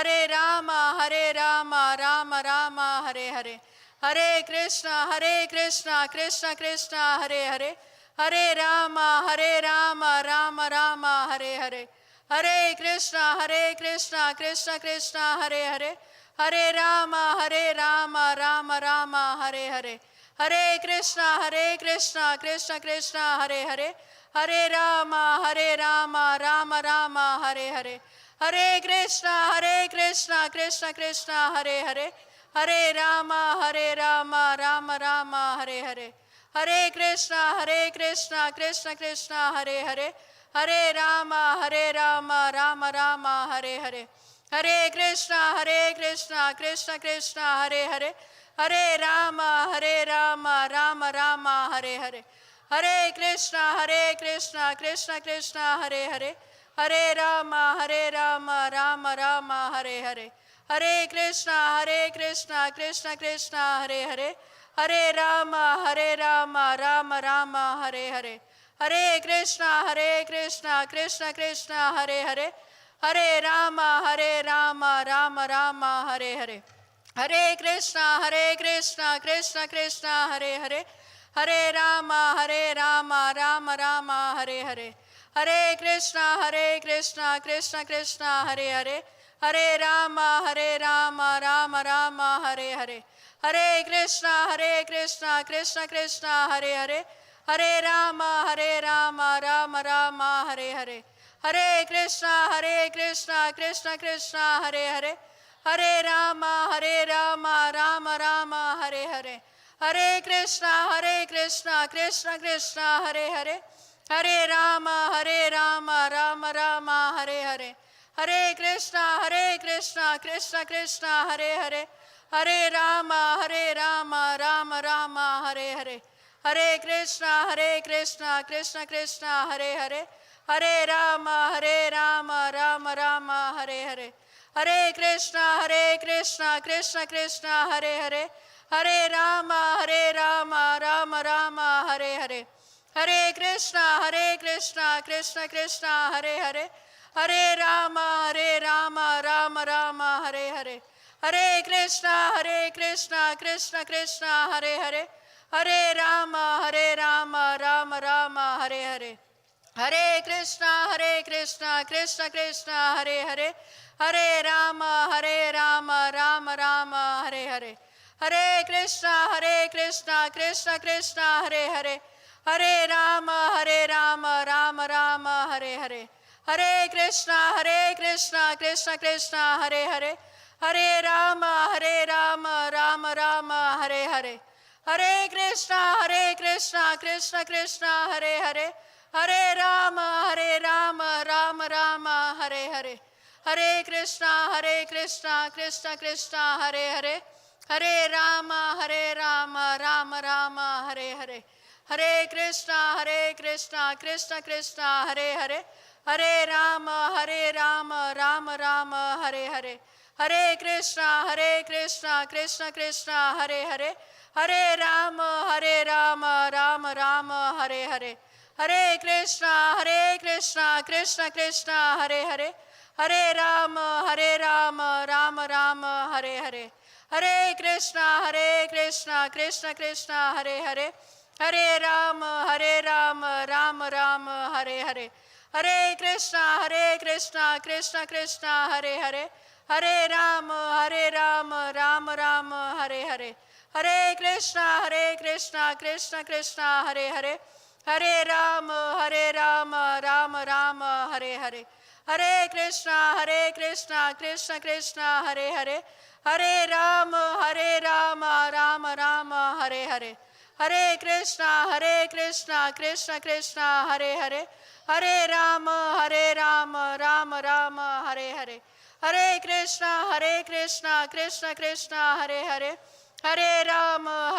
Hare Rama, Rama Rama, Hare Hare. Hare Krishna, Krishna Krishna, Hare Hare. Hare Rama, Rama Rama, Hare Hare. Hare Krishna, Krishna Krishna, Hare Hare. Hare Rama, Rama Rama, Hare Hare. Hare Krishna, Krishna Krishna, Hare Hare. Hare Rama, Rama Rama, Hare Hare. Hare Krishna, Krishna Krishna, Hare Hare. Hare Rama, Rama Rama, Hare Hare. Hare Krishna, Krishna Krishna, Hare Hare. Hare Rama, Rama Rama, Hare Hare. Hare Krishna, Krishna Krishna, Hare Hare. Hare Rama, Rama Rama, Hare Hare. Hare Krishna, Krishna Krishna, Hare Hare. Hare Rama, Rama Rama, Hare Hare. Hare Krishna, Krishna Krishna, Hare Hare. Hare Rama, Rama Rama, Hare Hare. Hare Krishna, Krishna Krishna, Hare Hare. Hare Rama, Rama Rama, Hare Hare. Hare Krishna, Krishna Krishna, Hare Hare. Hare Rama, Rama Rama, Hare Hare. Hare Krishna, Krishna Krishna, Hare Hare. Hare Rama, Rama Rama, Hare Hare. Hare Krishna, Krishna Krishna, Hare Hare. Hare Rama, Rama Rama, Hare Hare. Hare Krishna, Krishna Krishna, Hare Hare. Hare Rama, Rama Rama, Hare Hare. Hare Krishna, Krishna Krishna, Hare Hare. Hare Rama, Rama Rama, Hare Hare. Hare Krishna, Krishna Krishna, Hare Hare. Hare Rama, Rama Rama, Hare Hare. Hare Krishna, Krishna Krishna, Hare Hare. Hare Rama, Rama Rama, Hare Hare. Hare Krishna, Krishna Krishna, Hare Hare. Hare Rama, Rama Rama, Hare Hare. Hare Krishna, Krishna Krishna, Hare Hare. Hare Rama, Rama Rama, Hare Hare. Hare Krishna, Krishna Krishna, Hare Hare. Hare Rama, Rama Rama, Hare Hare. Hare Krishna, Krishna Krishna, Hare Hare. Hare Rama, Rama Rama, Hare Hare. Hare Krishna, Krishna Krishna, Hare Hare. Hare Rama, Rama Rama, Hare Hare. Hare Krishna, Krishna Krishna, Hare Hare. Hare Rama, Rama Rama, Hare Hare. Hare Krishna, Krishna Krishna, Hare Hare. Hare Rama, Rama Rama, Hare Hare. Hare Krishna, Krishna Krishna, Hare Hare. Hare Rama, Rama Rama, Hare Hare. Hare Krishna, Krishna Krishna, Hare Hare. Hare Rama, Rama Rama, Hare Hare. Hare Krishna, Krishna Krishna, Hare Hare. Hare Rama, Rama Rama, Hare Hare. Hare Krishna, Krishna Krishna, Hare Hare. Hare Rama, Rama Rama, Hare Hare. Hare Krishna, Krishna Krishna, Hare Hare. Hare Rama, Rama Rama, Hare Hare. Hare Krishna, Krishna Krishna, Hare Hare. Hare Rama, Rama Rama, Hare Hare. Hare Krishna, Krishna Krishna, Hare Hare. Hare Rama, Rama Rama, Hare Hare. Hare Krishna, Krishna Krishna, Hare Hare. Hare Rama, Rama Rama, Hare Hare. Hare Krishna, Krishna Krishna, Hare Hare. Hare Rama, Rama Rama, Hare Hare. Hare Krishna, Krishna Krishna, Hare Hare. Hare Rama,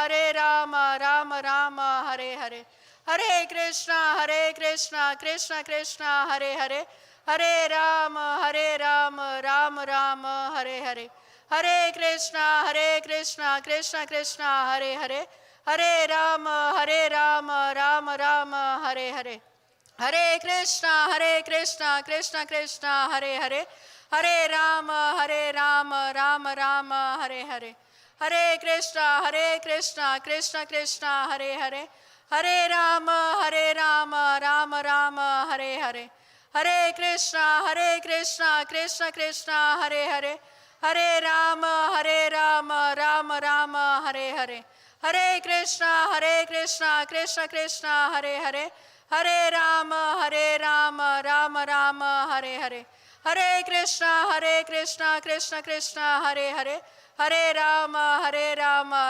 Rama Rama, Hare Hare. Hare Krishna, Krishna Krishna, Hare Hare. Hare Rama, Rama Rama, Hare Hare. Hare Krishna, Krishna Krishna, Hare Hare. Hare Rama, Rama Rama, Hare Hare. Hare Krishna, Krishna Krishna, Hare Hare. Hare Rama, Rama Rama, Hare Hare. Hare Krishna, Krishna Krishna, Hare Hare. Hare Rama, Rama Rama, Hare Hare. Hare Krishna, Krishna Krishna, Hare Hare. Hare Rama, Rama Rama, Hare Hare. Hare Krishna, Krishna Krishna, Hare Hare. Hare Rama, Rama Rama, Hare Hare. Hare Krishna, Krishna Krishna, Hare Hare. Hare Rama,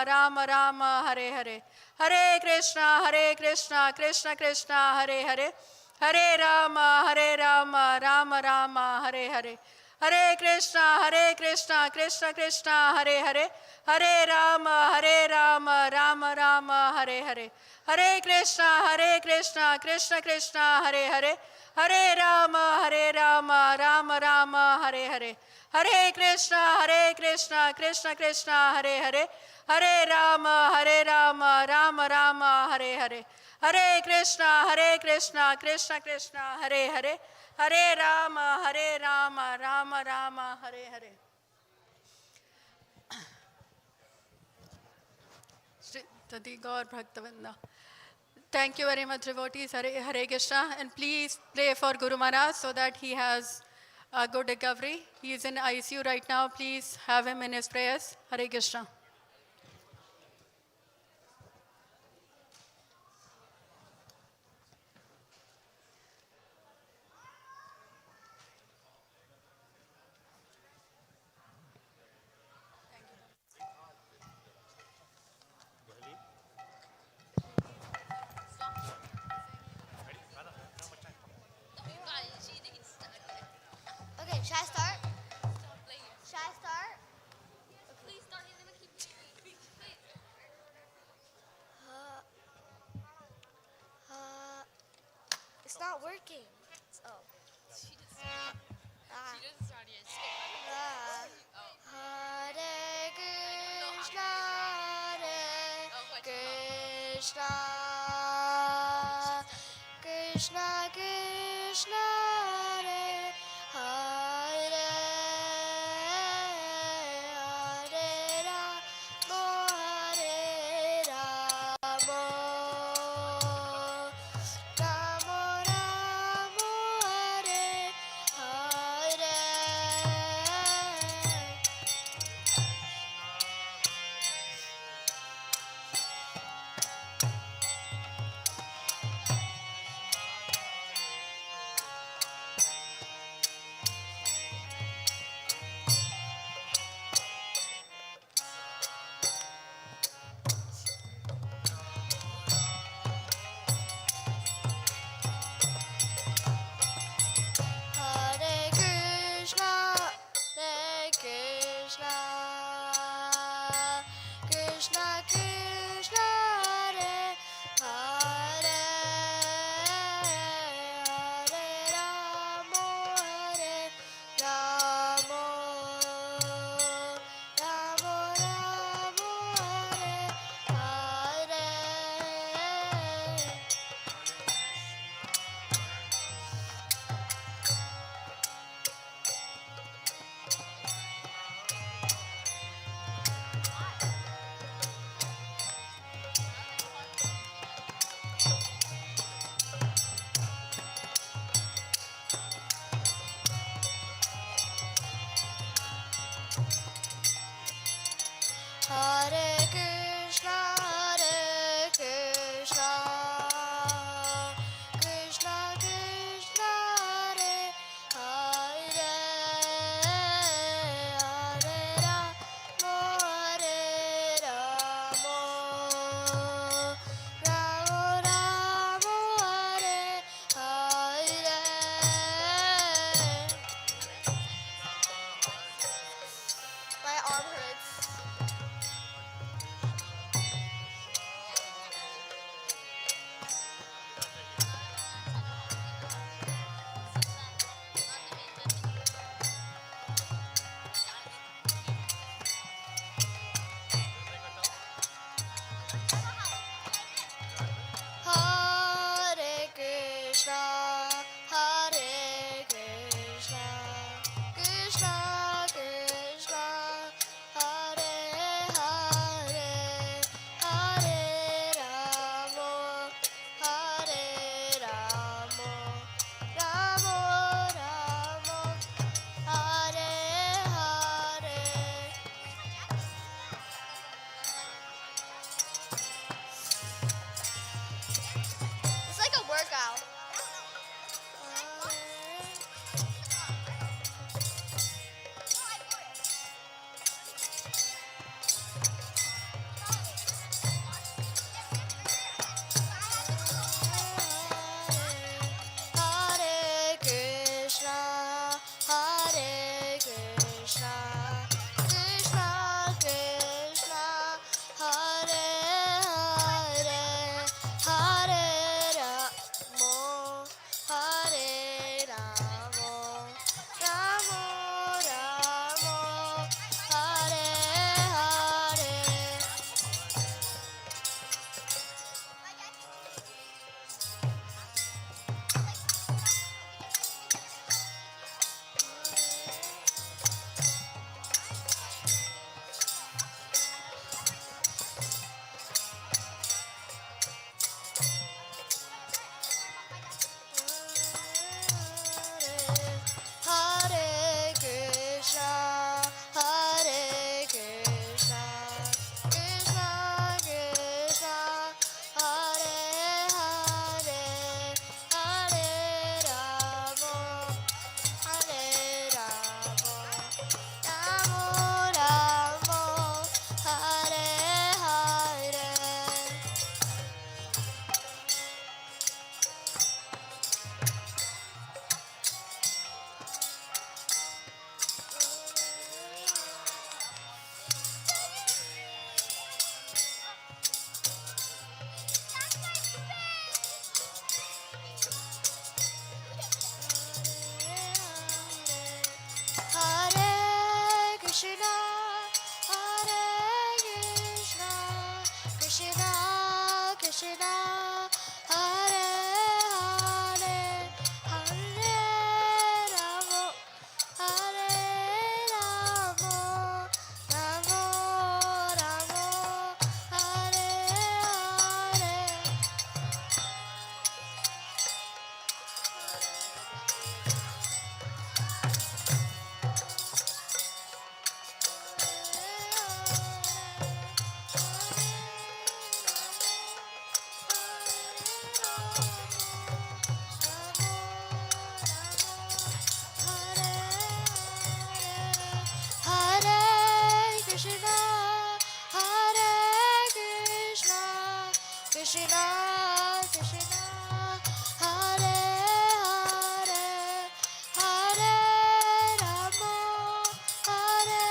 Rama Rama, Hare Hare. Hare Krishna, Krishna Krishna, Hare Hare. Hare Rama, Rama Rama, Hare Hare. Hare Krishna, Krishna Krishna, Hare Hare. Hare Rama, Rama Rama, Hare Hare. Hare Krishna, Krishna Krishna, Hare Hare. Hare Rama, Rama Rama, Hare Hare. Hare Krishna, Krishna Krishna, Hare Hare. Hare Rama, Rama Rama, Hare Hare. Hare Krishna, Krishna Krishna, Hare Hare. Hare Rama, Rama Rama, Hare Hare. Shri Tadi Gaur Bhaktavinda. Thank you very much, devotees. Hare Krishna. And please pray for Guru Maharaj so that he has a good recovery. He is in ICU right now. Please have him in his prayers. Hare Krishna. not working. Oh. She doesn't start yet. Hare Krishna, Oh, Krishna, Krishna Krishna, Hare Hare, Hare Rama, Hare Rama, Rama Rama, Hare Hare. Krishna Krishna Hare Hare Hare Ramo Hare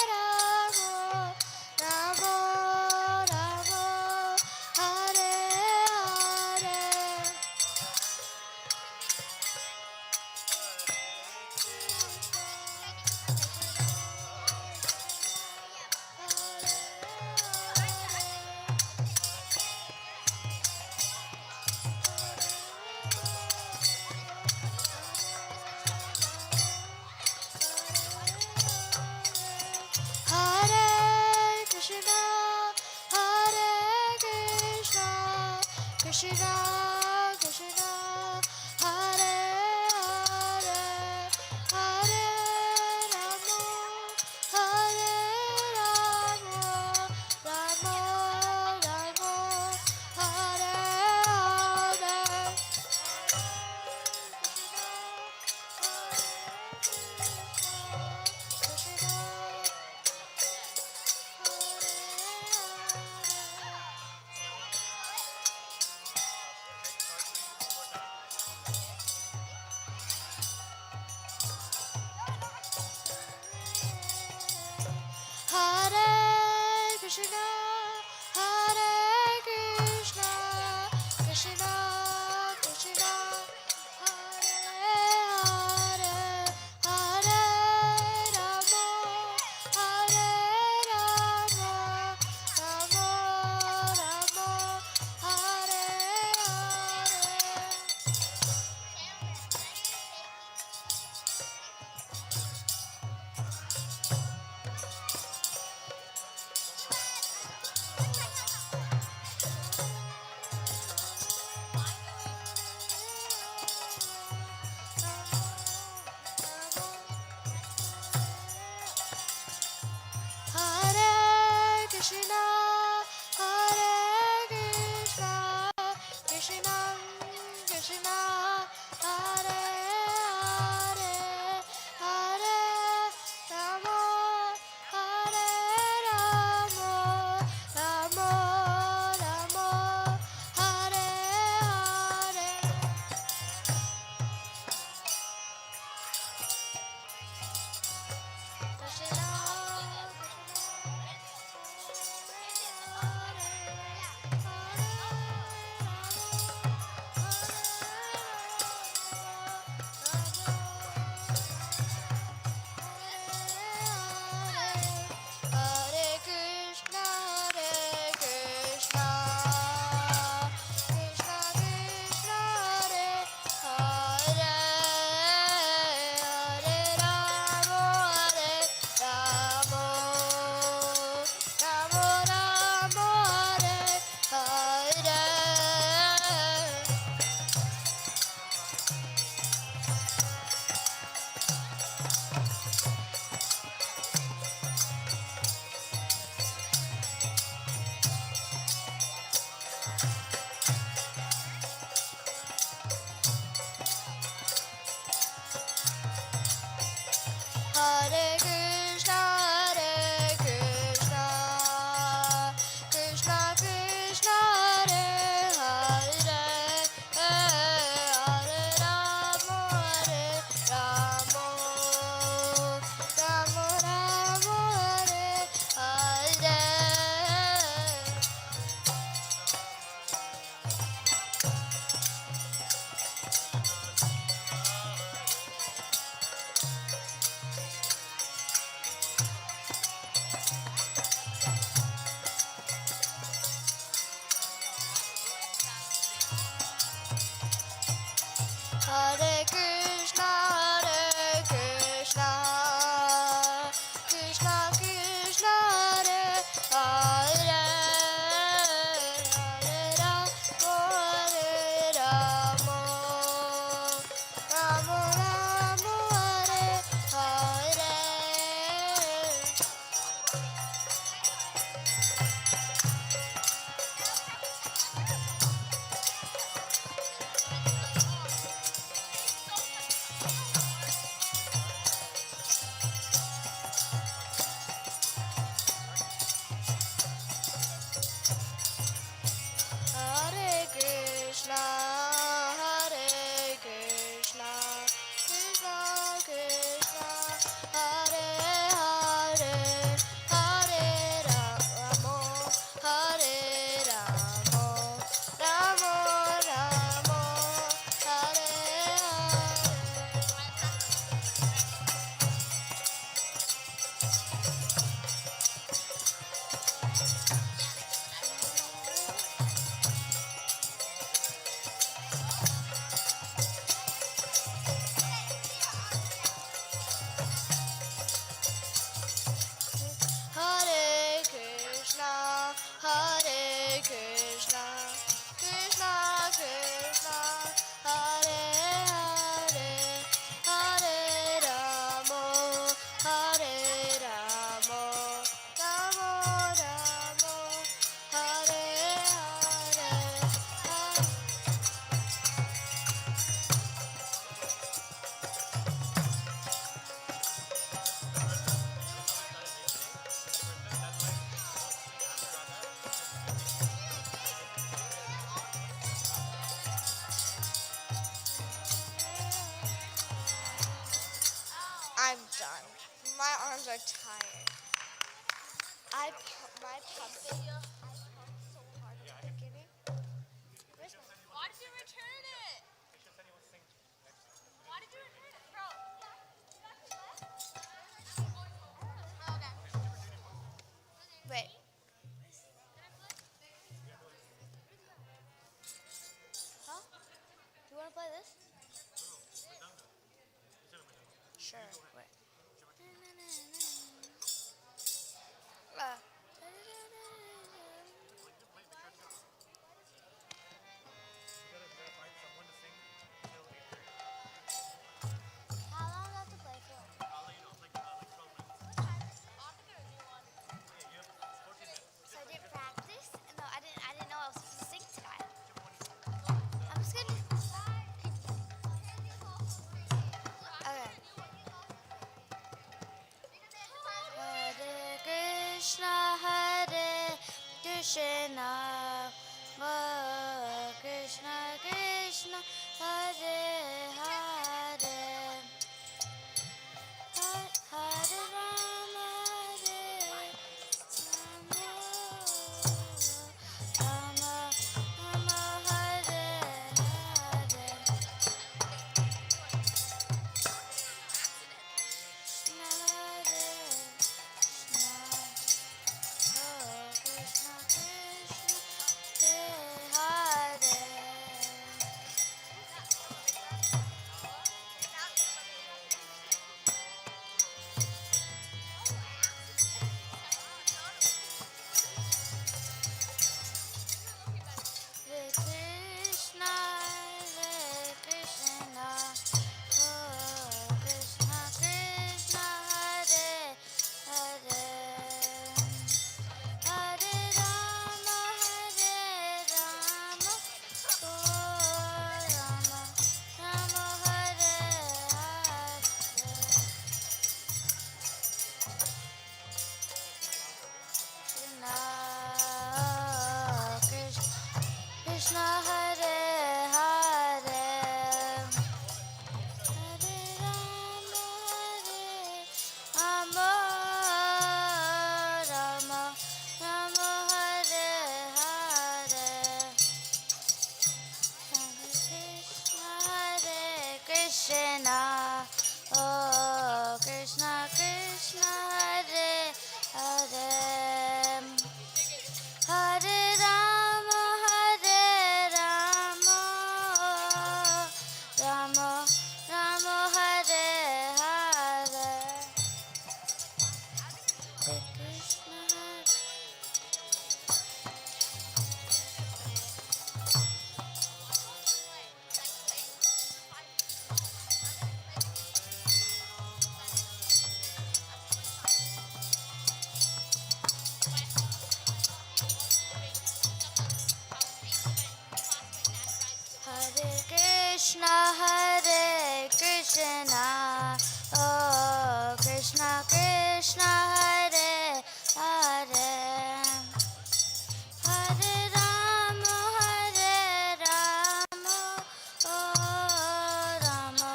Ramo Ramo Ramo Hare Hare Hare Krishna, Hare Krishna, Krishna Krishna, Hare Hare, Hare Ramo, Hare Ramo, Ramo Ramo, Hare Hare. Hare Krishna, Hare Krishna, Krishna Krishna, Hare Hare, Hare Ramo, Hare Ramo, Ramo Ramo, Hare Hare. Hare Krishna, Hare Krishna, Krishna Krishna, Hare Hare, Hare Ramo, Hare Ramo, Ramo Ramo, Hare Hare. Hare Krishna, Hare Krishna, Krishna Krishna, Hare Hare, Hare Ramo, Hare Ramo, Ramo Ramo, Hare Hare. Hare Krishna, Hare Krishna, Krishna Krishna, Hare Hare, Hare Ramo, Hare Ramo, Ramo Ramo, Hare Hare. Hare Krishna, Hare Krishna, Krishna Krishna, Hare Hare, Hare Ramo, Hare Ramo, Ramo Ramo, Hare Hare. arms are tired. My pumping. I pumped so hard at the beginning. Where's my? Why did you return it? Why did you return it, bro? Wait. Huh? You want to play this? Sure. Wait. How long do I have to play for? So I didn't practice? No, I didn't know I was supposed to sing tonight. I'm just gonna. Okay. Hare Krishna, Hare Krishna, Krishna Krishna, Hare Hare, Hare Rama, Hare Rama, Rama Hare Hare, Krishna Hare Krishna, Krishna Hare Hare. Hare Krishna, Hare Krishna, oh Krishna Krishna, Hare Hare, Hare Rama, Hare Rama, oh Rama, Rama Hare Hare, Krishna, Krishna Hare Hare, Hare Rama, Hare Rama, Rama, Rama Hare Hare, Hare Krishna, oh Krishna Krishna, Hare Hare, Hare Rama, Hare Rama, Rama, Rama Hare Hare, Hare Krishna, Hare Krishna, Hare Krishna, oh Krishna Krishna, Hare Hare, Hare Rama, Hare Rama, oh Rama,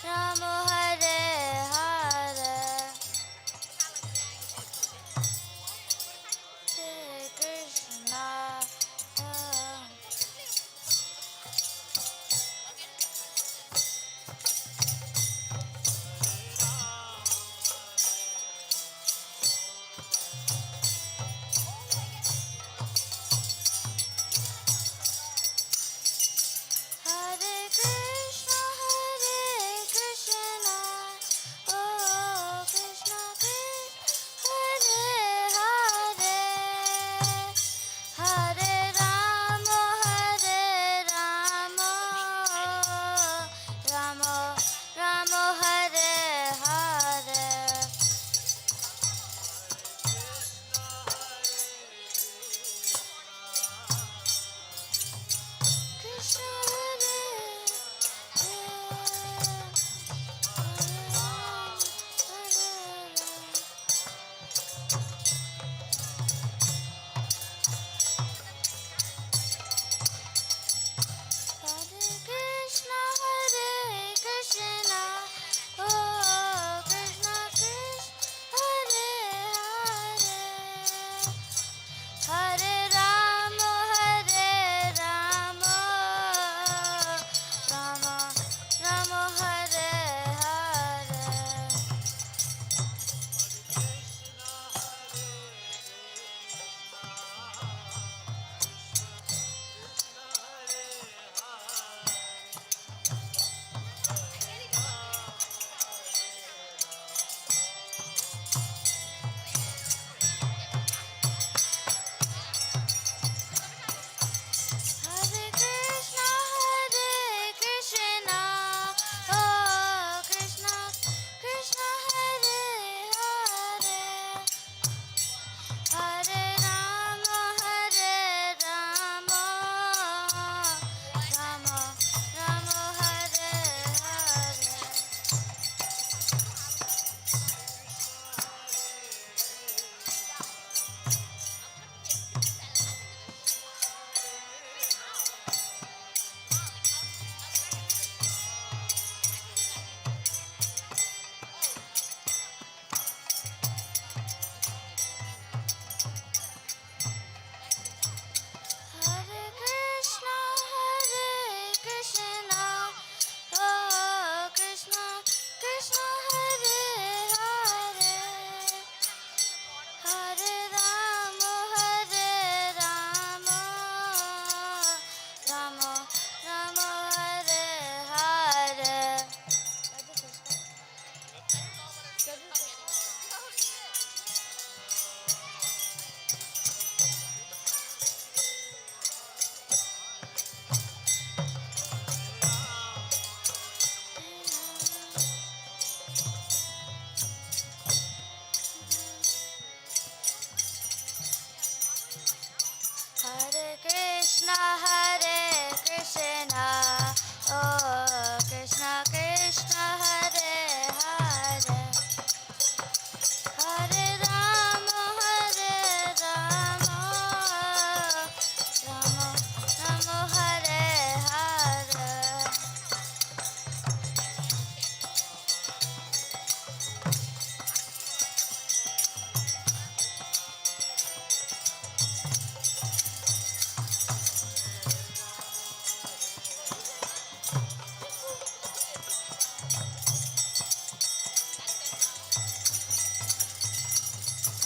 Rama Hare Hare, Hare Krishna, oh.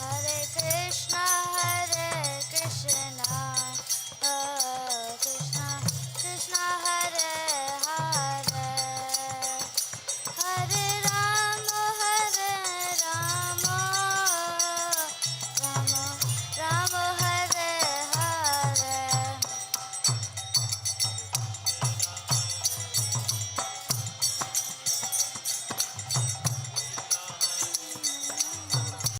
Hare